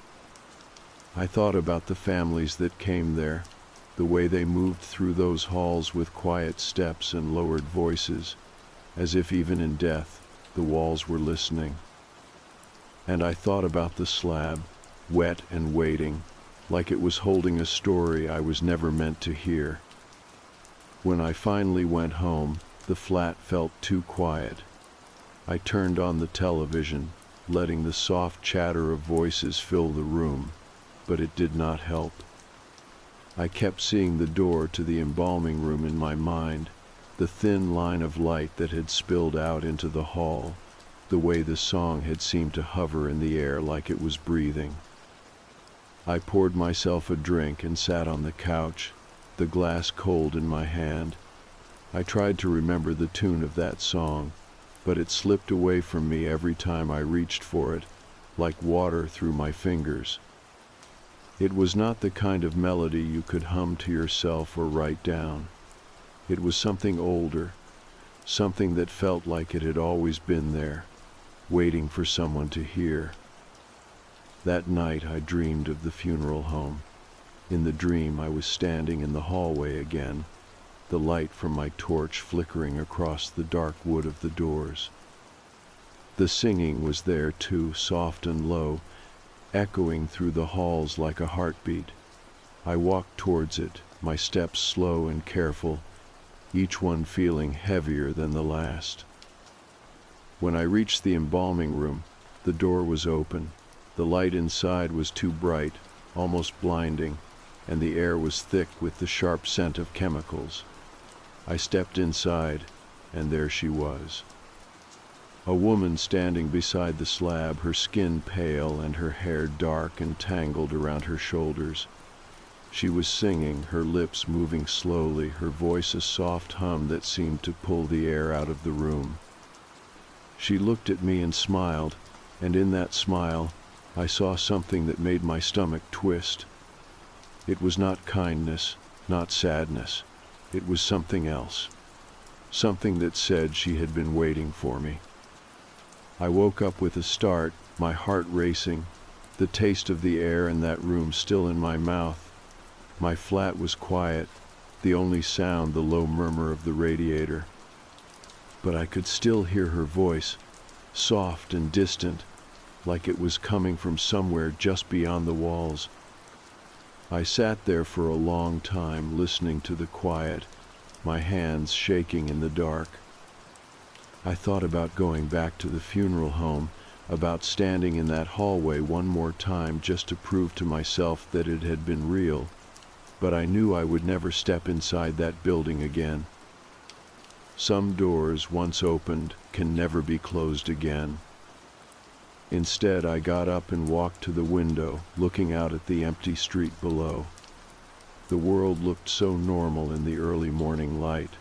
I thought about the families that came there, the way they moved through those halls with quiet steps and lowered voices, as if even in death the walls were listening. And I thought about the slab, wet and waiting, like it was holding a story I was never meant to hear. When I finally went home, the flat felt too quiet. I turned on the television, letting the soft chatter of voices fill the room, but it did not help. I kept seeing the door to the embalming room in my mind, the thin line of light that had spilled out into the hall, the way the song had seemed to hover in the air like it was breathing. I poured myself a drink and sat on the couch, the glass cold in my hand. I tried to remember the tune of that song, but it slipped away from me every time I reached for it, like water through my fingers. It was not the kind of melody you could hum to yourself or write down. It was something older, something that felt like it had always been there, waiting for someone to hear. That night I dreamed of the funeral home. In the dream I was standing in the hallway again, the light from my torch flickering across the dark wood of the doors. The singing was there too, soft and low, echoing through the halls like a heartbeat. I walked towards it, my steps slow and careful, each one feeling heavier than the last. When I reached the embalming room, the door was open. The light inside was too bright, almost blinding, and the air was thick with the sharp scent of chemicals. I stepped inside, and there she was. A woman standing beside the slab, her skin pale and her hair dark and tangled around her shoulders. She was singing, her lips moving slowly, her voice a soft hum that seemed to pull the air out of the room. She looked at me and smiled, and in that smile, I saw something that made my stomach twist. It was not kindness, not sadness. It was something else. Something that said she had been waiting for me. I woke up with a start, my heart racing, the taste of the air in that room still in my mouth. My flat was quiet, the only sound the low murmur of the radiator. But I could still hear her voice, soft and distant, like it was coming from somewhere just beyond the walls. I sat there for a long time, listening to the quiet, my hands shaking in the dark. I thought about going back to the funeral home, about standing in that hallway one more time just to prove to myself that it had been real, but I knew I would never step inside that building again. Some doors, once opened, can never be closed again. Instead, I got up and walked to the window, looking out at the empty street below. The world looked so normal in the early morning light,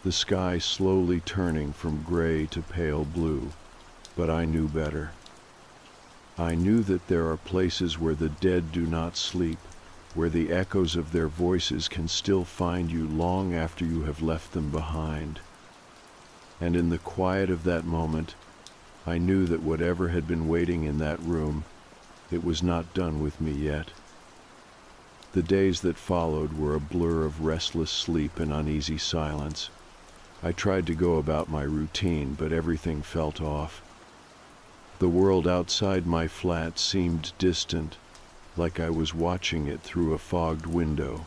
the sky slowly turning from gray to pale blue, but I knew better. I knew that there are places where the dead do not sleep, where the echoes of their voices can still find you long after you have left them behind. And in the quiet of that moment, I knew that whatever had been waiting in that room, it was not done with me yet. The days that followed were a blur of restless sleep and uneasy silence. I tried to go about my routine, but everything felt off. The world outside my flat seemed distant, like I was watching it through a fogged window.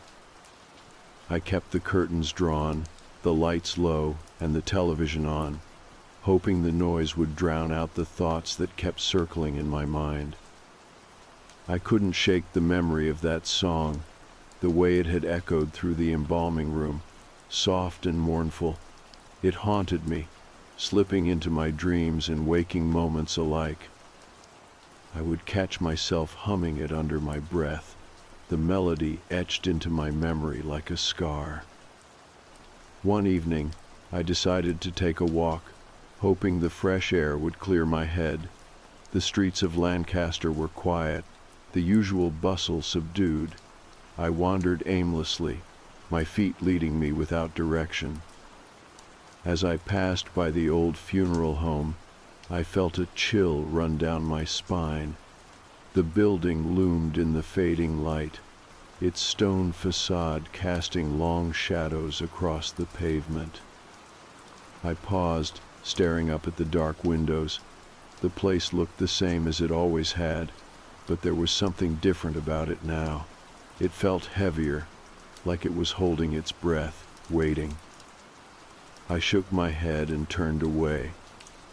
I kept the curtains drawn, the lights low, and the television on, hoping the noise would drown out the thoughts that kept circling in my mind. I couldn't shake the memory of that song, the way it had echoed through the embalming room, soft and mournful. It haunted me, slipping into my dreams and waking moments alike. I would catch myself humming it under my breath, the melody etched into my memory like a scar. One evening, I decided to take a walk, hoping the fresh air would clear my head. The streets of Lancaster were quiet, the usual bustle subdued. I wandered aimlessly, my feet leading me without direction. As I passed by the old funeral home, I felt a chill run down my spine. The building loomed in the fading light, its stone facade casting long shadows across the pavement. I paused, staring up at the dark windows. The place looked the same as it always had, but there was something different about it now. It felt heavier, like it was holding its breath, waiting. I shook my head and turned away,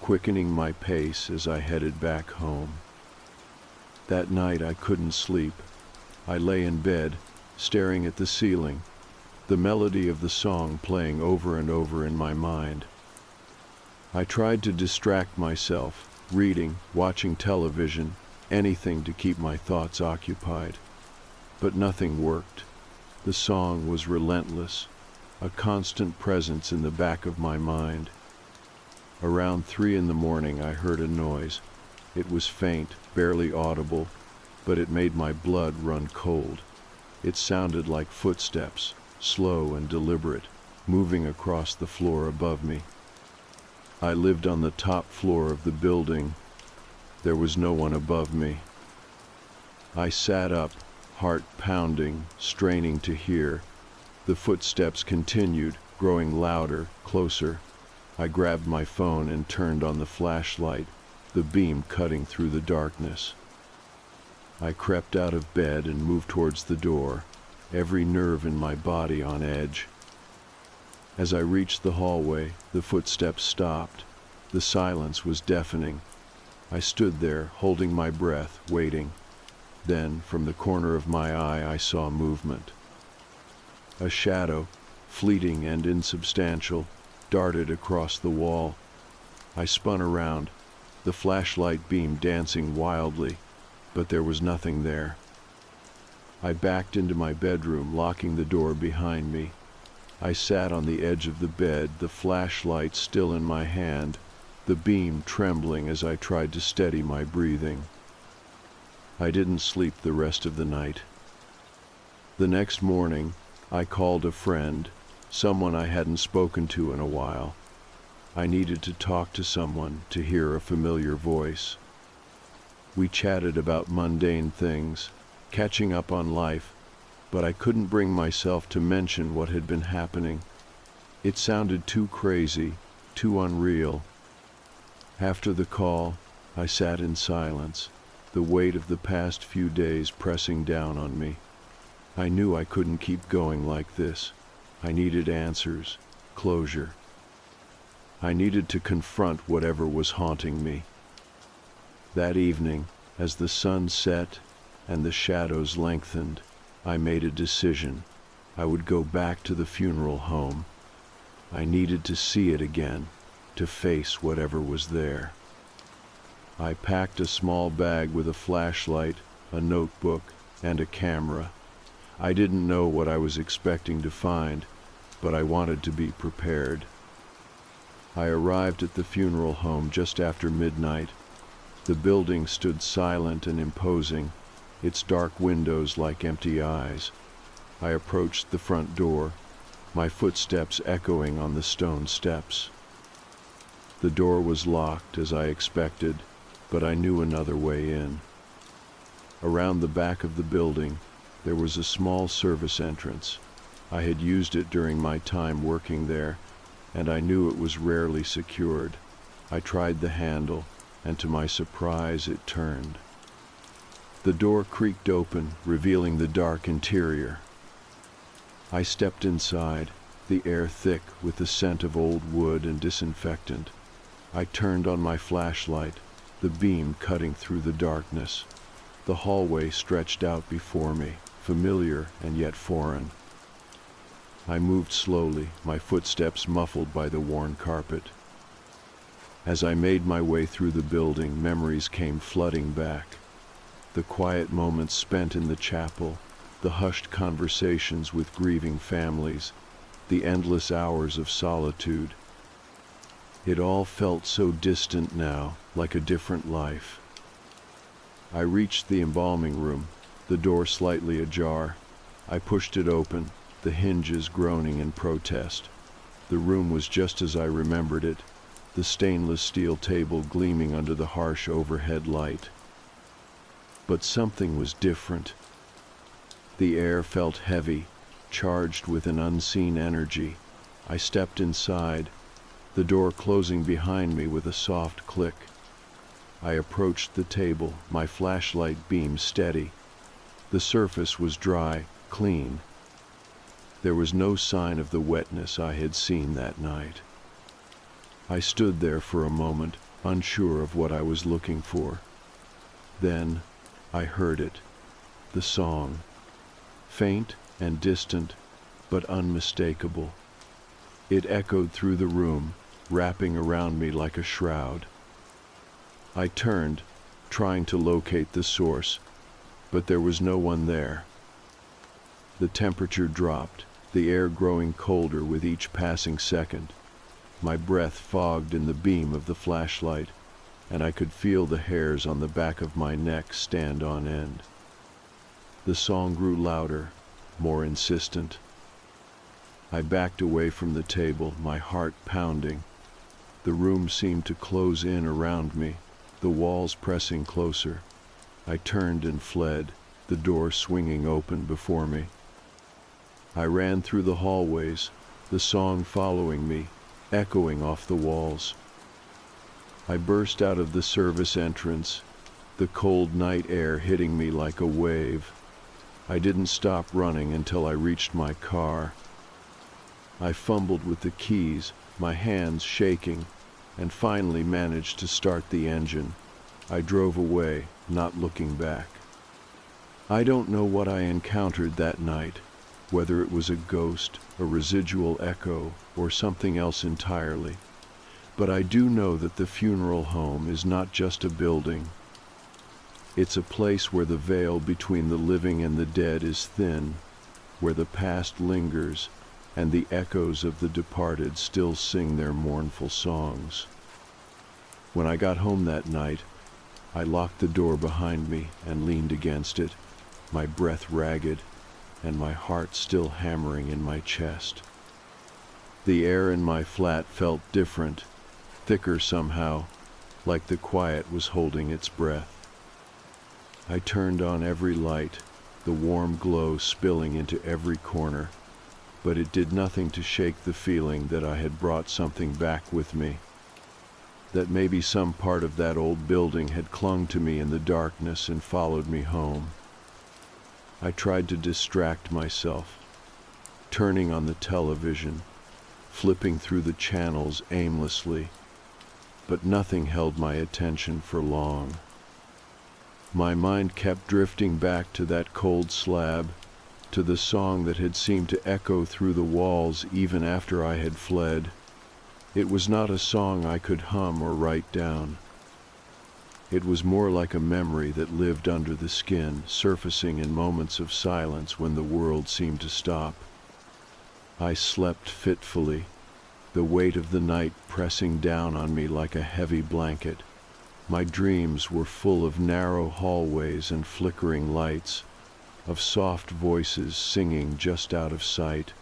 quickening my pace as I headed back home. That night I couldn't sleep. I lay in bed, staring at the ceiling, the melody of the song playing over and over in my mind. I tried to distract myself, reading, watching television, anything to keep my thoughts occupied. But nothing worked. The song was relentless, a constant presence in the back of my mind. Around 3 a.m, I heard a noise. It was faint, barely audible, but it made my blood run cold. It sounded like footsteps, slow and deliberate, moving across the floor above me. I lived on the top floor of the building. There was no one above me. I sat up, heart pounding, straining to hear. The footsteps continued, growing louder, closer. I grabbed my phone and turned on the flashlight, the beam cutting through the darkness. I crept out of bed and moved towards the door, every nerve in my body on edge. As I reached the hallway, the footsteps stopped. The silence was deafening. I stood there, holding my breath, waiting. Then, from the corner of my eye, I saw movement. A shadow, fleeting and insubstantial, darted across the wall. I spun around, the flashlight beam dancing wildly, but there was nothing there. I backed into my bedroom, locking the door behind me. I sat on the edge of the bed, the flashlight still in my hand, the beam trembling as I tried to steady my breathing. I didn't sleep the rest of the night. The next morning, I called a friend, someone I hadn't spoken to in a while. I needed to talk to someone, to hear a familiar voice. We chatted about mundane things, catching up on life, but I couldn't bring myself to mention what had been happening. It sounded too crazy, too unreal. After the call, I sat in silence, the weight of the past few days pressing down on me. I knew I couldn't keep going like this. I needed answers, closure. I needed to confront whatever was haunting me. That evening, as the sun set and the shadows lengthened, I made a decision. I would go back to the funeral home. I needed to see it again, to face whatever was there. I packed a small bag with a flashlight, a notebook, and a camera. I didn't know what I was expecting to find, but I wanted to be prepared. I arrived at the funeral home just after midnight. The building stood silent and imposing, its dark windows like empty eyes. I approached the front door, my footsteps echoing on the stone steps. The door was locked as I expected, but I knew another way in. Around the back of the building, there was a small service entrance. I had used it during my time working there, and I knew it was rarely secured. I tried the handle, and to my surprise it turned. The door creaked open, revealing the dark interior. I stepped inside, the air thick with the scent of old wood and disinfectant. I turned on my flashlight, the beam cutting through the darkness. The hallway stretched out before me, familiar and yet foreign. I moved slowly, my footsteps muffled by the worn carpet. As I made my way through the building, memories came flooding back. The quiet moments spent in the chapel, the hushed conversations with grieving families, the endless hours of solitude. It all felt so distant now, like a different life. I reached the embalming room, the door slightly ajar. I pushed it open, the hinges groaning in protest. The room was just as I remembered it, the stainless steel table gleaming under the harsh overhead light. But something was different. The air felt heavy, charged with an unseen energy. I stepped inside, the door closing behind me with a soft click. I approached the table, my flashlight beam steady. The surface was dry, clean. There was no sign of the wetness I had seen that night. I stood there for a moment, unsure of what I was looking for. Then I heard it, the song, faint and distant, but unmistakable. It echoed through the room, wrapping around me like a shroud. I turned, trying to locate the source, but there was no one there. The temperature dropped, the air growing colder with each passing second. My breath fogged in the beam of the flashlight, and I could feel the hairs on the back of my neck stand on end. The song grew louder, more insistent. I backed away from the table, my heart pounding. The room seemed to close in around me, the walls pressing closer. I turned and fled, the door swinging open before me. I ran through the hallways, the song following me, echoing off the walls. I burst out of the service entrance, the cold night air hitting me like a wave. I didn't stop running until I reached my car. I fumbled with the keys, my hands shaking, and finally managed to start the engine. I drove away, not looking back. I don't know what I encountered that night, whether it was a ghost, a residual echo, or something else entirely. But I do know that the funeral home is not just a building. It's a place where the veil between the living and the dead is thin, where the past lingers, and the echoes of the departed still sing their mournful songs. When I got home that night, I locked the door behind me and leaned against it, my breath ragged, and my heart still hammering in my chest. The air in my flat felt different, thicker somehow, like the quiet was holding its breath. I turned on every light, the warm glow spilling into every corner, but it did nothing to shake the feeling that I had brought something back with me, that maybe some part of that old building had clung to me in the darkness and followed me home. I tried to distract myself, turning on the television, flipping through the channels aimlessly, but nothing held my attention for long. My mind kept drifting back to that cold slab, to the song that had seemed to echo through the walls even after I had fled. It was not a song I could hum or write down. It was more like a memory that lived under the skin, surfacing in moments of silence when the world seemed to stop. I slept fitfully, the weight of the night pressing down on me like a heavy blanket. My dreams were full of narrow hallways and flickering lights, of soft voices singing just out of sight.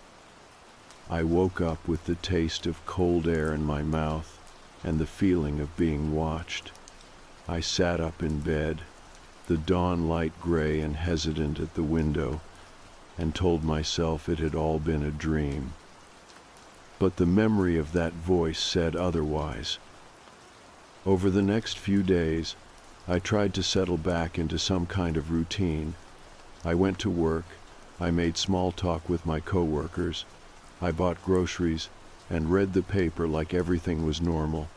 I woke up with the taste of cold air in my mouth and the feeling of being watched. I sat up in bed, the dawn light gray and hesitant at the window, and told myself it had all been a dream. But the memory of that voice said otherwise. Over the next few days, I tried to settle back into some kind of routine. I went to work, I made small talk with my coworkers, I bought groceries, and read the paper like everything was normal.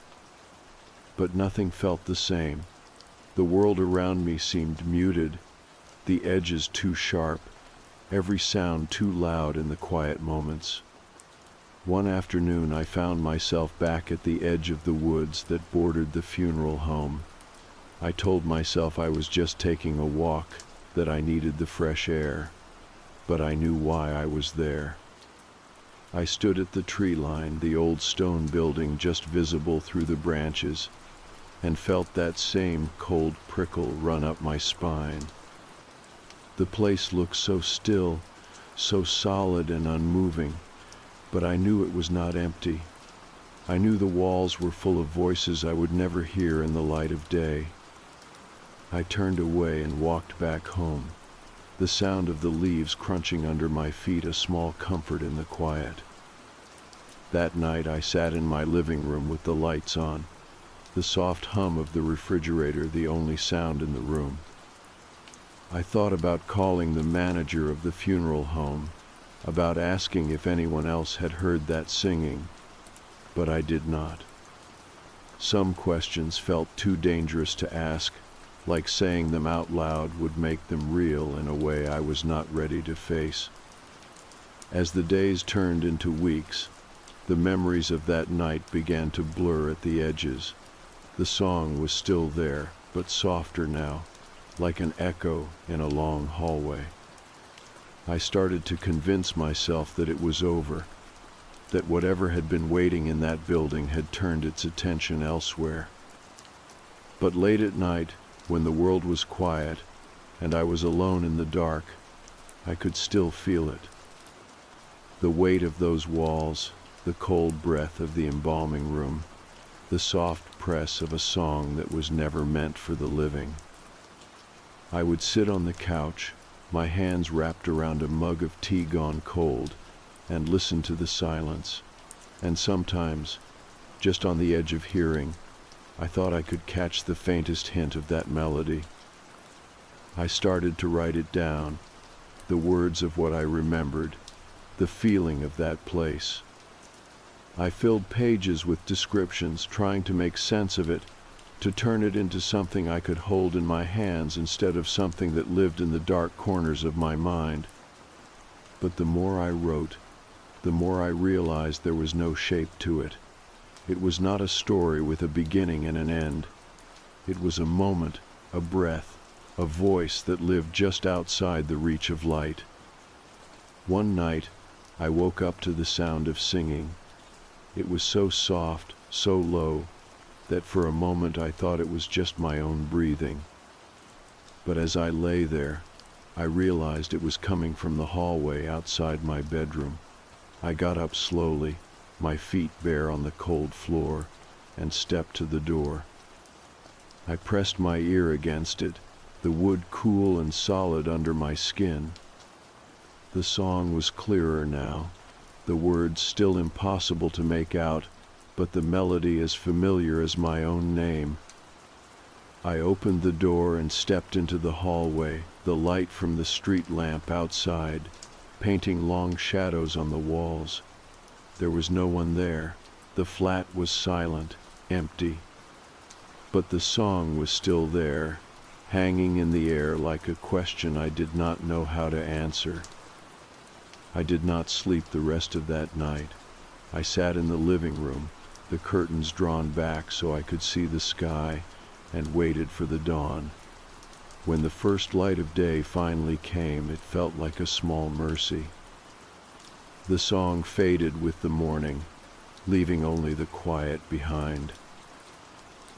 But nothing felt the same. The world around me seemed muted, the edges too sharp, every sound too loud in the quiet moments. One afternoon I found myself back at the edge of the woods that bordered the funeral home. I told myself I was just taking a walk, that I needed the fresh air, but I knew why I was there. I stood at the tree line, the old stone building just visible through the branches, and felt that same cold prickle run up my spine. The place looked so still, so solid and unmoving, but I knew it was not empty. I knew the walls were full of voices I would never hear in the light of day. I turned away and walked back home, the sound of the leaves crunching under my feet a small comfort in the quiet. That night I sat in my living room with the lights on, the soft hum of the refrigerator the only sound in the room. I thought about calling the manager of the funeral home, about asking if anyone else had heard that singing, but I did not. Some questions felt too dangerous to ask, like saying them out loud would make them real in a way I was not ready to face. As the days turned into weeks, the memories of that night began to blur at the edges. The song was still there, but softer now, like an echo in a long hallway. I started to convince myself that it was over, that whatever had been waiting in that building had turned its attention elsewhere. But late at night, when the world was quiet and I was alone in the dark, I could still feel it. The weight of those walls, the cold breath of the embalming room, the soft press of a song that was never meant for the living. I would sit on the couch, my hands wrapped around a mug of tea gone cold, and listen to the silence. And sometimes, just on the edge of hearing, I thought I could catch the faintest hint of that melody. I started to write it down, the words of what I remembered, the feeling of that place. I filled pages with descriptions, trying to make sense of it, to turn it into something I could hold in my hands instead of something that lived in the dark corners of my mind. But the more I wrote, the more I realized there was no shape to it. It was not a story with a beginning and an end. It was a moment, a breath, a voice that lived just outside the reach of light. One night, I woke up to the sound of singing. It was so soft, so low, that for a moment I thought it was just my own breathing. But as I lay there, I realized it was coming from the hallway outside my bedroom. I got up slowly, my feet bare on the cold floor, and stepped to the door. I pressed my ear against it, the wood cool and solid under my skin. The song was clearer now, the words still impossible to make out, but the melody as familiar as my own name. I opened the door and stepped into the hallway, the light from the street lamp outside, painting long shadows on the walls. There was no one there. The flat was silent, empty. But the song was still there, hanging in the air like a question I did not know how to answer. I did not sleep the rest of that night. I sat in the living room, the curtains drawn back so I could see the sky, and waited for the dawn. When the first light of day finally came, it felt like a small mercy. The song faded with the morning, leaving only the quiet behind.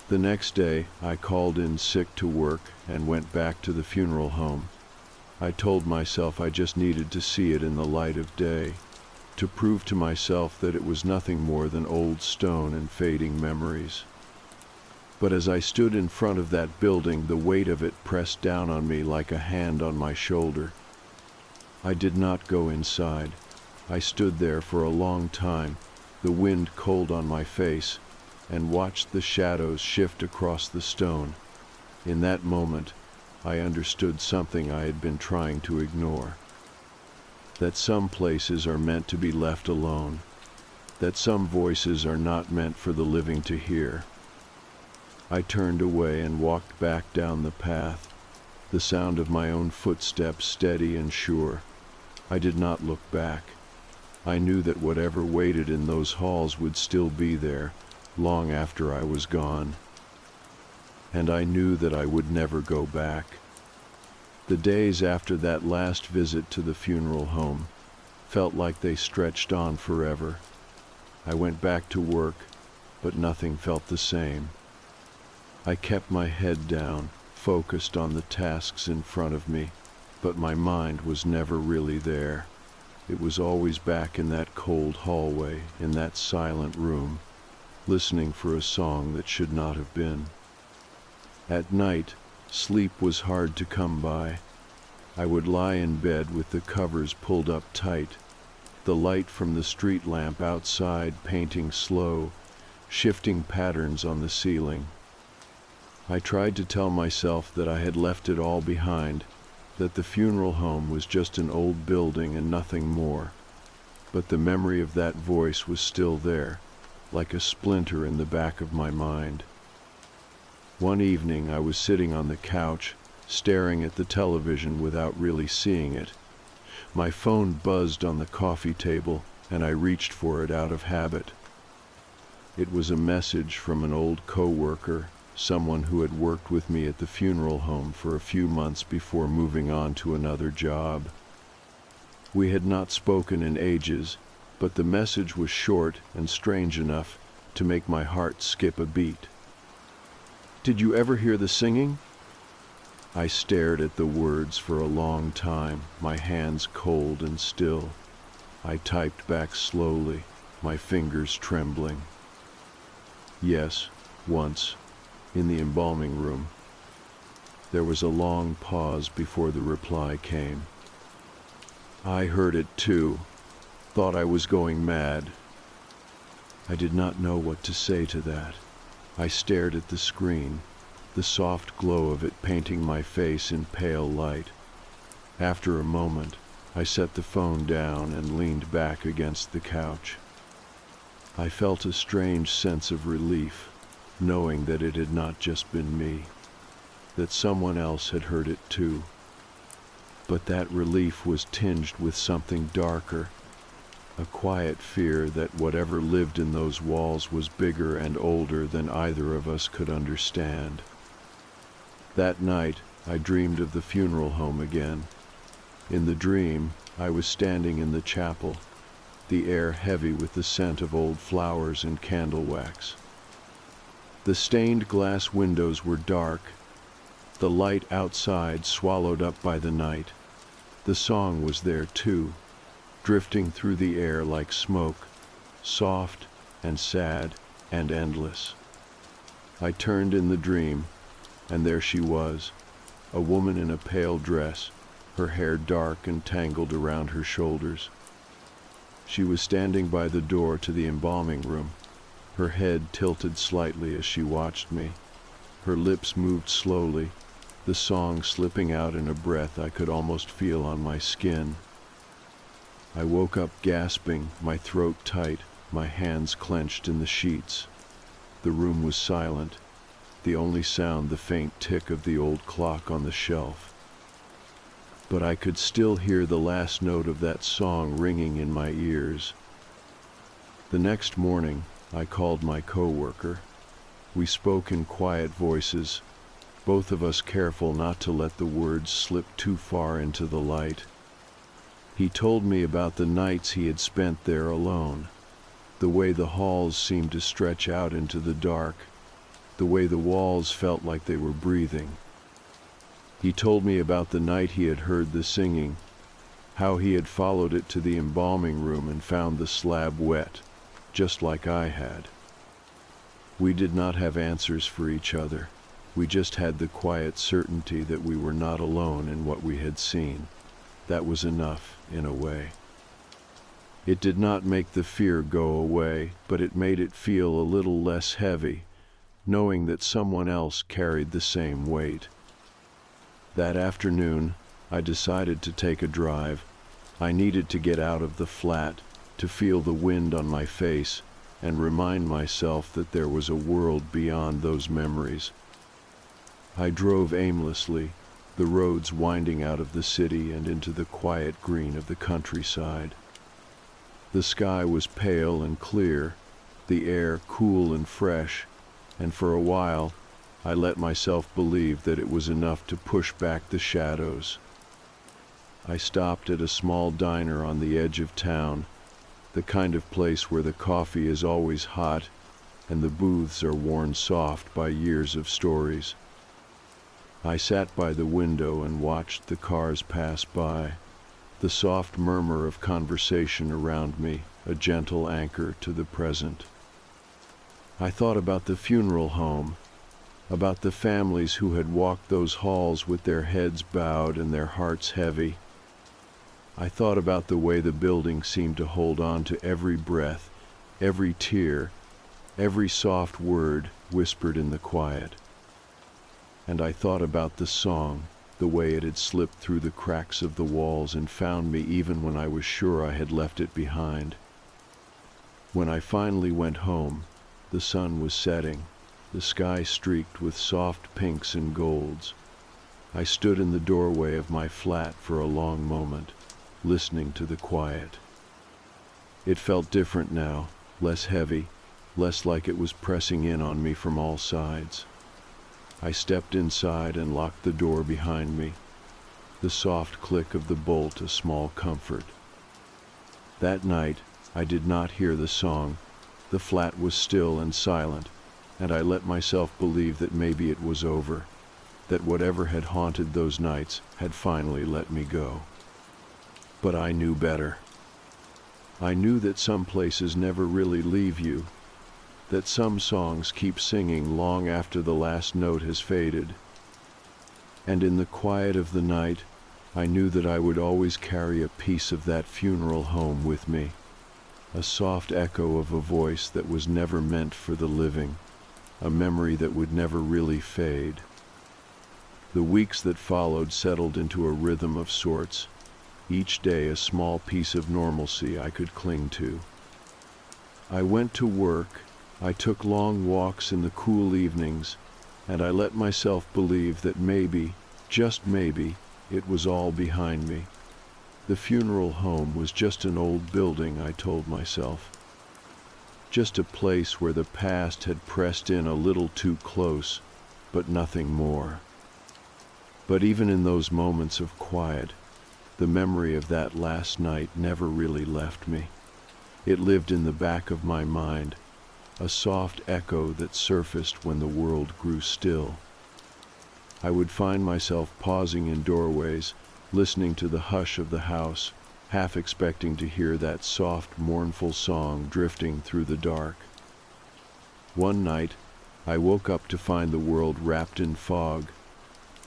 The next day, I called in sick to work and went back to the funeral home. I told myself I just needed to see it in the light of day, to prove to myself that it was nothing more than old stone and fading memories. But as I stood in front of that building, the weight of it pressed down on me like a hand on my shoulder. I did not go inside. I stood there for a long time, the wind cold on my face, and watched the shadows shift across the stone. In that moment, I understood something I had been trying to ignore. That some places are meant to be left alone. That some voices are not meant for the living to hear. I turned away and walked back down the path, the sound of my own footsteps steady and sure. I did not look back. I knew that whatever waited in those halls would still be there, long after I was gone. And I knew that I would never go back. The days after that last visit to the funeral home felt like they stretched on forever. I went back to work, but nothing felt the same. I kept my head down, focused on the tasks in front of me, but my mind was never really there. It was always back in that cold hallway, in that silent room, listening for a song that should not have been. At night, sleep was hard to come by. I would lie in bed with the covers pulled up tight, the light from the street lamp outside painting slow, shifting patterns on the ceiling. I tried to tell myself that I had left it all behind, that the funeral home was just an old building and nothing more. But the memory of that voice was still there, like a splinter in the back of my mind. One evening I was sitting on the couch, staring at the television without really seeing it. My phone buzzed on the coffee table, and I reached for it out of habit. It was a message from an old coworker, someone who had worked with me at the funeral home for a few months before moving on to another job. We had not spoken in ages, but the message was short and strange enough to make my heart skip a beat. "Did you ever hear the singing?" I stared at the words for a long time, my hands cold and still. I typed back slowly, my fingers trembling. "Yes, once, in the embalming room." There was a long pause before the reply came. "I heard it too. Thought I was going mad." I did not know what to say to that. I stared at the screen, the soft glow of it painting my face in pale light. After a moment, I set the phone down and leaned back against the couch. I felt a strange sense of relief, knowing that it had not just been me, that someone else had heard it too. But that relief was tinged with something darker, a quiet fear that whatever lived in those walls was bigger and older than either of us could understand. That night, I dreamed of the funeral home again. In the dream, I was standing in the chapel, the air heavy with the scent of old flowers and candle wax. The stained glass windows were dark, the light outside swallowed up by the night. The song was there too, drifting through the air like smoke, soft and sad and endless. I turned in the dream, and there she was, a woman in a pale dress, her hair dark and tangled around her shoulders. She was standing by the door to the embalming room, her head tilted slightly as she watched me. Her lips moved slowly, the song slipping out in a breath I could almost feel on my skin. I woke up gasping, my throat tight, my hands clenched in the sheets. The room was silent, the only sound the faint tick of the old clock on the shelf. But I could still hear the last note of that song ringing in my ears. The next morning, I called my coworker. We spoke in quiet voices, both of us careful not to let the words slip too far into the light. He told me about the nights he had spent there alone, the way the halls seemed to stretch out into the dark, the way the walls felt like they were breathing. He told me about the night he had heard the singing, how he had followed it to the embalming room and found the slab wet, just like I had. We did not have answers for each other. We just had the quiet certainty that we were not alone in what we had seen. That was enough, in a way. It did not make the fear go away, but it made it feel a little less heavy, knowing that someone else carried the same weight. That afternoon, I decided to take a drive. I needed to get out of the flat, to feel the wind on my face, and remind myself that there was a world beyond those memories. I drove aimlessly, the roads winding out of the city and into the quiet green of the countryside. The sky was pale and clear, the air cool and fresh, and for a while, I let myself believe that it was enough to push back the shadows. I stopped at a small diner on the edge of town, the kind of place where the coffee is always hot and the booths are worn soft by years of stories. I sat by the window and watched the cars pass by, the soft murmur of conversation around me, a gentle anchor to the present. I thought about the funeral home, about the families who had walked those halls with their heads bowed and their hearts heavy. I thought about the way the building seemed to hold on to every breath, every tear, every soft word whispered in the quiet. And I thought about the song, the way it had slipped through the cracks of the walls and found me even when I was sure I had left it behind. When I finally went home, the sun was setting, the sky streaked with soft pinks and golds. I stood in the doorway of my flat for a long moment, listening to the quiet. It felt different now, less heavy, less like it was pressing in on me from all sides. I stepped inside and locked the door behind me, the soft click of the bolt a small comfort. That night, I did not hear the song. The flat was still and silent, and I let myself believe that maybe it was over, that whatever had haunted those nights had finally let me go. But I knew better. I knew that some places never really leave you, that some songs keep singing long after the last note has faded. And in the quiet of the night, I knew that I would always carry a piece of that funeral home with me, a soft echo of a voice that was never meant for the living, a memory that would never really fade. The weeks that followed settled into a rhythm of sorts, each day a small piece of normalcy I could cling to. I went to work, I took long walks in the cool evenings, and I let myself believe that maybe, just maybe, it was all behind me. The funeral home was just an old building, I told myself. Just a place where the past had pressed in a little too close, but nothing more. But even in those moments of quiet, the memory of that last night never really left me. It lived in the back of my mind, a soft echo that surfaced when the world grew still. I would find myself pausing in doorways, listening to the hush of the house, half expecting to hear that soft, mournful song drifting through the dark. One night, I woke up to find the world wrapped in fog.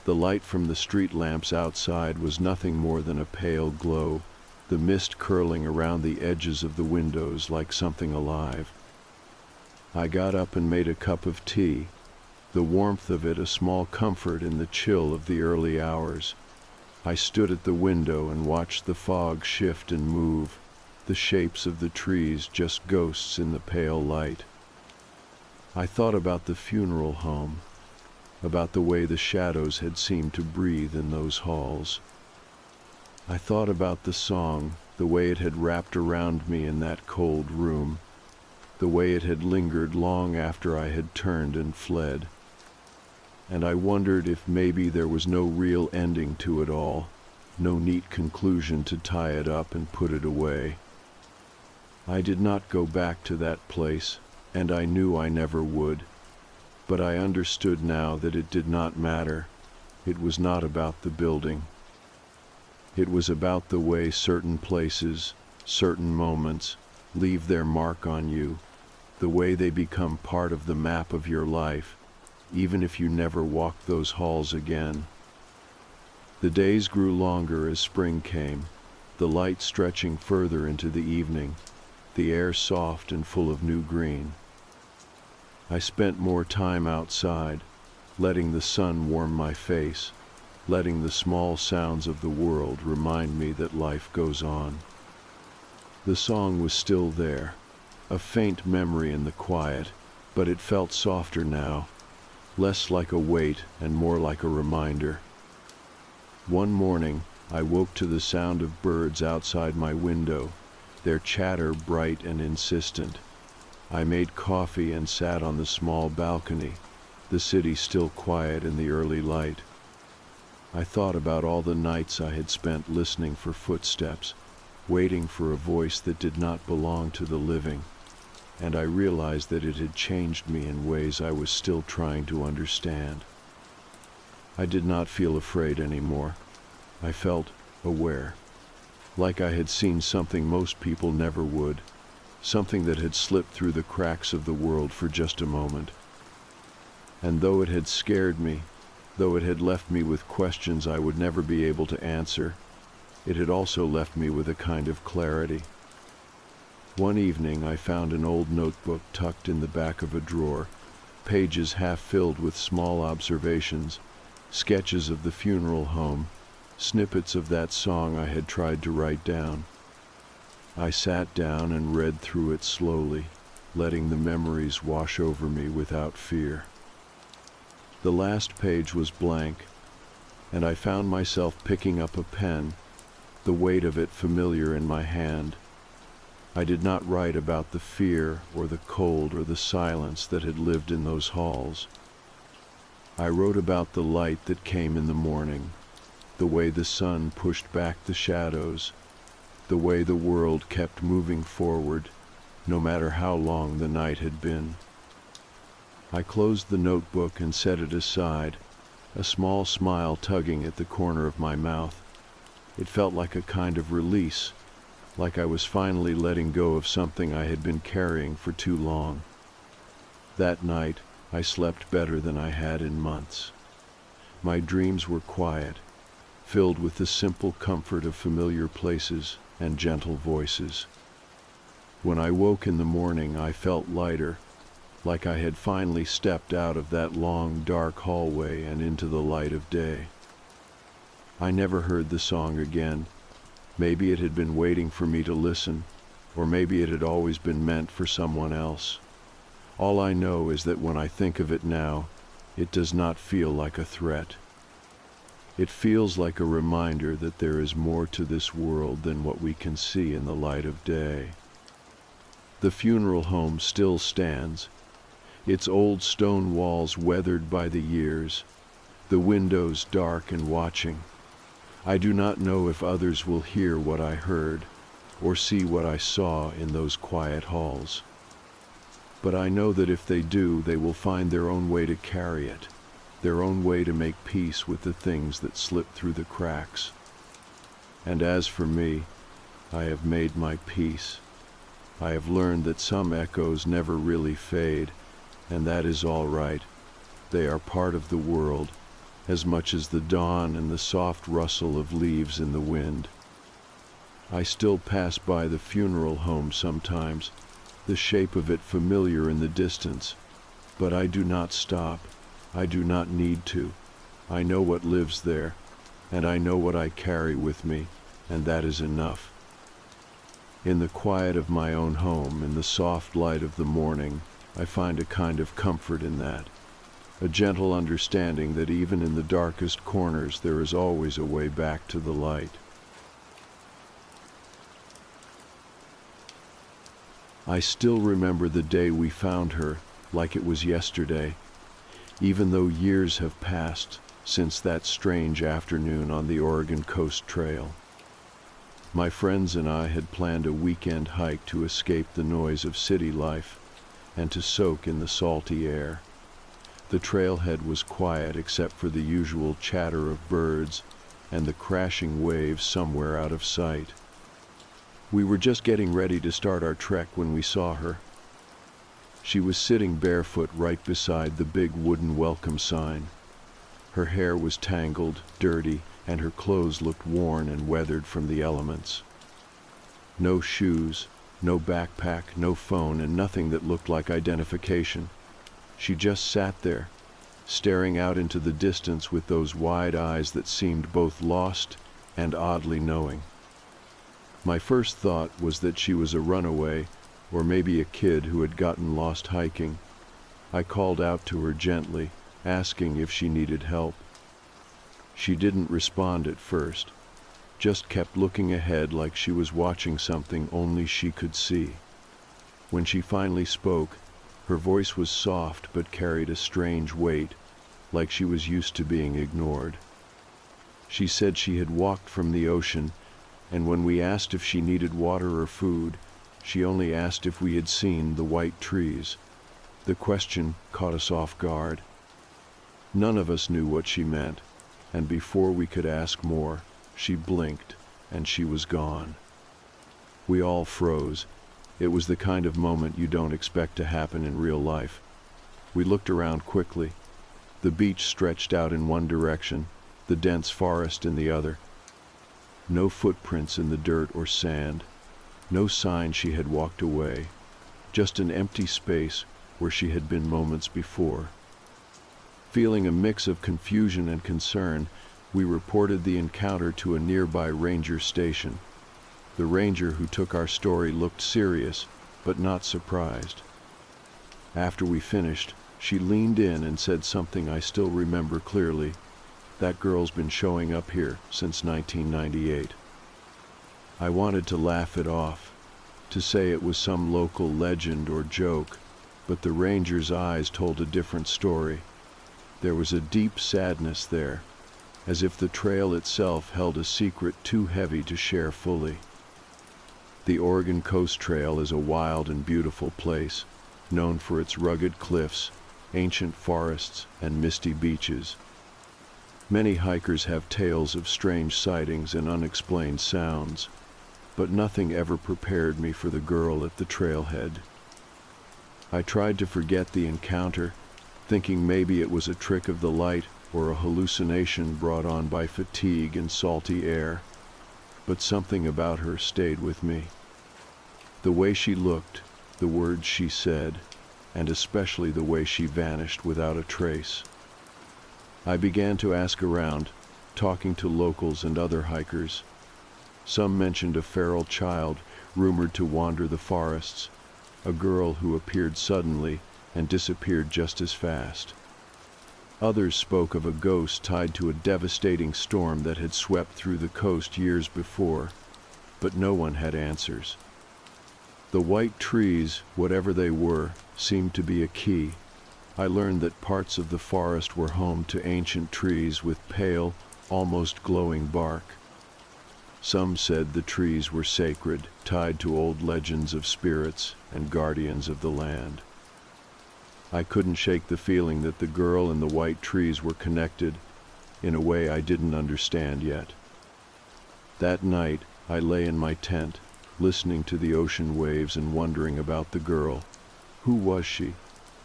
The light from the street lamps outside was nothing more than a pale glow, the mist curling around the edges of the windows like something alive. I got up and made a cup of tea. the warmth of it a small comfort in the chill of the early hours. I stood at the window and watched the fog shift and move, the shapes of the trees just ghosts in the pale light. I thought about the funeral home, about the way the shadows had seemed to breathe in those halls. I thought about the song, the way it had wrapped around me in that cold room, the way it had lingered long after I had turned and fled. And I wondered if maybe there was no real ending to it all, no neat conclusion to tie it up and put it away. I did not go back to that place, and I knew I never would, but I understood now that it did not matter. It was not about the building. It was about the way certain places, certain moments, leave their mark on you, the way they become part of the map of your life, even if you never walk those halls again. The days grew longer as spring came, the light stretching further into the evening, the air soft and full of new green. I spent more time outside, letting the sun warm my face, letting the small sounds of the world remind me that life goes on. The song was still there, a faint memory in the quiet, but it felt softer now, less like a weight and more like a reminder. One morning, I woke to the sound of birds outside my window, their chatter bright and insistent. I made coffee and sat on the small balcony, the city still quiet in the early light. I thought about all the nights I had spent listening for footsteps, waiting for a voice that did not belong to the living, and I realized that it had changed me in ways I was still trying to understand. I did not feel afraid anymore. I felt aware, like I had seen something most people never would, something that had slipped through the cracks of the world for just a moment. And though it had scared me, though it had left me with questions I would never be able to answer, it had also left me with a kind of clarity. One evening I found an old notebook tucked in the back of a drawer, pages half filled with small observations, sketches of the funeral home, snippets of that song I had tried to write down. I sat down and read through it slowly, letting the memories wash over me without fear. The last page was blank, and I found myself picking up a pen, the weight of it familiar in my hand. I did not write about the fear or the cold or the silence that had lived in those halls. I wrote about the light that came in the morning, the way the sun pushed back the shadows, the way the world kept moving forward, no matter how long the night had been. I closed the notebook and set it aside, a small smile tugging at the corner of my mouth. It felt like a kind of release, like I was finally letting go of something I had been carrying for too long. That night, I slept better than I had in months. My dreams were quiet, filled with the simple comfort of familiar places and gentle voices. When I woke in the morning, I felt lighter, like I had finally stepped out of that long, dark hallway and into the light of day. I never heard the song again. Maybe it had been waiting for me to listen, or maybe it had always been meant for someone else. All I know is that when I think of it now, it does not feel like a threat. It feels like a reminder that there is more to this world than what we can see in the light of day. The funeral home still stands, its old stone walls weathered by the years, the windows dark and watching. I do not know if others will hear what I heard or see what I saw in those quiet halls. But I know that if they do, they will find their own way to carry it, their own way to make peace with the things that slip through the cracks. And as for me, I have made my peace. I have learned that some echoes never really fade, and that is all right. They are part of the world, as much as the dawn and the soft rustle of leaves in the wind. I still pass by the funeral home sometimes, the shape of it familiar in the distance, but I do not stop. I do not need to. I know what lives there, and I know what I carry with me, and that is enough. In the quiet of my own home, in the soft light of the morning, I find a kind of comfort in that, a gentle understanding that even in the darkest corners there is always a way back to the light. I still remember the day we found her like it was yesterday, even though years have passed since that strange afternoon on the Oregon Coast Trail. My friends and I had planned a weekend hike to escape the noise of city life and to soak in the salty air. The trailhead was quiet except for the usual chatter of birds and the crashing waves somewhere out of sight. We were just getting ready to start our trek when we saw her. She was sitting barefoot right beside the big wooden welcome sign. Her hair was tangled, dirty, and her clothes looked worn and weathered from the elements. No shoes, no backpack, no phone, and nothing that looked like identification. She just sat there, staring out into the distance with those wide eyes that seemed both lost and oddly knowing. My first thought was that she was a runaway, or maybe a kid who had gotten lost hiking. I called out to her gently, asking if she needed help. She didn't respond at first, just kept looking ahead like she was watching something only she could see. When she finally spoke, her voice was soft but carried a strange weight, like she was used to being ignored. She said she had walked from the ocean, and when we asked if she needed water or food, she only asked if we had seen the white trees. The question caught us off guard. None of us knew what she meant, and before we could ask more, she blinked, and she was gone. We all froze. It was the kind of moment you don't expect to happen in real life. We looked around quickly. The beach stretched out in one direction, the dense forest in the other. No footprints in the dirt or sand, no sign she had walked away, just an empty space where she had been moments before. Feeling a mix of confusion and concern, we reported the encounter to a nearby ranger station. The ranger who took our story looked serious, but not surprised. After we finished, she leaned in and said something I still remember clearly. That girl's been showing up here since 1998. I wanted to laugh it off, to say it was some local legend or joke, but the ranger's eyes told a different story. There was a deep sadness there, as if the trail itself held a secret too heavy to share fully. The Oregon Coast Trail is a wild and beautiful place, known for its rugged cliffs, ancient forests, and misty beaches. Many hikers have tales of strange sightings and unexplained sounds, but nothing ever prepared me for the girl at the trailhead. I tried to forget the encounter, thinking maybe it was a trick of the light or a hallucination brought on by fatigue and salty air, but something about her stayed with me. The way she looked, the words she said, and especially the way she vanished without a trace. I began to ask around, talking to locals and other hikers. Some mentioned a feral child rumored to wander the forests, a girl who appeared suddenly and disappeared just as fast. Others spoke of a ghost tied to a devastating storm that had swept through the coast years before, but no one had answers. The white trees, whatever they were, seemed to be a key. I learned that parts of the forest were home to ancient trees with pale, almost glowing bark. Some said the trees were sacred, tied to old legends of spirits and guardians of the land. I couldn't shake the feeling that the girl and the white trees were connected in a way I didn't understand yet. That night, I lay in my tent, listening to the ocean waves and wondering about the girl. Who was she?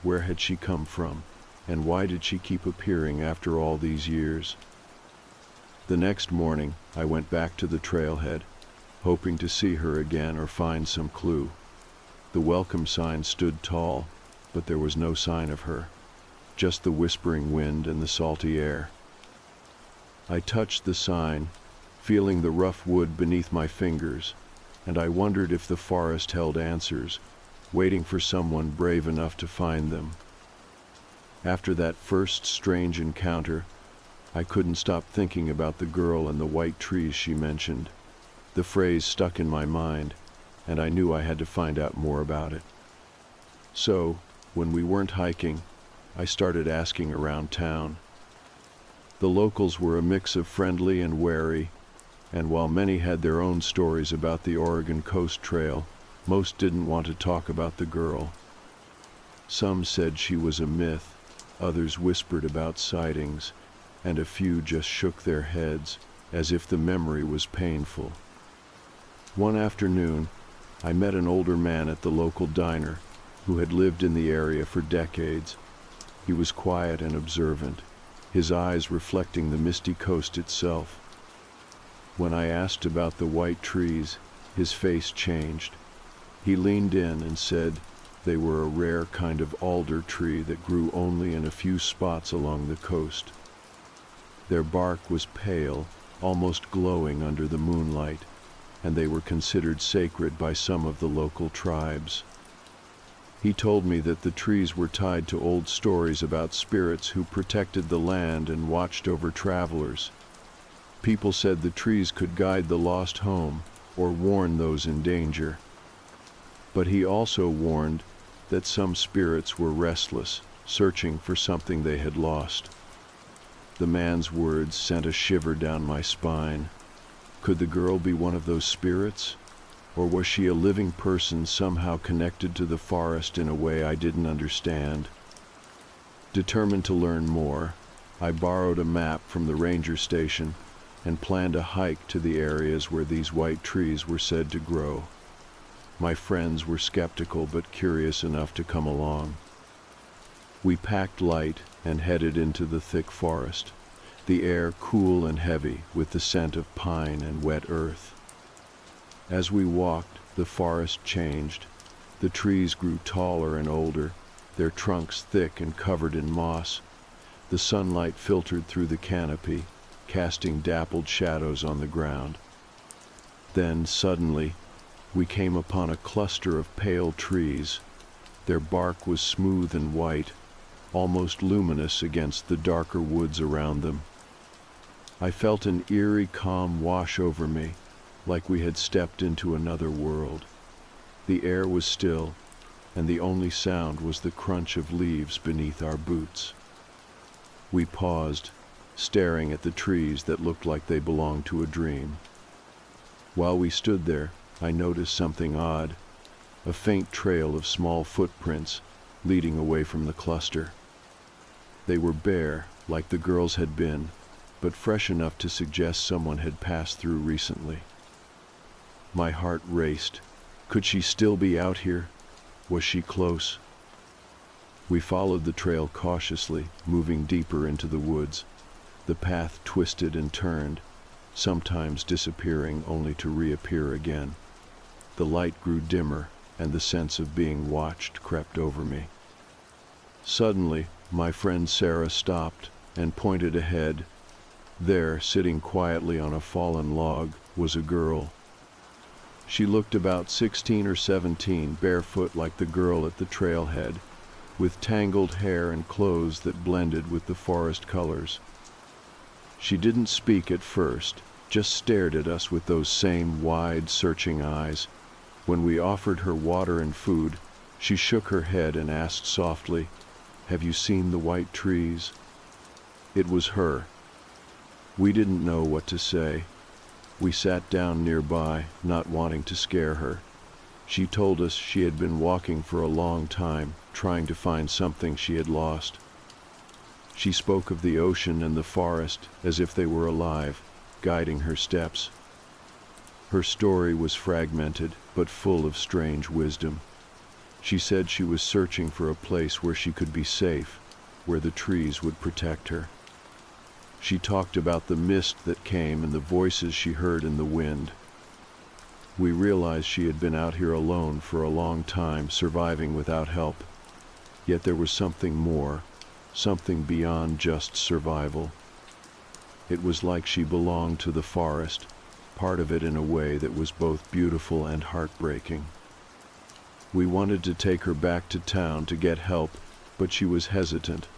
Where had she come from? And why did she keep appearing after all these years? The next morning, I went back to the trailhead, hoping to see her again or find some clue. The welcome sign stood tall, but there was no sign of her. just the whispering wind and the salty air. I touched the sign, feeling the rough wood beneath my fingers, and I wondered if the forest held answers, waiting for someone brave enough to find them. After that first strange encounter, I couldn't stop thinking about the girl and the white trees she mentioned. The phrase stuck in my mind, and I knew I had to find out more about it. So, when we weren't hiking, I started asking around town. The locals were a mix of friendly and wary, and while many had their own stories about the Oregon Coast Trail, most didn't want to talk about the girl. Some said she was a myth, others whispered about sightings, and a few just shook their heads, as if the memory was painful. One afternoon, I met an older man at the local diner who had lived in the area for decades. He was quiet and observant, his eyes reflecting the misty coast itself. When I asked about the white trees, his face changed. He leaned in and said they were a rare kind of alder tree that grew only in a few spots along the coast. Their bark was pale, almost glowing under the moonlight, and they were considered sacred by some of the local tribes. He told me that the trees were tied to old stories about spirits who protected the land and watched over travelers. People said the trees could guide the lost home or warn those in danger. But he also warned that some spirits were restless, searching for something they had lost. The man's words sent a shiver down my spine. Could the girl be one of those spirits? Or was she a living person somehow connected to the forest in a way I didn't understand? Determined to learn more, I borrowed a map from the ranger station and planned a hike to the areas where these white trees were said to grow. My friends were skeptical but curious enough to come along. We packed light and headed into the thick forest, the air cool and heavy with the scent of pine and wet earth. As we walked, the forest changed. The trees grew taller and older, their trunks thick and covered in moss. The sunlight filtered through the canopy, casting dappled shadows on the ground. Then, suddenly, we came upon a cluster of pale trees. Their bark was smooth and white, almost luminous against the darker woods around them. I felt an eerie calm wash over me, like we had stepped into another world. The air was still, and the only sound was the crunch of leaves beneath our boots. We paused, staring at the trees that looked like they belonged to a dream. While we stood there, I noticed something odd, a faint trail of small footprints leading away from the cluster. They were bare, like the girl's had been, but fresh enough to suggest someone had passed through recently. My heart raced. Could she still be out here? Was she close? We followed the trail cautiously, moving deeper into the woods. The path twisted and turned, sometimes disappearing only to reappear again. The light grew dimmer, and the sense of being watched crept over me. Suddenly, my friend Sarah stopped and pointed ahead. There, sitting quietly on a fallen log, was a girl. She looked about 16 or 17, barefoot like the girl at the trailhead, with tangled hair and clothes that blended with the forest colors. She didn't speak at first, just stared at us with those same wide, searching eyes. When we offered her water and food, she shook her head and asked softly, "Have you seen the white trees?" It was her. We didn't know what to say. We sat down nearby, not wanting to scare her. She told us she had been walking for a long time, trying to find something she had lost. She spoke of the ocean and the forest as if they were alive, guiding her steps. Her story was fragmented, but full of strange wisdom. She said she was searching for a place where she could be safe, where the trees would protect her. She talked about the mist that came and the voices she heard in the wind. We realized she had been out here alone for a long time, surviving without help. Yet there was something more, something beyond just survival. It was like she belonged to the forest, part of it in a way that was both beautiful and heartbreaking. We wanted to take her back to town to get help, but she was hesitant.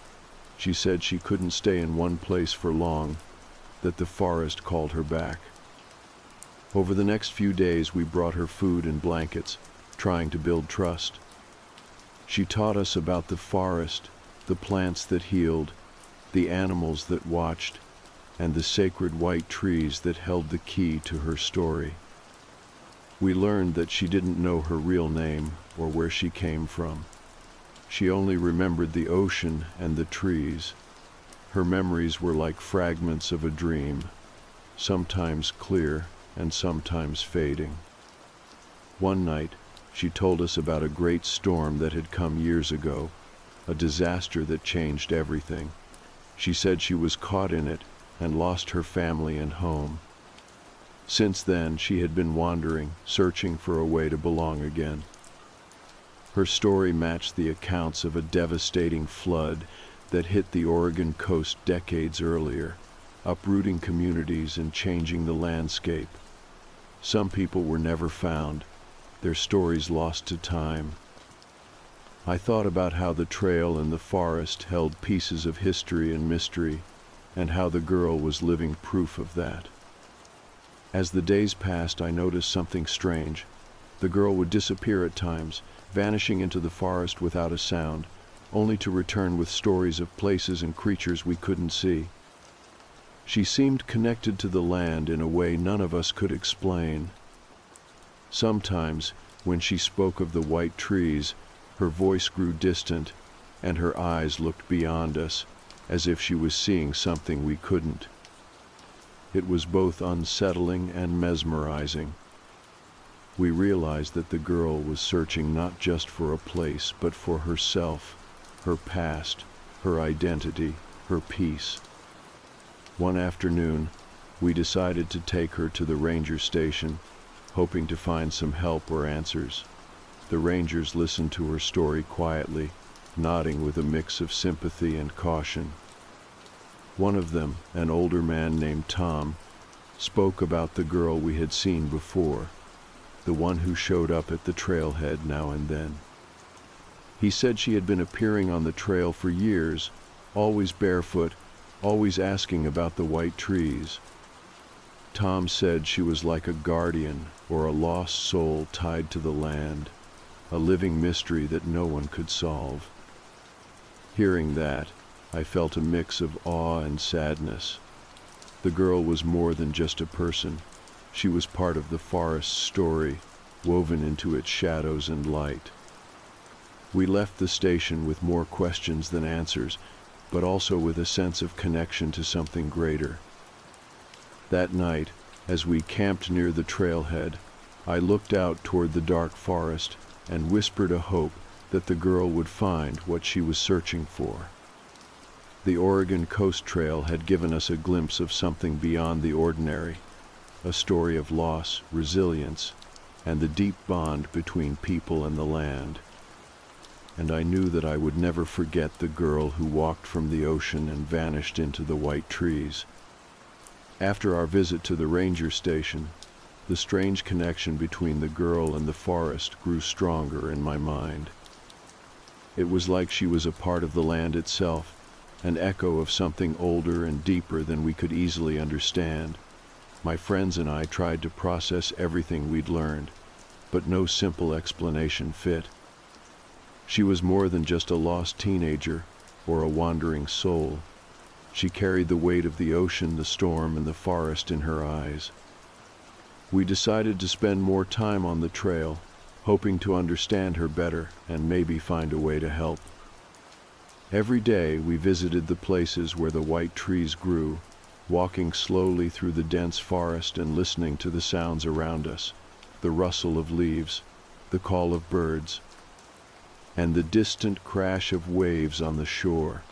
She said she couldn't stay in one place for long, that the forest called her back. Over the next few days, we brought her food and blankets, trying to build trust. She taught us about the forest, the plants that healed, the animals that watched, and the sacred white trees that held the key to her story. We learned that she didn't know her real name or where she came from. She only remembered the ocean and the trees. Her memories were like fragments of a dream, sometimes clear and sometimes fading. One night, she told us about a great storm that had come years ago, a disaster that changed everything. She said she was caught in it and lost her family and home. Since then, she had been wandering, searching for a way to belong again. Her story matched the accounts of a devastating flood that hit the Oregon coast decades earlier, uprooting communities and changing the landscape. Some people were never found, their stories lost to time. I thought about how the trail and the forest held pieces of history and mystery, and how the girl was living proof of that. As the days passed, I noticed something strange. The girl would disappear at times, vanishing into the forest without a sound, only to return with stories of places and creatures we couldn't see. She seemed connected to the land in a way none of us could explain. Sometimes, when she spoke of the white trees, her voice grew distant, and her eyes looked beyond us, as if she was seeing something we couldn't. It was both unsettling and mesmerizing. We realized that the girl was searching not just for a place, but for herself, her past, her identity, her peace. One afternoon, we decided to take her to the ranger station, hoping to find some help or answers. The rangers listened to her story quietly, nodding with a mix of sympathy and caution. One of them, an older man named Tom, spoke about the girl we had seen before, the one who showed up at the trailhead now and then. He said she had been appearing on the trail for years, always barefoot, always asking about the white trees. Tom said she was like a guardian or a lost soul tied to the land, a living mystery that no one could solve. Hearing that, I felt a mix of awe and sadness. The girl was more than just a person. She was part of the forest's story, woven into its shadows and light. We left the station with more questions than answers, but also with a sense of connection to something greater. That night, as we camped near the trailhead, I looked out toward the dark forest and whispered a hope that the girl would find what she was searching for. The Oregon Coast Trail had given us a glimpse of something beyond the ordinary, a story of loss, resilience, and the deep bond between people and the land. And I knew that I would never forget the girl who walked from the ocean and vanished into the white trees. After our visit to the ranger station, the strange connection between the girl and the forest grew stronger in my mind. It was like she was a part of the land itself, an echo of something older and deeper than we could easily understand. My friends and I tried to process everything we'd learned, but no simple explanation fit. She was more than just a lost teenager or a wandering soul. She carried the weight of the ocean, the storm, and the forest in her eyes. We decided to spend more time on the trail, hoping to understand her better and maybe find a way to help. Every day we visited the places where the white trees grew, walking slowly through the dense forest and listening to the sounds around us, the rustle of leaves, the call of birds, and the distant crash of waves on the shore.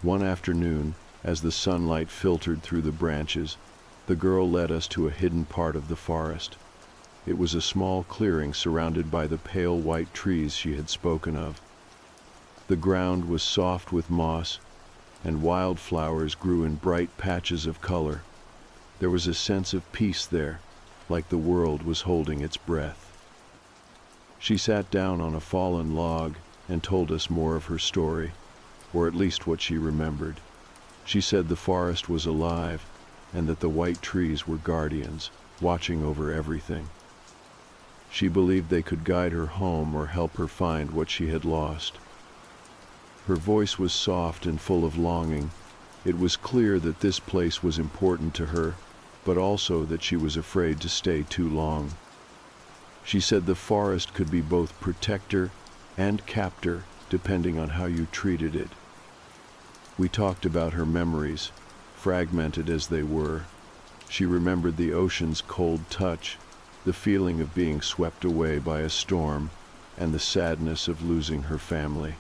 One afternoon, as the sunlight filtered through the branches, the girl led us to a hidden part of the forest. It was a small clearing surrounded by the pale white trees she had spoken of. The ground was soft with moss, and wildflowers grew in bright patches of color. There was a sense of peace there, like the world was holding its breath. She sat down on a fallen log and told us more of her story, or at least what she remembered. She said the forest was alive, and that the white trees were guardians, watching over everything. She believed they could guide her home or help her find what she had lost. Her voice was soft and full of longing. It was clear that this place was important to her, but also that she was afraid to stay too long. She said the forest could be both protector and captor, depending on how you treated it. We talked about her memories, fragmented as they were. She remembered the ocean's cold touch, the feeling of being swept away by a storm, and the sadness of losing her family.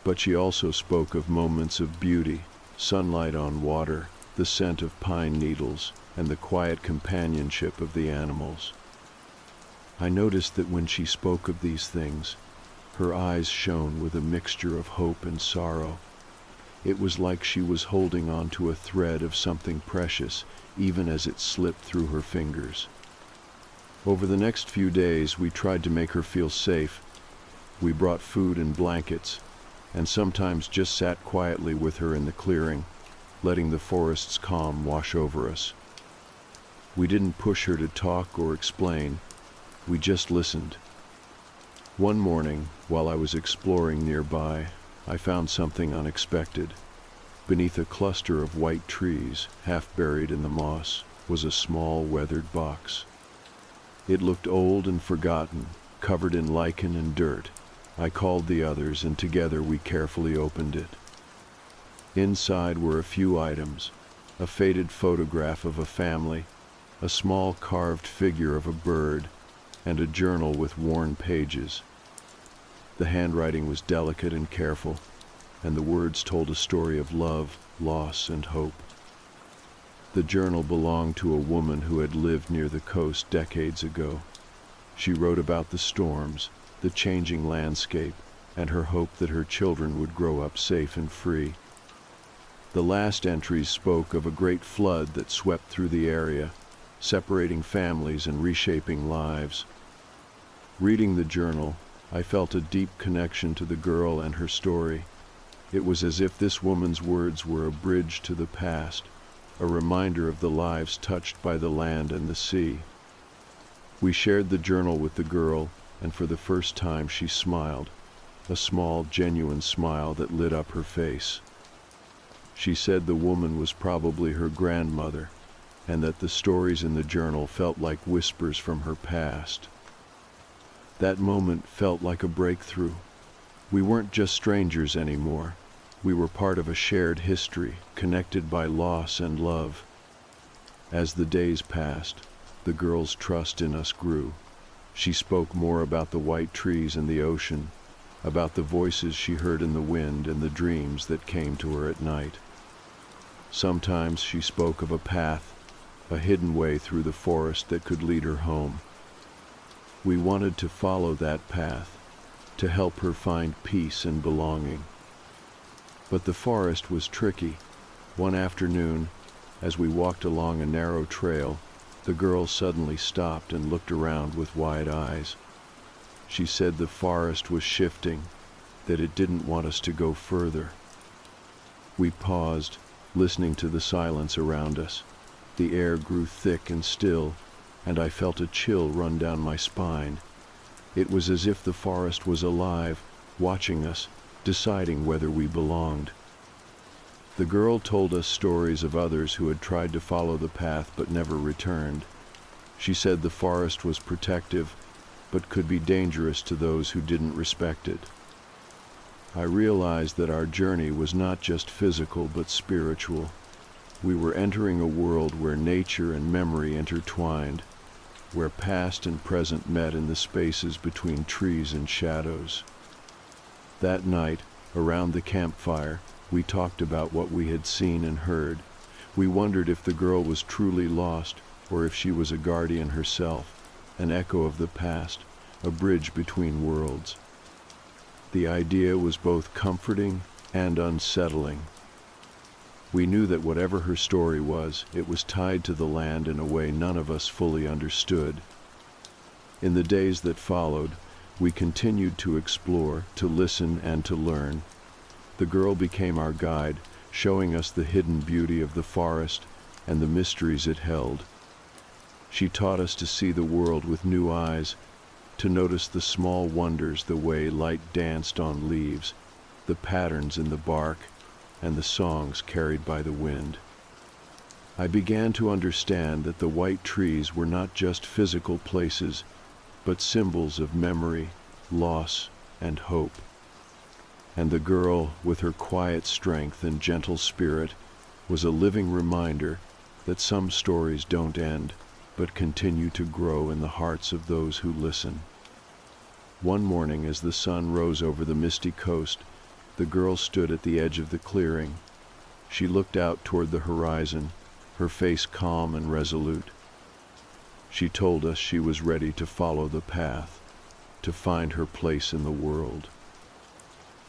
But she also spoke of moments of beauty, sunlight on water, the scent of pine needles, and the quiet companionship of the animals. I noticed that when she spoke of these things, her eyes shone with a mixture of hope and sorrow. It was like she was holding on to a thread of something precious, even as it slipped through her fingers. Over the next few days, we tried to make her feel safe. We brought food and blankets, and sometimes just sat quietly with her in the clearing, letting the forest's calm wash over us. We didn't push her to talk or explain. We just listened. One morning, while I was exploring nearby, I found something unexpected. Beneath a cluster of white trees, half buried in the moss, was a small weathered box. It looked old and forgotten, covered in lichen and dirt. I called the others, and together we carefully opened it. Inside were a few items: a faded photograph of a family, a small carved figure of a bird, and a journal with worn pages. The handwriting was delicate and careful, and the words told a story of love, loss, and hope. The journal belonged to a woman who had lived near the coast decades ago. She wrote about the storms, the changing landscape, and her hope that her children would grow up safe and free. The last entries spoke of a great flood that swept through the area, separating families and reshaping lives. Reading the journal, I felt a deep connection to the girl and her story. It was as if this woman's words were a bridge to the past, a reminder of the lives touched by the land and the sea. We shared the journal with the girl, and for the first time she smiled, a small, genuine smile that lit up her face. She said the woman was probably her grandmother, and that the stories in the journal felt like whispers from her past. That moment felt like a breakthrough. We weren't just strangers anymore. We were part of a shared history, connected by loss and love. As the days passed, the girl's trust in us grew. She spoke more about the white trees and the ocean, about the voices she heard in the wind and the dreams that came to her at night. Sometimes she spoke of a path, a hidden way through the forest that could lead her home. We wanted to follow that path, to help her find peace and belonging. But the forest was tricky. One afternoon, as we walked along a narrow trail, the girl suddenly stopped and looked around with wide eyes. She said the forest was shifting, that it didn't want us to go further. We paused, listening to the silence around us. The air grew thick and still, and I felt a chill run down my spine. It was as if the forest was alive, watching us, deciding whether we belonged. The girl told us stories of others who had tried to follow the path but never returned. She said the forest was protective, but could be dangerous to those who didn't respect it. I realized that our journey was not just physical but spiritual. We were entering a world where nature and memory intertwined, where past and present met in the spaces between trees and shadows. That night, around the campfire, we talked about what we had seen and heard. We wondered if the girl was truly lost, or if she was a guardian herself, an echo of the past, a bridge between worlds. The idea was both comforting and unsettling. We knew that whatever her story was, it was tied to the land in a way none of us fully understood. In the days that followed, we continued to explore, to listen, and to learn. The girl became our guide, showing us the hidden beauty of the forest and the mysteries it held. She taught us to see the world with new eyes, to notice the small wonders, the way light danced on leaves, the patterns in the bark, and the songs carried by the wind. I began to understand that the white trees were not just physical places, but symbols of memory, loss, and hope. And the girl, with her quiet strength and gentle spirit, was a living reminder that some stories don't end, but continue to grow in the hearts of those who listen. One morning, as the sun rose over the misty coast, the girl stood at the edge of the clearing. She looked out toward the horizon, her face calm and resolute. She told us she was ready to follow the path, to find her place in the world.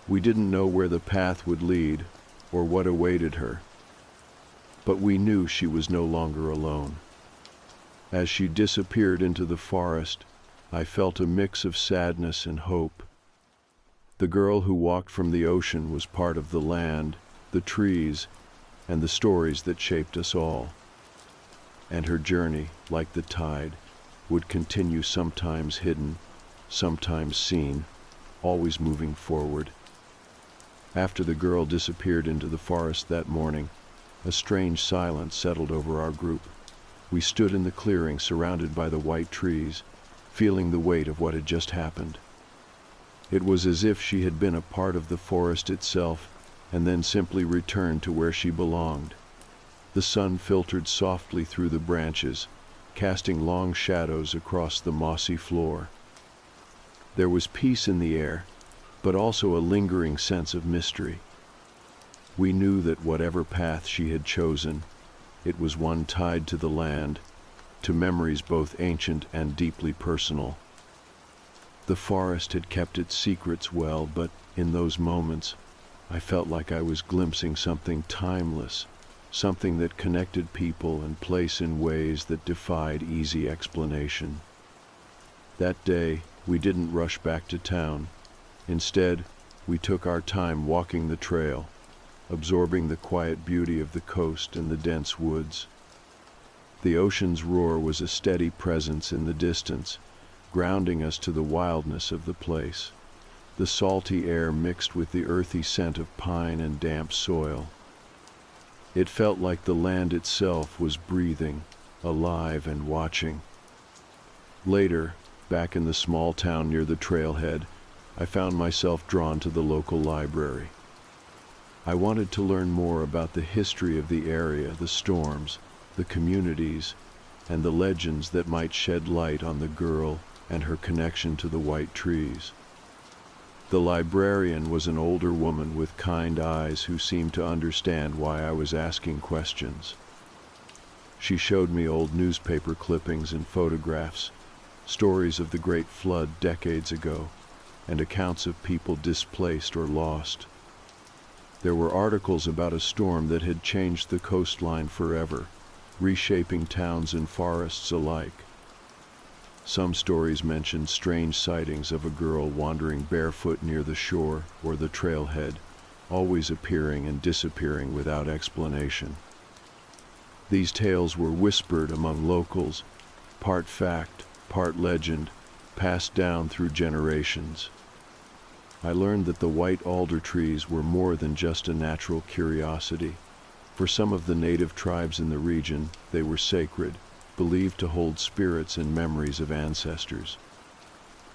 We didn't know where the path would lead or what awaited her, but we knew she was no longer alone. As she disappeared into the forest, I felt a mix of sadness and hope. The girl who walked from the ocean was part of the land, the trees, and the stories that shaped us all. And her journey, like the tide, would continue, sometimes hidden, sometimes seen, always moving forward. After the girl disappeared into the forest that morning, a strange silence settled over our group. We stood in the clearing, surrounded by the white trees, feeling the weight of what had just happened. It was as if she had been a part of the forest itself, and then simply returned to where she belonged. The sun filtered softly through the branches, casting long shadows across the mossy floor. There was peace in the air, but also a lingering sense of mystery. We knew that whatever path she had chosen, it was one tied to the land, to memories both ancient and deeply personal. The forest had kept its secrets well, but in those moments, I felt like I was glimpsing something timeless, something that connected people and place in ways that defied easy explanation. That day, we didn't rush back to town. Instead, we took our time walking the trail, absorbing the quiet beauty of the coast and the dense woods. The ocean's roar was a steady presence in the distance, grounding us to the wildness of the place. The salty air mixed with the earthy scent of pine and damp soil. It felt like the land itself was breathing, alive and watching. Later, back in the small town near the trailhead, I found myself drawn to the local library. I wanted to learn more about the history of the area, the storms, the communities, and the legends that might shed light on the girl and her connection to the white trees. The librarian was an older woman with kind eyes who seemed to understand why I was asking questions. She showed me old newspaper clippings and photographs, stories of the Great Flood decades ago, and accounts of people displaced or lost. There were articles about a storm that had changed the coastline forever, reshaping towns and forests alike. Some stories mentioned strange sightings of a girl wandering barefoot near the shore or the trailhead, always appearing and disappearing without explanation. These tales were whispered among locals, part fact, part legend, passed down through generations. I learned that the white alder trees were more than just a natural curiosity. For some of the native tribes in the region, they were sacred, believed to hold spirits and memories of ancestors.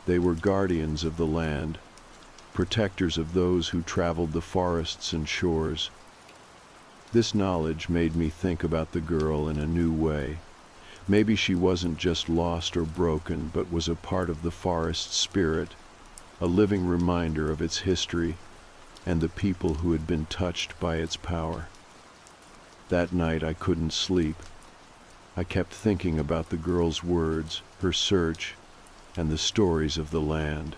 They were guardians of the land, protectors of those who traveled the forests and shores. This knowledge made me think about the girl in a new way. Maybe she wasn't just lost or broken, but was a part of the forest's spirit, a living reminder of its history and the people who had been touched by its power. That night I couldn't sleep. I kept thinking about the girl's words, her search, and the stories of the land.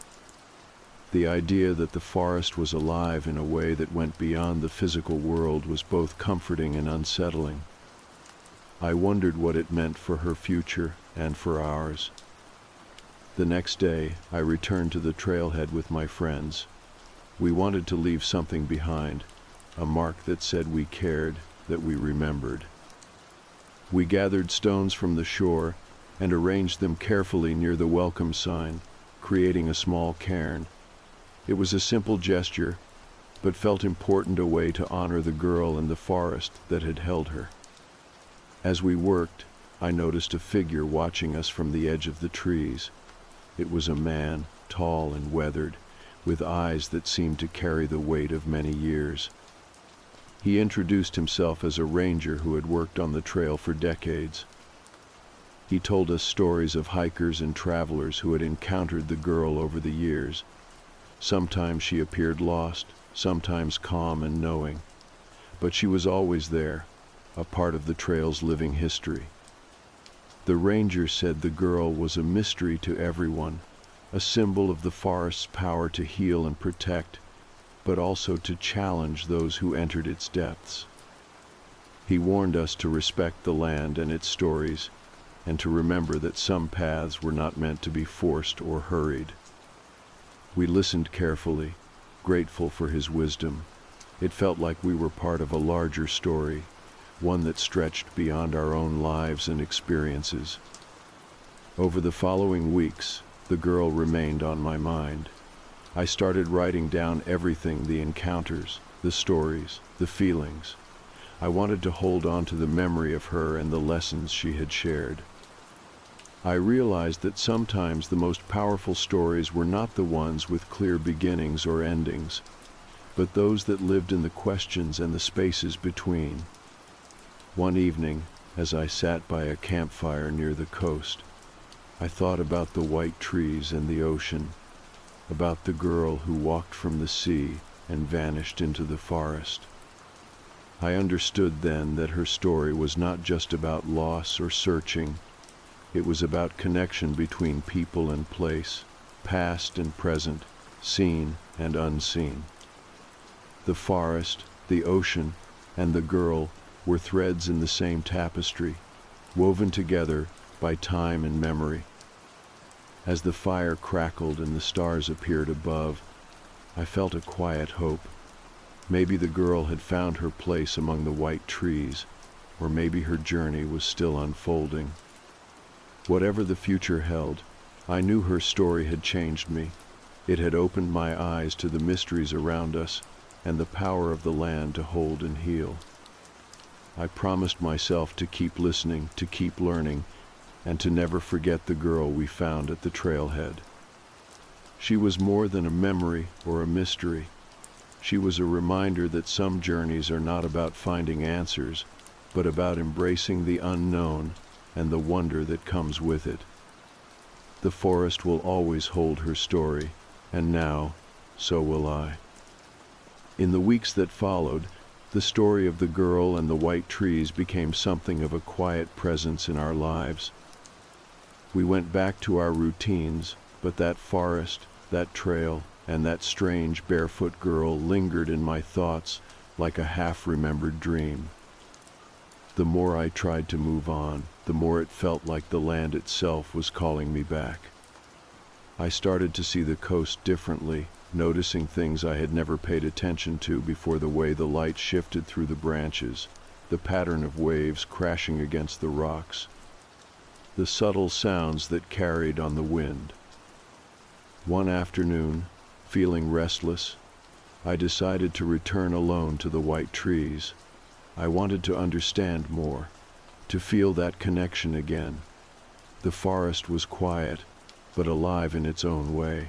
The idea that the forest was alive in a way that went beyond the physical world was both comforting and unsettling. I wondered what it meant for her future and for ours. The next day, I returned to the trailhead with my friends. We wanted to leave something behind, a mark that said we cared, that we remembered. We gathered stones from the shore and arranged them carefully near the welcome sign, creating a small cairn. It was a simple gesture, but felt important, a way to honor the girl and the forest that had held her. As we worked, I noticed a figure watching us from the edge of the trees. It was a man, tall and weathered, with eyes that seemed to carry the weight of many years. He introduced himself as a ranger who had worked on the trail for decades. He told us stories of hikers and travelers who had encountered the girl over the years. Sometimes she appeared lost, sometimes calm and knowing, but she was always there, a part of the trail's living history. The ranger said the girl was a mystery to everyone, a symbol of the forest's power to heal and protect, but also to challenge those who entered its depths. He warned us to respect the land and its stories, and to remember that some paths were not meant to be forced or hurried. We listened carefully, grateful for his wisdom. It felt like we were part of a larger story, one that stretched beyond our own lives and experiences. Over the following weeks, the girl remained on my mind. I started writing down everything: the encounters, the stories, the feelings. I wanted to hold on to the memory of her and the lessons she had shared. I realized that sometimes the most powerful stories were not the ones with clear beginnings or endings, but those that lived in the questions and the spaces between. One evening, as I sat by a campfire near the coast, I thought about the white trees and the ocean, about the girl who walked from the sea and vanished into the forest. I understood then that her story was not just about loss or searching. It was about connection between people and place, past and present, seen and unseen. The forest, the ocean, and the girl were threads in the same tapestry, woven together by time and memory. As the fire crackled and the stars appeared above, I felt a quiet hope. Maybe the girl had found her place among the white trees, or maybe her journey was still unfolding. Whatever the future held, I knew her story had changed me. It had opened my eyes to the mysteries around us and the power of the land to hold and heal. I promised myself to keep listening, to keep learning, and to never forget the girl we found at the trailhead. She was more than a memory or a mystery. She was a reminder that some journeys are not about finding answers, but about embracing the unknown and the wonder that comes with it. The forest will always hold her story, and now, so will I. In the weeks that followed, the story of the girl and the white trees became something of a quiet presence in our lives. We went back to our routines, but that forest, that trail, and that strange barefoot girl lingered in my thoughts like a half-remembered dream. The more I tried to move on, the more it felt like the land itself was calling me back. I started to see the coast differently, noticing things I had never paid attention to before: the way the light shifted through the branches, the pattern of waves crashing against the rocks, the subtle sounds that carried on the wind. One afternoon, feeling restless, I decided to return alone to the white trees. I wanted to understand more, to feel that connection again. The forest was quiet, but alive in its own way.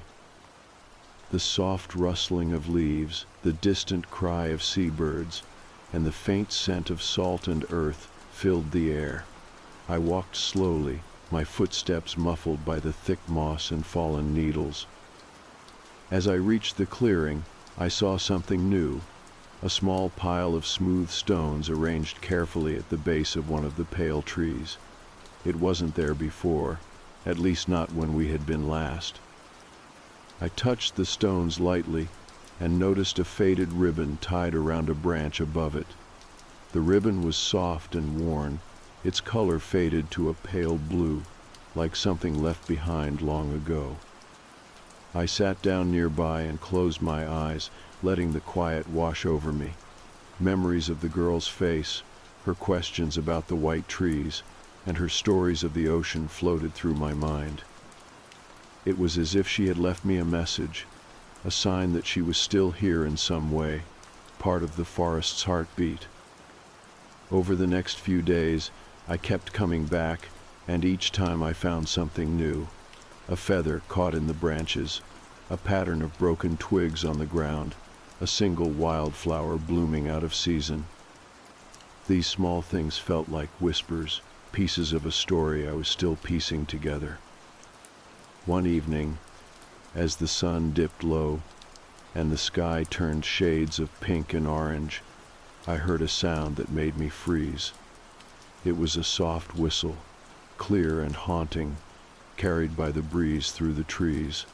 The soft rustling of leaves, the distant cry of seabirds, and the faint scent of salt and earth filled the air. I walked slowly, my footsteps muffled by the thick moss and fallen needles. As I reached the clearing, I saw something new: a small pile of smooth stones arranged carefully at the base of one of the pale trees. It wasn't there before, at least not when we had been last. I touched the stones lightly and noticed a faded ribbon tied around a branch above it. The ribbon was soft and worn, its color faded to a pale blue, like something left behind long ago. I sat down nearby and closed my eyes, letting the quiet wash over me. Memories of the girl's face, her questions about the white trees, and her stories of the ocean floated through my mind. It was as if she had left me a message, a sign that she was still here in some way, part of the forest's heartbeat. Over the next few days, I kept coming back, and each time I found something new. A feather caught in the branches, a pattern of broken twigs on the ground, a single wildflower blooming out of season. These small things felt like whispers, pieces of a story I was still piecing together. One evening, as the sun dipped low and the sky turned shades of pink and orange, I heard a sound that made me freeze. It was a soft whistle, clear and haunting, carried by the breeze through the trees.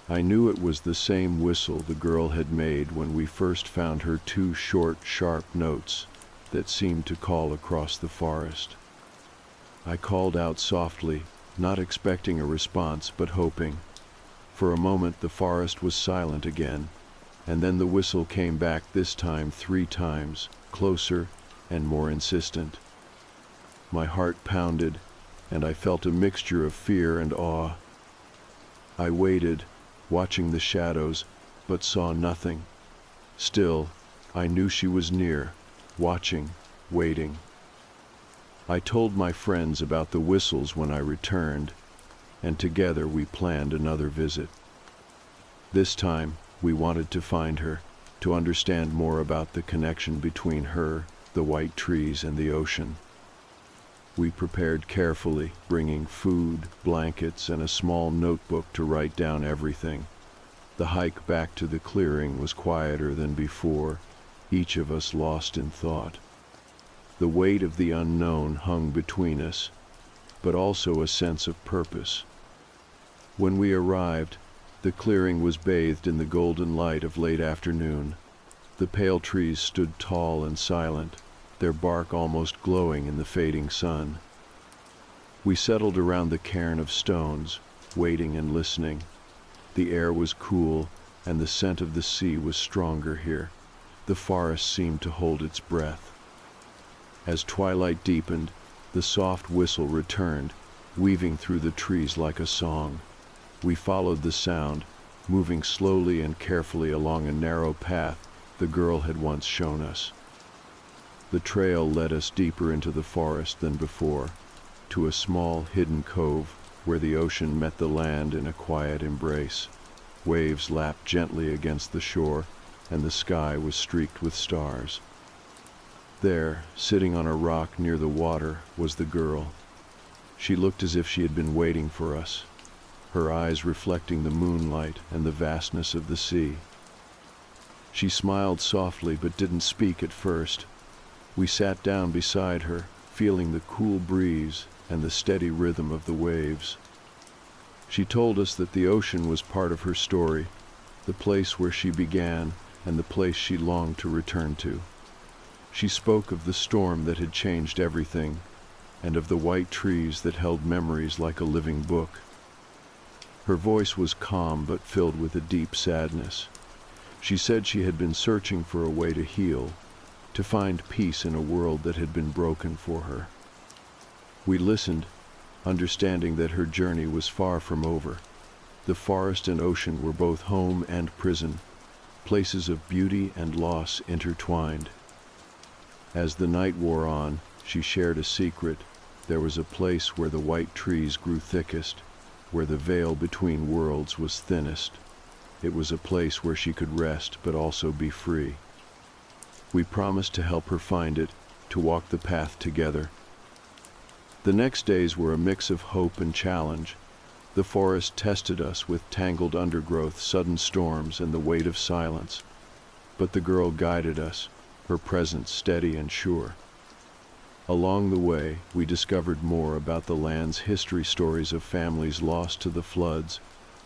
I knew it was the same whistle the girl had made when we first found her two short, sharp notes that seemed to call across the forest. I called out softly, not expecting a response, but hoping. For a moment the forest was silent again, and then the whistle came back, this time 3 times, closer and more insistent. My heart pounded, and I felt a mixture of fear and awe. I waited, watching the shadows, but saw nothing. Still, I knew she was near, watching, waiting. I told my friends about the whistles when I returned, and together we planned another visit. This time, we wanted to find her, to understand more about the connection between her, the white trees, and the ocean. We prepared carefully, bringing food, blankets, and a small notebook to write down everything. The hike back to the clearing was quieter than before, each of us lost in thought. The weight of the unknown hung between us, but also a sense of purpose. When we arrived, the clearing was bathed in the golden light of late afternoon. The pale trees stood tall and silent, their bark almost glowing in the fading sun. We settled around the cairn of stones, waiting and listening. The air was cool, and the scent of the sea was stronger here. The forest seemed to hold its breath. As twilight deepened, the soft whistle returned, weaving through the trees like a song. We followed the sound, moving slowly and carefully along a narrow path the girl had once shown us. The trail led us deeper into the forest than before, to a small hidden cove where the ocean met the land in a quiet embrace. Waves lapped gently against the shore, and the sky was streaked with stars. There, sitting on a rock near the water, was the girl. She looked as if she had been waiting for us, her eyes reflecting the moonlight and the vastness of the sea. She smiled softly but didn't speak at first. We sat down beside her, feeling the cool breeze and the steady rhythm of the waves. She told us that the ocean was part of her story, the place where she began and the place she longed to return to. She spoke of the storm that had changed everything, and of the white trees that held memories like a living book. Her voice was calm but filled with a deep sadness. She said she had been searching for a way to heal, to find peace in a world that had been broken for her. We listened, understanding that her journey was far from over. The forest and ocean were both home and prison, places of beauty and loss intertwined. As the night wore on, she shared a secret. There was a place where the white trees grew thickest, where the veil between worlds was thinnest. It was a place where she could rest but also be free. We promised to help her find it, to walk the path together. The next days were a mix of hope and challenge. The forest tested us with tangled undergrowth, sudden storms, and the weight of silence. But the girl guided us, her presence steady and sure. Along the way, we discovered more about the land's history, stories of families lost to the floods,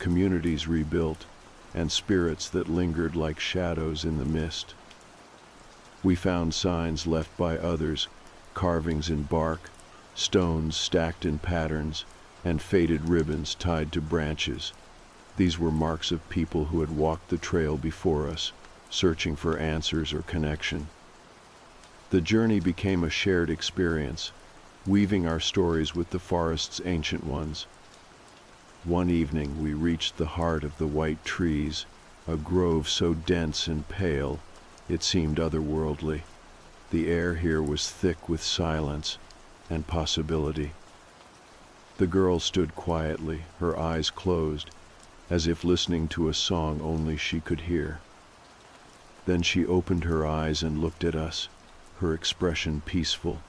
communities rebuilt, and spirits that lingered like shadows in the mist. We found signs left by others, carvings in bark, stones stacked in patterns, and faded ribbons tied to branches. These were marks of people who had walked the trail before us, searching for answers or connection. The journey became a shared experience, weaving our stories with the forest's ancient ones. One evening we reached the heart of the white trees, a grove so dense and pale it seemed otherworldly. The air here was thick with silence and possibility. The girl stood quietly, her eyes closed, as if listening to a song only she could hear. Then she opened her eyes and looked at us, her expression peaceful.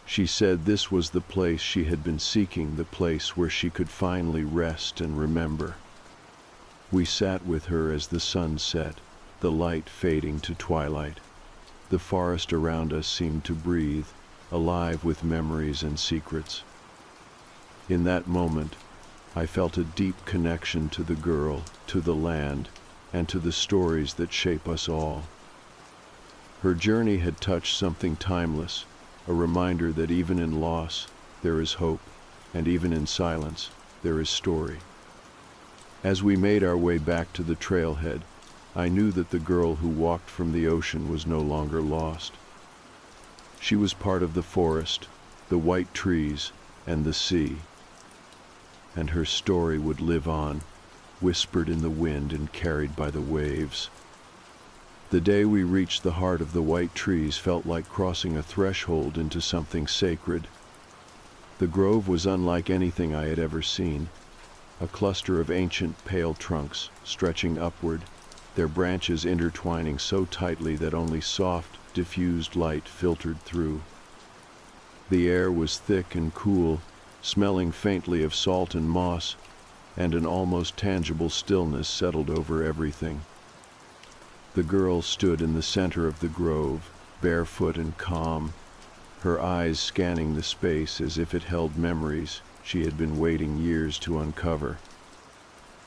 She said this was the place she had been seeking, the place where she could finally rest and remember. We sat with her as the sun set, the light fading to twilight. The forest around us seemed to breathe, alive with memories and secrets. In that moment, I felt a deep connection to the girl, to the land, and to the stories that shape us all. Her journey had touched something timeless, a reminder that even in loss, there is hope, and even in silence, there is story. As we made our way back to the trailhead, I knew that the girl who walked from the ocean was no longer lost. She was part of the forest, the white trees, and the sea. And her story would live on, whispered in the wind and carried by the waves. The day we reached the heart of the white trees felt like crossing a threshold into something sacred. The grove was unlike anything I had ever seen, a cluster of ancient pale trunks stretching upward, their branches intertwining so tightly that only soft, diffused light filtered through. The air was thick and cool, smelling faintly of salt and moss, and an almost tangible stillness settled over everything. The girl stood in the center of the grove, barefoot and calm, her eyes scanning the space as if it held memories she had been waiting years to uncover.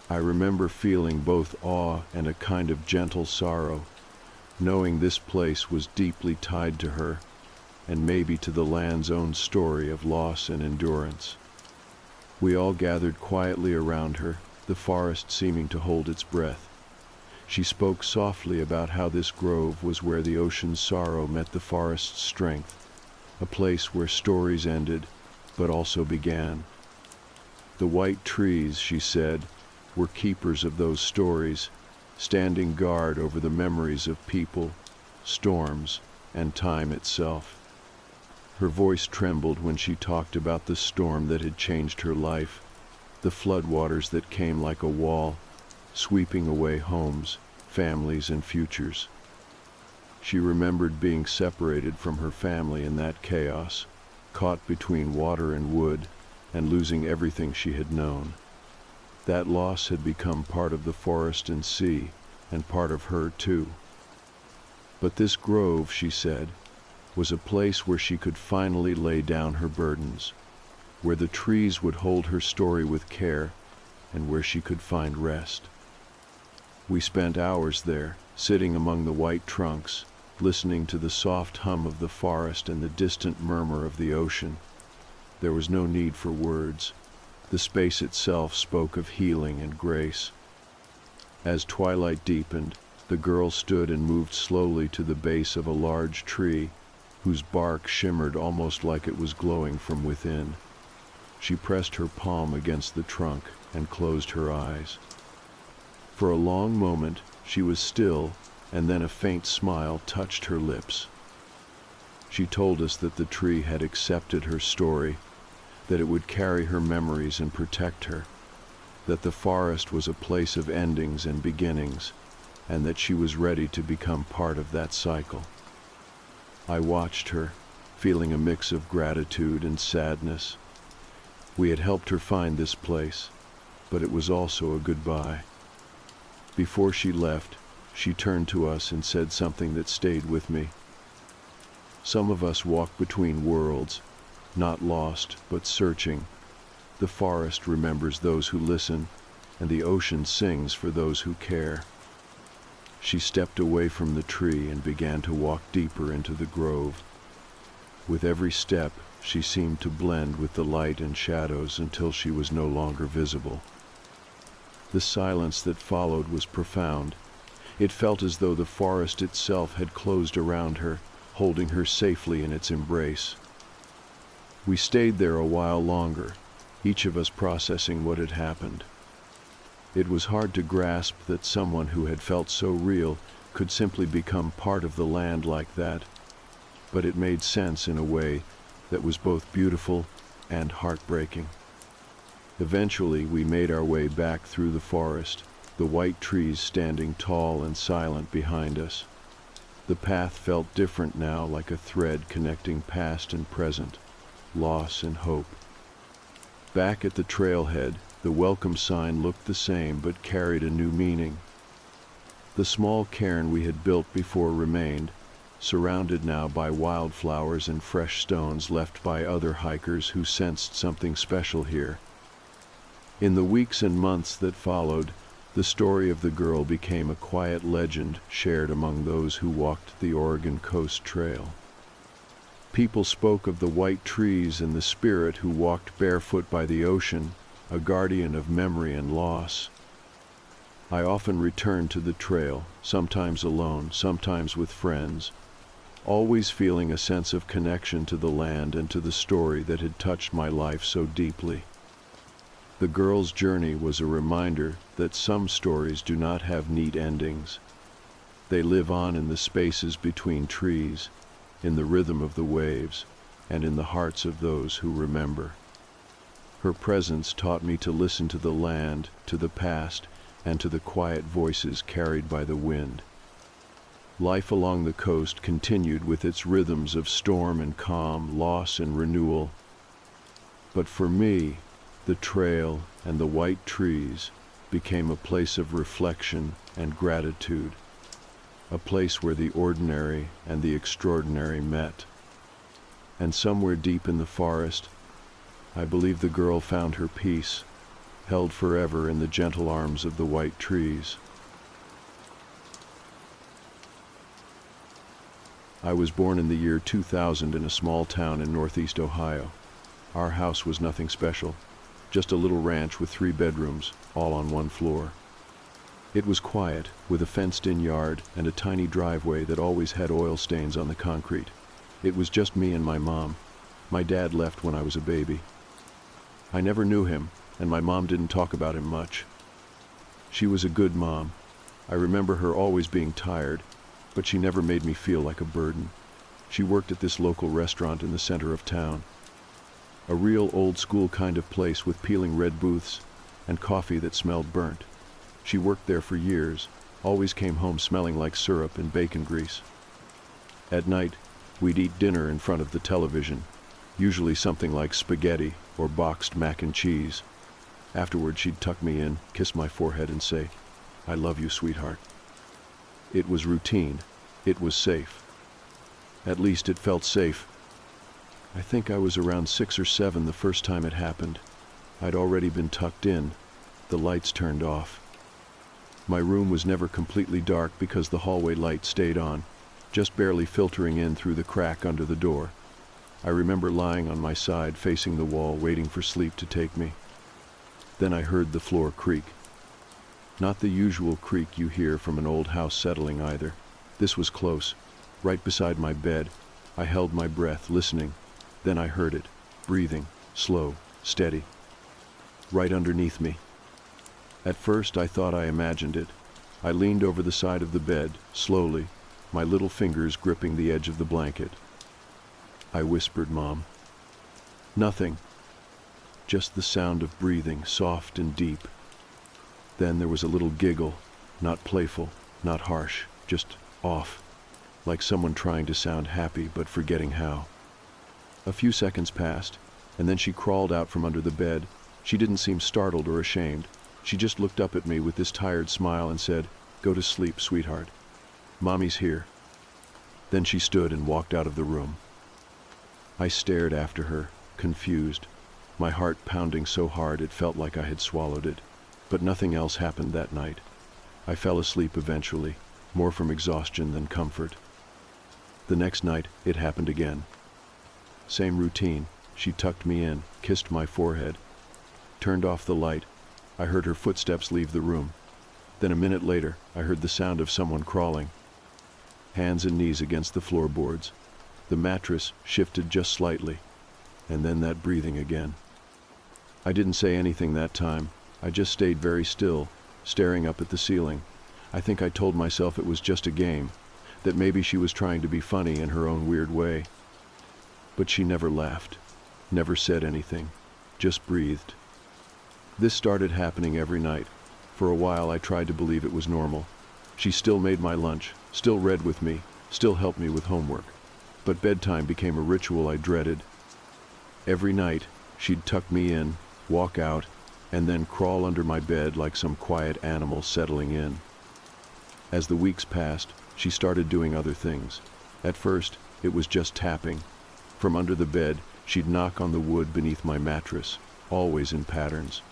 I remember feeling both awe and a kind of gentle sorrow, knowing this place was deeply tied to her, and maybe to the land's own story of loss and endurance. We all gathered quietly around her, the forest seeming to hold its breath. She spoke softly about how this grove was where the ocean's sorrow met the forest's strength, a place where stories ended, but also began. The white trees, she said, were keepers of those stories, standing guard over the memories of people, storms, and time itself. Her voice trembled when she talked about the storm that had changed her life, the floodwaters that came like a wall, sweeping away homes, families, and futures. She remembered being separated from her family in that chaos, caught between water and wood, and losing everything she had known. That loss had become part of the forest and sea, and part of her too. But this grove, she said, was a place where she could finally lay down her burdens, where the trees would hold her story with care, and where she could find rest. We spent hours there, sitting among the white trunks, listening to the soft hum of the forest and the distant murmur of the ocean. There was no need for words. The space itself spoke of healing and grace. As twilight deepened, the girl stood and moved slowly to the base of a large tree, whose bark shimmered almost like it was glowing from within. She pressed her palm against the trunk and closed her eyes. For a long moment, she was still, and then a faint smile touched her lips. She told us that the tree had accepted her story, that it would carry her memories and protect her, that the forest was a place of endings and beginnings, and that she was ready to become part of that cycle. I watched her, feeling a mix of gratitude and sadness. We had helped her find this place, but it was also a goodbye. Before she left, she turned to us and said something that stayed with me. Some of us walk between worlds, not lost, but searching. The forest remembers those who listen, and the ocean sings for those who care. She stepped away from the tree and began to walk deeper into the grove. With every step, she seemed to blend with the light and shadows until she was no longer visible. The silence that followed was profound. It felt as though the forest itself had closed around her, holding her safely in its embrace. We stayed there a while longer, each of us processing what had happened. It was hard to grasp that someone who had felt so real could simply become part of the land like that, but it made sense in a way that was both beautiful and heartbreaking. Eventually, we made our way back through the forest, the white trees standing tall and silent behind us. The path felt different now, like a thread connecting past and present, loss and hope. Back at the trailhead, the welcome sign looked the same but carried a new meaning. The small cairn we had built before remained, surrounded now by wildflowers and fresh stones left by other hikers who sensed something special here. In the weeks and months that followed, the story of the girl became a quiet legend shared among those who walked the Oregon Coast Trail. People spoke of the white trees and the spirit who walked barefoot by the ocean, a guardian of memory and loss. I often returned to the trail, sometimes alone, sometimes with friends, always feeling a sense of connection to the land and to the story that had touched my life so deeply. The girl's journey was a reminder that some stories do not have neat endings. They live on in the spaces between trees, in the rhythm of the waves, and in the hearts of those who remember. Her presence taught me to listen to the land, to the past, and to the quiet voices carried by the wind. Life along the coast continued with its rhythms of storm and calm, loss and renewal. But for me, the trail and the white trees became a place of reflection and gratitude, a place where the ordinary and the extraordinary met. And somewhere deep in the forest, I believe the girl found her peace, held forever in the gentle arms of the white trees. I was born in the year 2000 in a small town in northeast Ohio. Our house was nothing special, just a little ranch with 3 bedrooms, all on one floor. It was quiet, with a fenced-in yard and a tiny driveway that always had oil stains on the concrete. It was just me and my mom. My dad left when I was a baby. I never knew him, and my mom didn't talk about him much. She was a good mom. I remember her always being tired, but she never made me feel like a burden. She worked at this local restaurant in the center of town. A real old-school kind of place with peeling red booths and coffee that smelled burnt. She worked there for years, always came home smelling like syrup and bacon grease. At night, we'd eat dinner in front of the television, usually something like spaghetti or boxed mac and cheese. Afterward, she'd tuck me in, kiss my forehead, and say, "I love you, sweetheart." It was routine. It was safe. At least it felt safe. I think I was around 6 or 7 the first time it happened. I'd already been tucked in, the lights turned off. My room was never completely dark because the hallway light stayed on, just barely filtering in through the crack under the door. I remember lying on my side facing the wall, waiting for sleep to take me. Then I heard the floor creak. Not the usual creak you hear from an old house settling either. This was close, right beside my bed. I held my breath, listening. Then I heard it, breathing, slow, steady, right underneath me. At first I thought I imagined it. I leaned over the side of the bed, slowly, my little fingers gripping the edge of the blanket. I whispered, "Mom." Nothing. Just the sound of breathing, soft and deep. Then there was a little giggle, not playful, not harsh, just off, like someone trying to sound happy but forgetting how. A few seconds passed, and then she crawled out from under the bed. She didn't seem startled or ashamed. She just looked up at me with this tired smile and said, "Go to sleep, sweetheart. Mommy's here." Then she stood and walked out of the room. I stared after her, confused, my heart pounding so hard it felt like I had swallowed it. But nothing else happened that night. I fell asleep eventually, more from exhaustion than comfort. The next night, it happened again. Same routine. She tucked me in, kissed my forehead, turned off the light. I heard her footsteps leave the room. Then a minute later, I heard the sound of someone crawling, hands and knees against the floorboards. The mattress shifted just slightly, and then that breathing again. I didn't say anything that time. I just stayed very still, staring up at the ceiling. I think I told myself it was just a game, that maybe she was trying to be funny in her own weird way. But she never laughed, never said anything, just breathed. This started happening every night. For a while I tried to believe it was normal. She still made my lunch, still read with me, still helped me with homework. But bedtime became a ritual I dreaded. Every night, she'd tuck me in, walk out, and then crawl under my bed like some quiet animal settling in. As the weeks passed, she started doing other things. At first, it was just tapping. From under the bed, she'd knock on the wood beneath my mattress, always in patterns.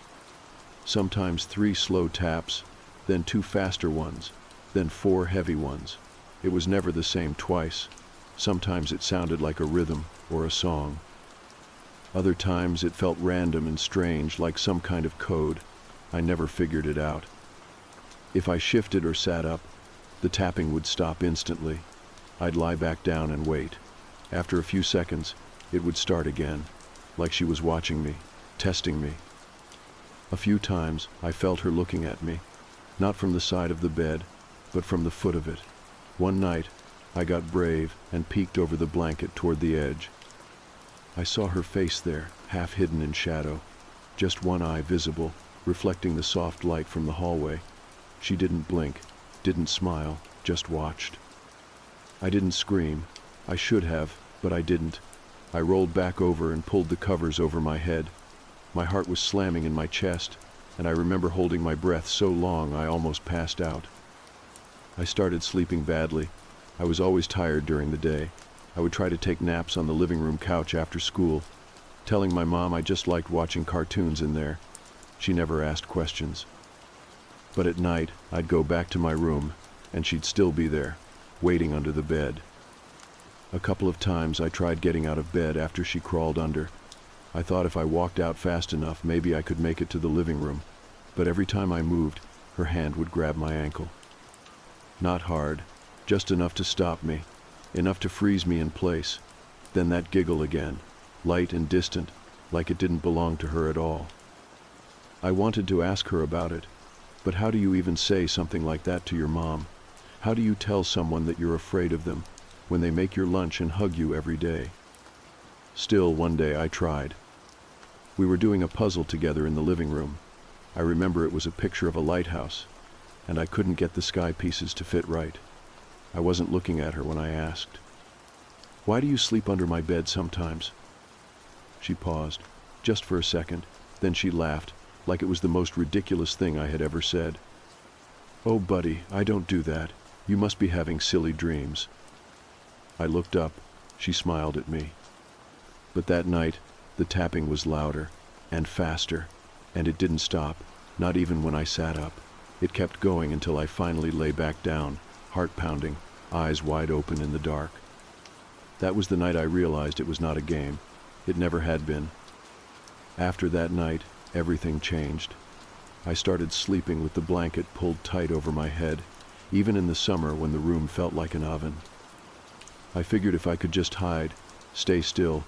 Sometimes 3 slow taps, then 2 faster ones, then 4 heavy ones. It was never the same twice. Sometimes it sounded like a rhythm or a song. Other times it felt random and strange, like some kind of code. I never figured it out. If I shifted or sat up, the tapping would stop instantly. I'd lie back down and wait. After a few seconds, it would start again, like she was watching me, testing me. A few times I felt her looking at me, not from the side of the bed, but from the foot of it. One night, I got brave and peeked over the blanket toward the edge. I saw her face there, half hidden in shadow, just one eye visible, reflecting the soft light from the hallway. She didn't blink, didn't smile, just watched. I didn't scream. I should have, but I didn't. I rolled back over and pulled the covers over my head. My heart was slamming in my chest, and I remember holding my breath so long I almost passed out. I started sleeping badly. I was always tired during the day. I would try to take naps on the living room couch after school, telling my mom I just liked watching cartoons in there. She never asked questions. But at night, I'd go back to my room, and she'd still be there, waiting under the bed. A couple of times I tried getting out of bed after she crawled under. I thought if I walked out fast enough, maybe I could make it to the living room. But every time I moved, her hand would grab my ankle. Not hard, just enough to stop me, enough to freeze me in place. Then that giggle again, light and distant, like it didn't belong to her at all. I wanted to ask her about it, but how do you even say something like that to your mom? How do you tell someone that you're afraid of them when they make your lunch and hug you every day? Still, one day I tried. We were doing a puzzle together in the living room. I remember it was a picture of a lighthouse, and I couldn't get the sky pieces to fit right. I wasn't looking at her when I asked, "Why do you sleep under my bed sometimes?" She paused, just for a second, then she laughed, like it was the most ridiculous thing I had ever said. "Oh, buddy, I don't do that. You must be having silly dreams." I looked up. She smiled at me. But that night, the tapping was louder and faster, and it didn't stop, not even when I sat up. It kept going until I finally lay back down, heart pounding, eyes wide open in the dark. That was the night I realized it was not a game. It never had been. After that night, everything changed. I started sleeping with the blanket pulled tight over my head, even in the summer when the room felt like an oven. I figured if I could just hide, stay still,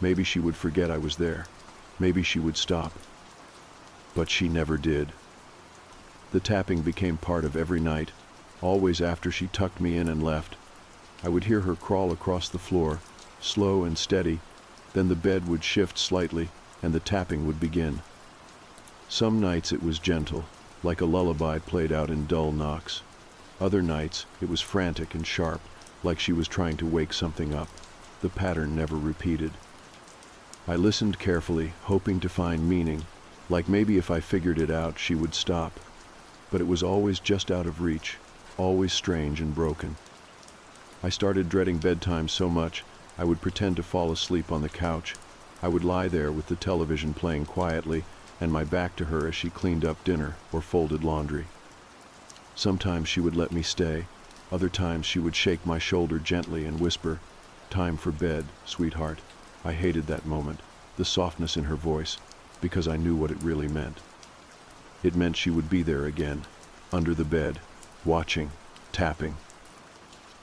maybe she would forget I was there. Maybe she would stop. But she never did. The tapping became part of every night, always after she tucked me in and left. I would hear her crawl across the floor, slow and steady, then the bed would shift slightly, and the tapping would begin. Some nights it was gentle, like a lullaby played out in dull knocks. Other nights it was frantic and sharp, like she was trying to wake something up. The pattern never repeated. I listened carefully, hoping to find meaning, like maybe if I figured it out, she would stop. But it was always just out of reach, always strange and broken. I started dreading bedtime so much, I would pretend to fall asleep on the couch. I would lie there with the television playing quietly, and my back to her as she cleaned up dinner or folded laundry. Sometimes she would let me stay. Other times she would shake my shoulder gently and whisper, "Time for bed, sweetheart." I hated that moment, the softness in her voice, because I knew what it really meant. It meant she would be there again, under the bed, watching, tapping.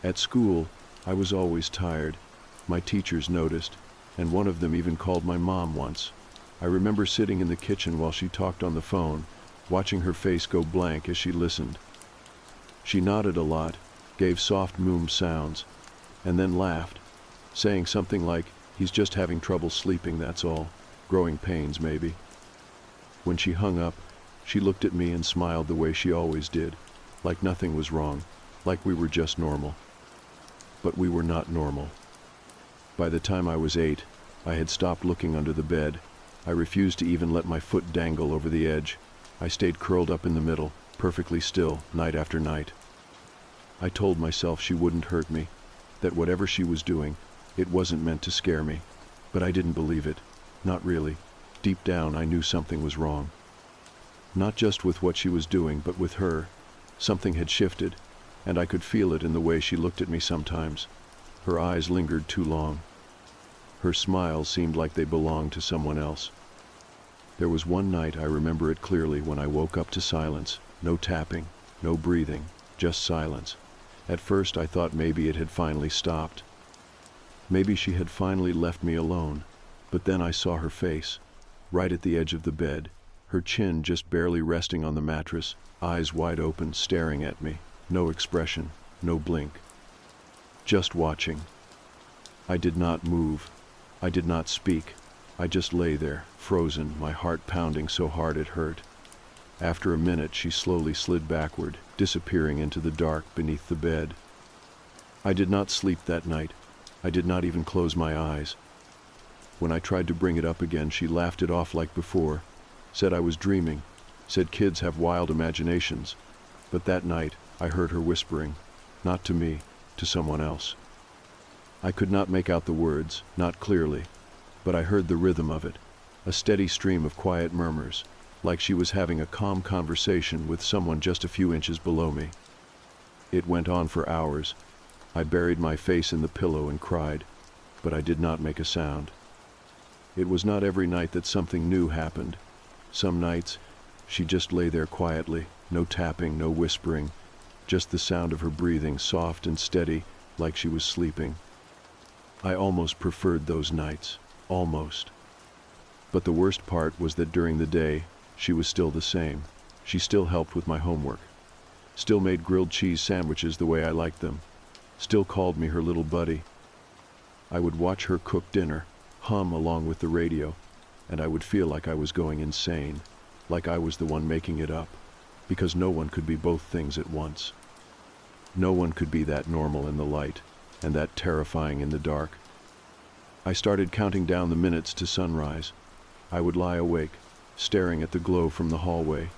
At school, I was always tired. My teachers noticed, and one of them even called my mom once. I remember sitting in the kitchen while she talked on the phone, watching her face go blank as she listened. She nodded a lot, gave soft sounds, and then laughed, saying something like, "He's just having trouble sleeping, that's all. Growing pains, maybe." When she hung up, she looked at me and smiled the way she always did, like nothing was wrong, like we were just normal. But we were not normal. By the time I was 8, I had stopped looking under the bed. I refused to even let my foot dangle over the edge. I stayed curled up in the middle, perfectly still, night after night. I told myself she wouldn't hurt me, that whatever she was doing, it wasn't meant to scare me. But I didn't believe it. Not really. Deep down, I knew something was wrong. Not just with what she was doing, but with her. Something had shifted, and I could feel it in the way she looked at me sometimes. Her eyes lingered too long. Her smile seemed like they belonged to someone else. There was one night, I remember it clearly, when I woke up to silence. No tapping, no breathing, just silence. At first I thought maybe it had finally stopped. Maybe she had finally left me alone. But then I saw her face, right at the edge of the bed, her chin just barely resting on the mattress, eyes wide open, staring at me. No expression, no blink. Just watching. I did not move. I did not speak. I just lay there, frozen, my heart pounding so hard it hurt. After a minute, she slowly slid backward, disappearing into the dark beneath the bed. I did not sleep that night. I did not even close my eyes. When I tried to bring it up again, she laughed it off like before, said I was dreaming, said kids have wild imaginations. But that night, I heard her whispering, not to me, to someone else. I could not make out the words, not clearly, but I heard the rhythm of it, a steady stream of quiet murmurs, like she was having a calm conversation with someone just a few inches below me. It went on for hours. I buried my face in the pillow and cried, but I did not make a sound. It was not every night that something new happened. Some nights, she just lay there quietly, no tapping, no whispering, just the sound of her breathing, soft and steady, like she was sleeping. I almost preferred those nights, almost. But the worst part was that during the day, she was still the same. She still helped with my homework, still made grilled cheese sandwiches the way I liked them, still called me her little buddy. I would watch her cook dinner, hum along with the radio, and I would feel like I was going insane, like I was the one making it up, because no one could be both things at once. No one could be that normal in the light, and that terrifying in the dark. I started counting down the minutes to sunrise. I would lie awake, staring at the glow from the hallway,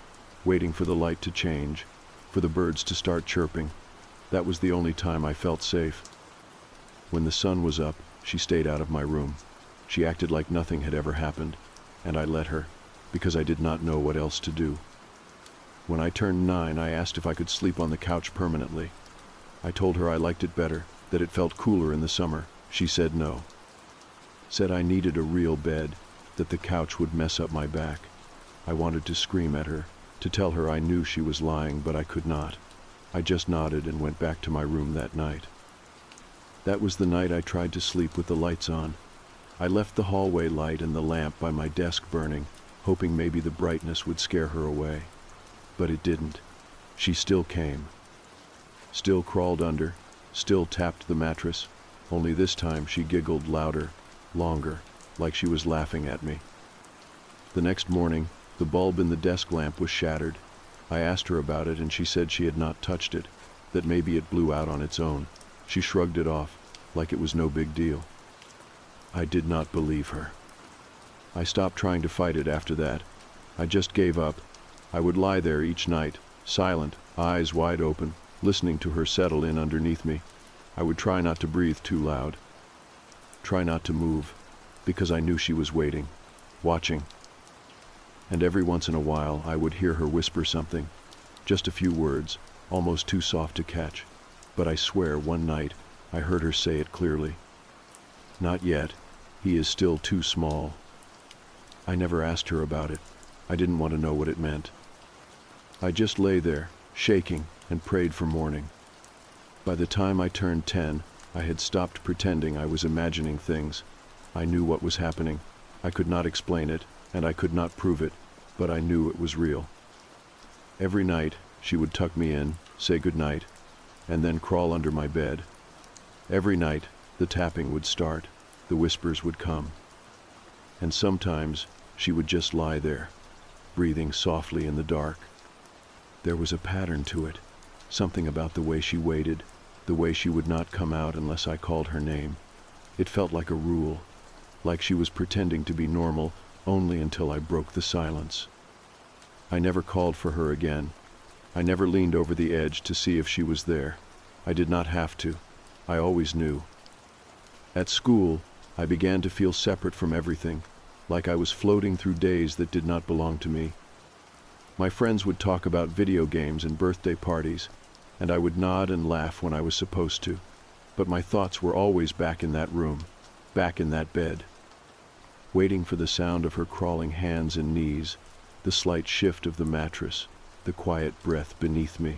waiting for the light to change, for the birds to start chirping. That was the only time I felt safe. When the sun was up, she stayed out of my room. She acted like nothing had ever happened, and I let her, because I did not know what else to do. When I turned 9, I asked if I could sleep on the couch permanently. I told her I liked it better, that it felt cooler in the summer. She said no. Said I needed a real bed, that the couch would mess up my back. I wanted to scream at her, to tell her I knew she was lying, but I could not. I just nodded and went back to my room that night. That was the night I tried to sleep with the lights on. I left the hallway light and the lamp by my desk burning, hoping maybe the brightness would scare her away. But it didn't. She still came. Still crawled under, still tapped the mattress, only this time she giggled louder, longer, like she was laughing at me. The next morning, the bulb in the desk lamp was shattered. I asked her about it and she said she had not touched it, that maybe it blew out on its own. She shrugged it off, like it was no big deal. I did not believe her. I stopped trying to fight it after that. I just gave up. I would lie there each night, silent, eyes wide open, listening to her settle in underneath me. I would try not to breathe too loud. Try not to move, because I knew she was waiting, watching. and every once in a while I would hear her whisper something, just a few words, almost too soft to catch. But I swear one night I heard her say it clearly. "Not yet. He is still too small." I never asked her about it. I didn't want to know what it meant. I just lay there, shaking, and prayed for morning. By the time I turned 10, I had stopped pretending I was imagining things. I knew what was happening. I could not explain it, and I could not prove it, but I knew it was real. Every night, she would tuck me in, say goodnight, and then crawl under my bed. Every night, the tapping would start, the whispers would come. And sometimes, she would just lie there, breathing softly in the dark. There was a pattern to it, something about the way she waited, the way she would not come out unless I called her name. It felt like a rule, like she was pretending to be normal only until I broke the silence. I never called for her again. I never leaned over the edge to see if she was there. I did not have to. I always knew. At school, I began to feel separate from everything, like I was floating through days that did not belong to me. My friends would talk about video games and birthday parties, and I would nod and laugh when I was supposed to, but my thoughts were always back in that room, back in that bed, waiting for the sound of her crawling hands and knees, the slight shift of the mattress, the quiet breath beneath me.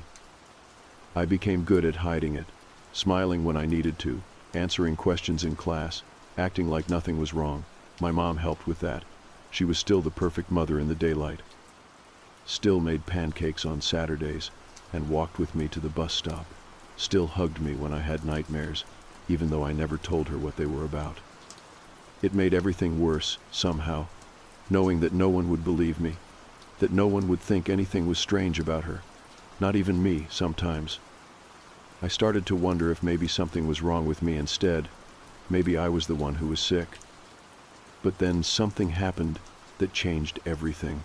I became good at hiding it, smiling when I needed to, answering questions in class, acting like nothing was wrong. My mom helped with that. She was still the perfect mother in the daylight. Still made pancakes on Saturdays and walked with me to the bus stop. Still hugged me when I had nightmares, even though I never told her what they were about. It made everything worse, somehow, knowing that no one would believe me, that no one would think anything was strange about her, not even me sometimes. I started to wonder if maybe something was wrong with me instead. Maybe I was the one who was sick. But then something happened that changed everything.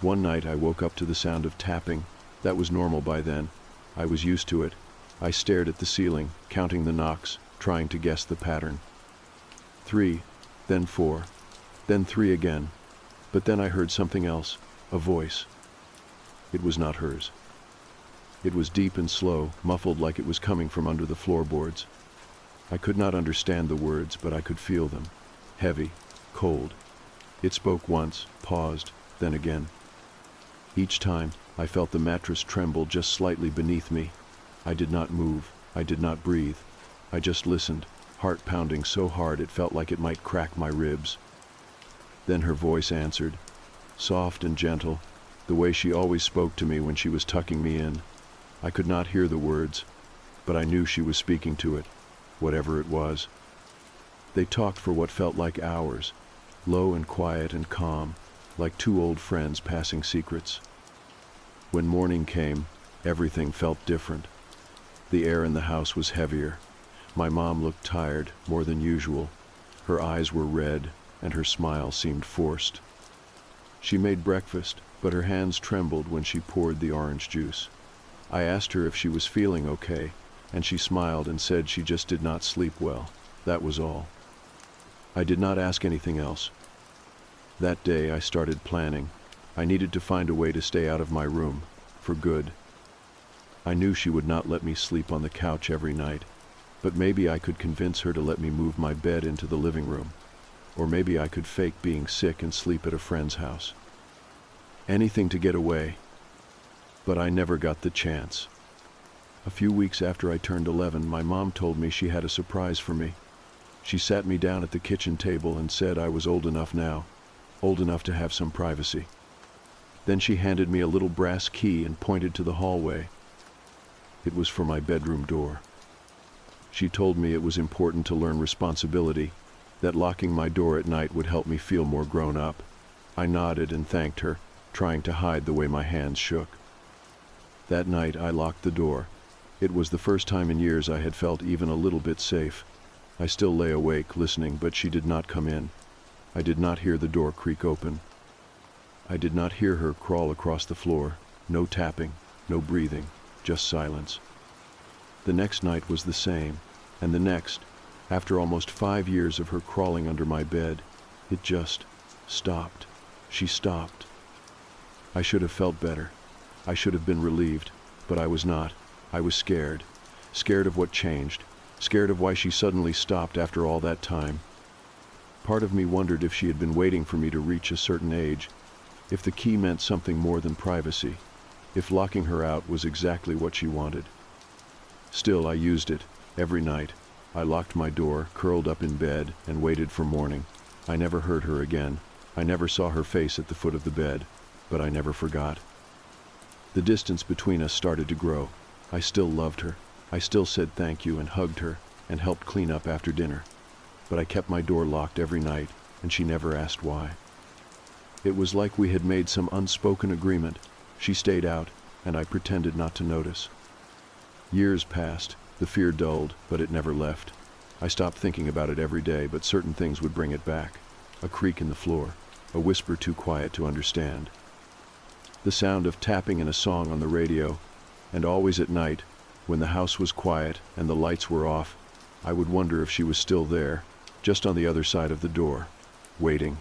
One night I woke up to the sound of tapping. That was normal by then. I was used to it. I stared at the ceiling, counting the knocks, trying to guess the pattern. 3, then 4, then 3 again. But then I heard something else, a voice. It was not hers. It was deep and slow, muffled like it was coming from under the floorboards. I could not understand the words, but I could feel them. Heavy, cold. It spoke once, paused, then again. Each time, I felt the mattress tremble just slightly beneath me. I did not move. I did not breathe. I just listened, heart pounding so hard it felt like it might crack my ribs. Then her voice answered, soft and gentle, the way she always spoke to me when she was tucking me in. I could not hear the words, but I knew she was speaking to it, whatever it was. They talked for what felt like hours, low and quiet and calm, like two old friends passing secrets. When morning came, everything felt different. The air in the house was heavier. My mom looked tired, more than usual. Her eyes were red, and her smile seemed forced. She made breakfast, but her hands trembled when she poured the orange juice. I asked her if she was feeling okay, and she smiled and said she just did not sleep well. That was all. I did not ask anything else. That day I started planning. I needed to find a way to stay out of my room, for good. I knew she would not let me sleep on the couch every night, but maybe I could convince her to let me move my bed into the living room, or maybe I could fake being sick and sleep at a friend's house. Anything to get away. But I never got the chance. A few weeks after I turned 11, my mom told me she had a surprise for me. She sat me down at the kitchen table and said I was old enough now, old enough to have some privacy. Then she handed me a little brass key and pointed to the hallway. It was for my bedroom door. She told me it was important to learn responsibility, that locking my door at night would help me feel more grown up. I nodded and thanked her, trying to hide the way my hands shook. That night I locked the door. It was the first time in years I had felt even a little bit safe. I still lay awake, listening, but she did not come in. I did not hear the door creak open. I did not hear her crawl across the floor. No tapping, no breathing, just silence. The next night was the same, and the next, after almost 5 years of her crawling under my bed, it just stopped. She stopped. I should have felt better. I should have been relieved, but I was not. I was scared. Scared of what changed. Scared of why she suddenly stopped after all that time. Part of me wondered if she had been waiting for me to reach a certain age, if the key meant something more than privacy, if locking her out was exactly what she wanted. Still, I used it, every night. I locked my door, curled up in bed, and waited for morning. I never heard her again. I never saw her face at the foot of the bed, but I never forgot. The distance between us started to grow. I still loved her. I still said thank you and hugged her and helped clean up after dinner. But I kept my door locked every night, and she never asked why. It was like we had made some unspoken agreement. She stayed out, and I pretended not to notice. Years passed. The fear dulled, but it never left. I stopped thinking about it every day, but certain things would bring it back. A creak in the floor, a whisper too quiet to understand. The sound of tapping in a song on the radio, and always at night, when the house was quiet and the lights were off, I would wonder if she was still there, just on the other side of the door, waiting.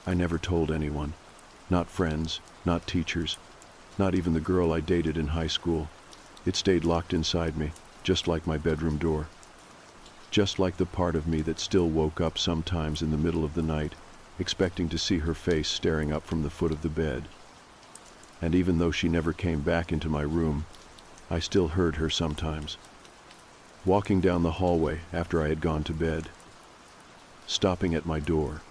I never told anyone. Not friends, not teachers, not even the girl I dated in high school. It stayed locked inside me, just like my bedroom door. Just like the part of me that still woke up sometimes in the middle of the night, expecting to see her face staring up from the foot of the bed. And even though she never came back into my room, I still heard her sometimes. Walking down the hallway after I had gone to bed. Stopping at my door.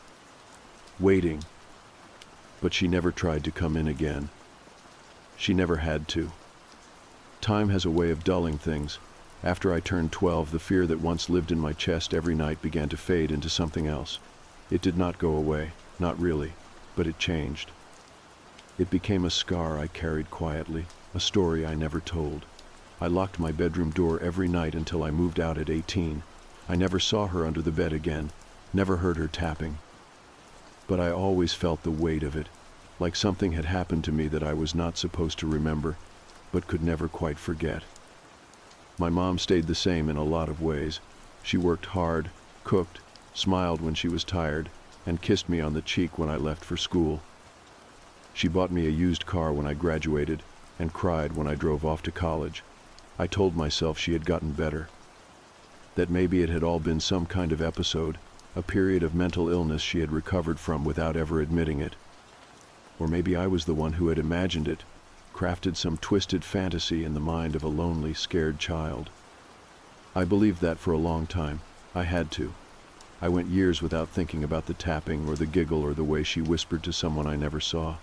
Waiting. But she never tried to come in again. She never had to. Time has a way of dulling things. After I turned 12, the fear that once lived in my chest every night began to fade into something else. It did not go away, not really, but it changed. It became a scar I carried quietly, a story I never told. I locked my bedroom door every night until I moved out at 18. I never saw her under the bed again, never heard her tapping. But I always felt the weight of it, like something had happened to me that I was not supposed to remember, but could never quite forget. My mom stayed the same in a lot of ways. She worked hard, cooked, smiled when she was tired, and kissed me on the cheek when I left for school. She bought me a used car when I graduated, and cried when I drove off to college. I told myself she had gotten better. That maybe it had all been some kind of episode, a period of mental illness she had recovered from without ever admitting it. Or maybe I was the one who had imagined it, crafted some twisted fantasy in the mind of a lonely, scared child. I believed that for a long time. I had to. I went years without thinking about the tapping or the giggle or the way she whispered to someone I never saw.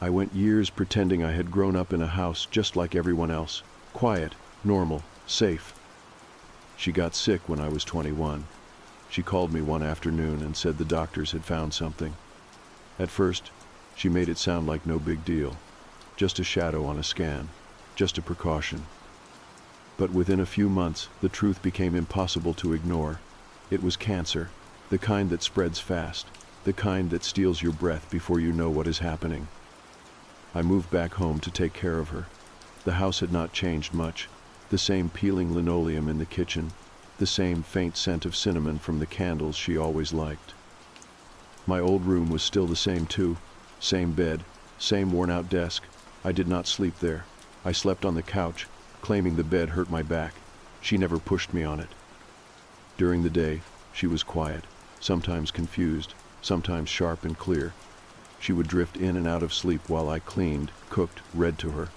I went years pretending I had grown up in a house just like everyone else, quiet, normal, safe. She got sick when I was 21. She called me one afternoon and said the doctors had found something. At first, she made it sound like no big deal. Just a shadow on a scan, just a precaution. But within a few months, the truth became impossible to ignore. It was cancer, the kind that spreads fast, the kind that steals your breath before you know what is happening. I moved back home to take care of her. The house had not changed much. The same peeling linoleum in the kitchen, the same faint scent of cinnamon from the candles she always liked. My old room was still the same too, same bed, same worn-out desk. I did not sleep there. I slept on the couch, claiming the bed hurt my back. She never pushed me on it. During the day, she was quiet, sometimes confused, sometimes sharp and clear. She would drift in and out of sleep while I cleaned, cooked, read to her.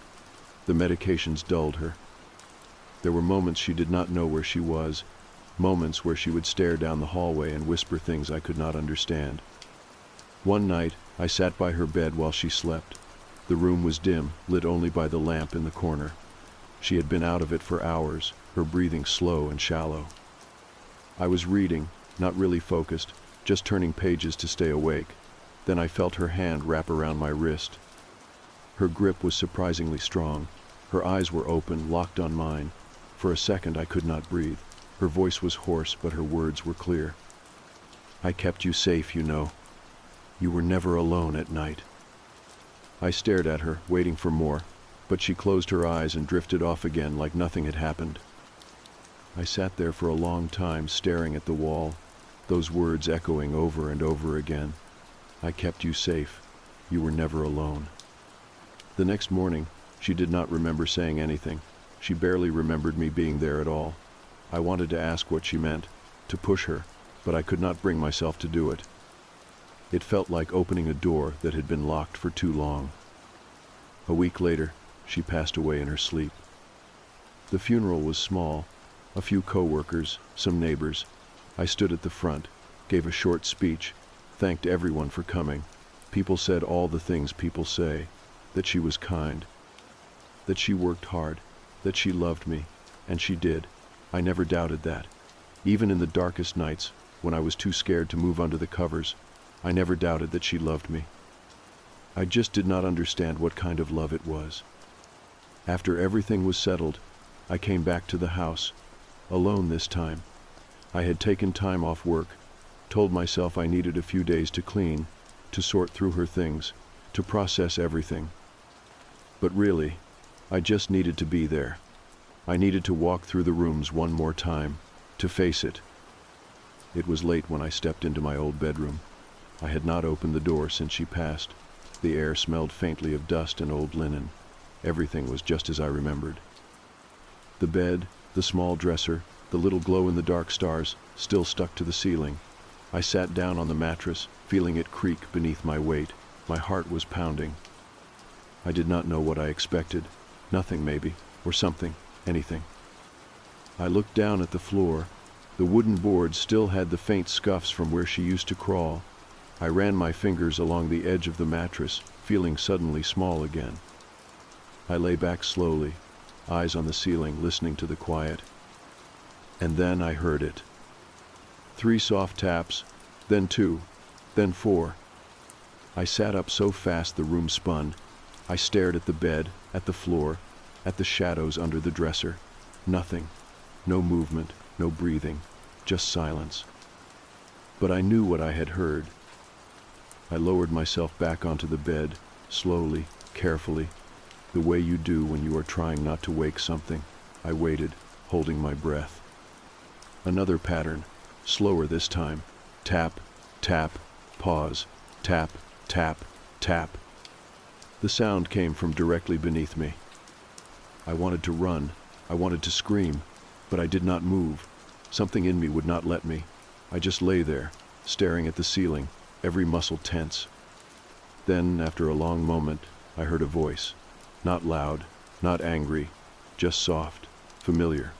The medications dulled her. There were moments she did not know where she was, moments where she would stare down the hallway and whisper things I could not understand. One night, I sat by her bed while she slept. The room was dim, lit only by the lamp in the corner. She had been out of it for hours, her breathing slow and shallow. I was reading, not really focused, just turning pages to stay awake. Then I felt her hand wrap around my wrist. Her grip was surprisingly strong. Her eyes were open, locked on mine. For a second I could not breathe. Her voice was hoarse, but her words were clear. "I kept you safe, you know. You were never alone at night." I stared at her, waiting for more, but she closed her eyes and drifted off again like nothing had happened. I sat there for a long time, staring at the wall, those words echoing over and over again. I kept you safe. You were never alone." The next morning, she did not remember saying anything. She barely remembered me being there at all. I wanted to ask what she meant, to push her, but I could not bring myself to do it. It felt like opening a door that had been locked for too long. A week later, she passed away in her sleep. The funeral was small, a few co-workers, some neighbors. I stood at the front, gave a short speech, thanked everyone for coming. People said all the things people say, that she was kind, that she worked hard, that she loved me, and she did. I never doubted that. Even in the darkest nights, when I was too scared to move under the covers, I never doubted that she loved me. I just did not understand what kind of love it was. After everything was settled, I came back to the house, alone this time. I had taken time off work, told myself I needed a few days to clean, to sort through her things, to process everything. But really, I just needed to be there. I needed to walk through the rooms one more time, to face it. It was late when I stepped into my old bedroom. I had not opened the door since she passed. The air smelled faintly of dust and old linen. Everything was just as I remembered. The bed, the small dresser, the little glow-in-the-dark stars, still stuck to the ceiling. I sat down on the mattress, feeling it creak beneath my weight. My heart was pounding. I did not know what I expected. Nothing, maybe, or something, anything. I looked down at the floor. The wooden boards still had the faint scuffs from where she used to crawl. I ran my fingers along the edge of the mattress, feeling suddenly small again. I lay back slowly, eyes on the ceiling, listening to the quiet. And then I heard it. 3 soft taps, then 2, then 4. I sat up so fast the room spun. I stared at the bed, at the floor, at the shadows under the dresser. Nothing. No movement, no breathing, just silence. But I knew what I had heard. I lowered myself back onto the bed, slowly, carefully, the way you do when you are trying not to wake something. I waited, holding my breath. Another pattern, slower this time. Tap, tap, pause, tap, tap, tap. The sound came from directly beneath me. I wanted to run, I wanted to scream, but I did not move. Something in me would not let me. I just lay there, staring at the ceiling, every muscle tense. Then, after a long moment, I heard a voice. Not loud, not angry, just soft, familiar.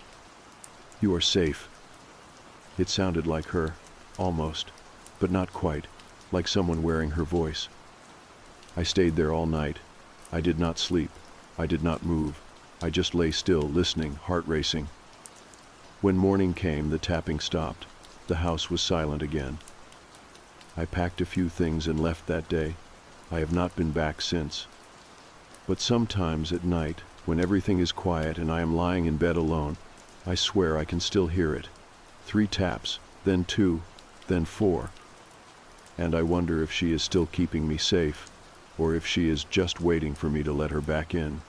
"You are safe." It sounded like her, almost, but not quite, like someone wearing her voice. I stayed there all night. I did not sleep. I did not move. I just lay still, listening, heart racing. When morning came, the tapping stopped. The house was silent again. I packed a few things and left that day. I have not been back since. But sometimes at night, when everything is quiet and I am lying in bed alone, I swear I can still hear it. 3 taps, then 2, then 4. And I wonder if she is still keeping me safe, or if she is just waiting for me to let her back in.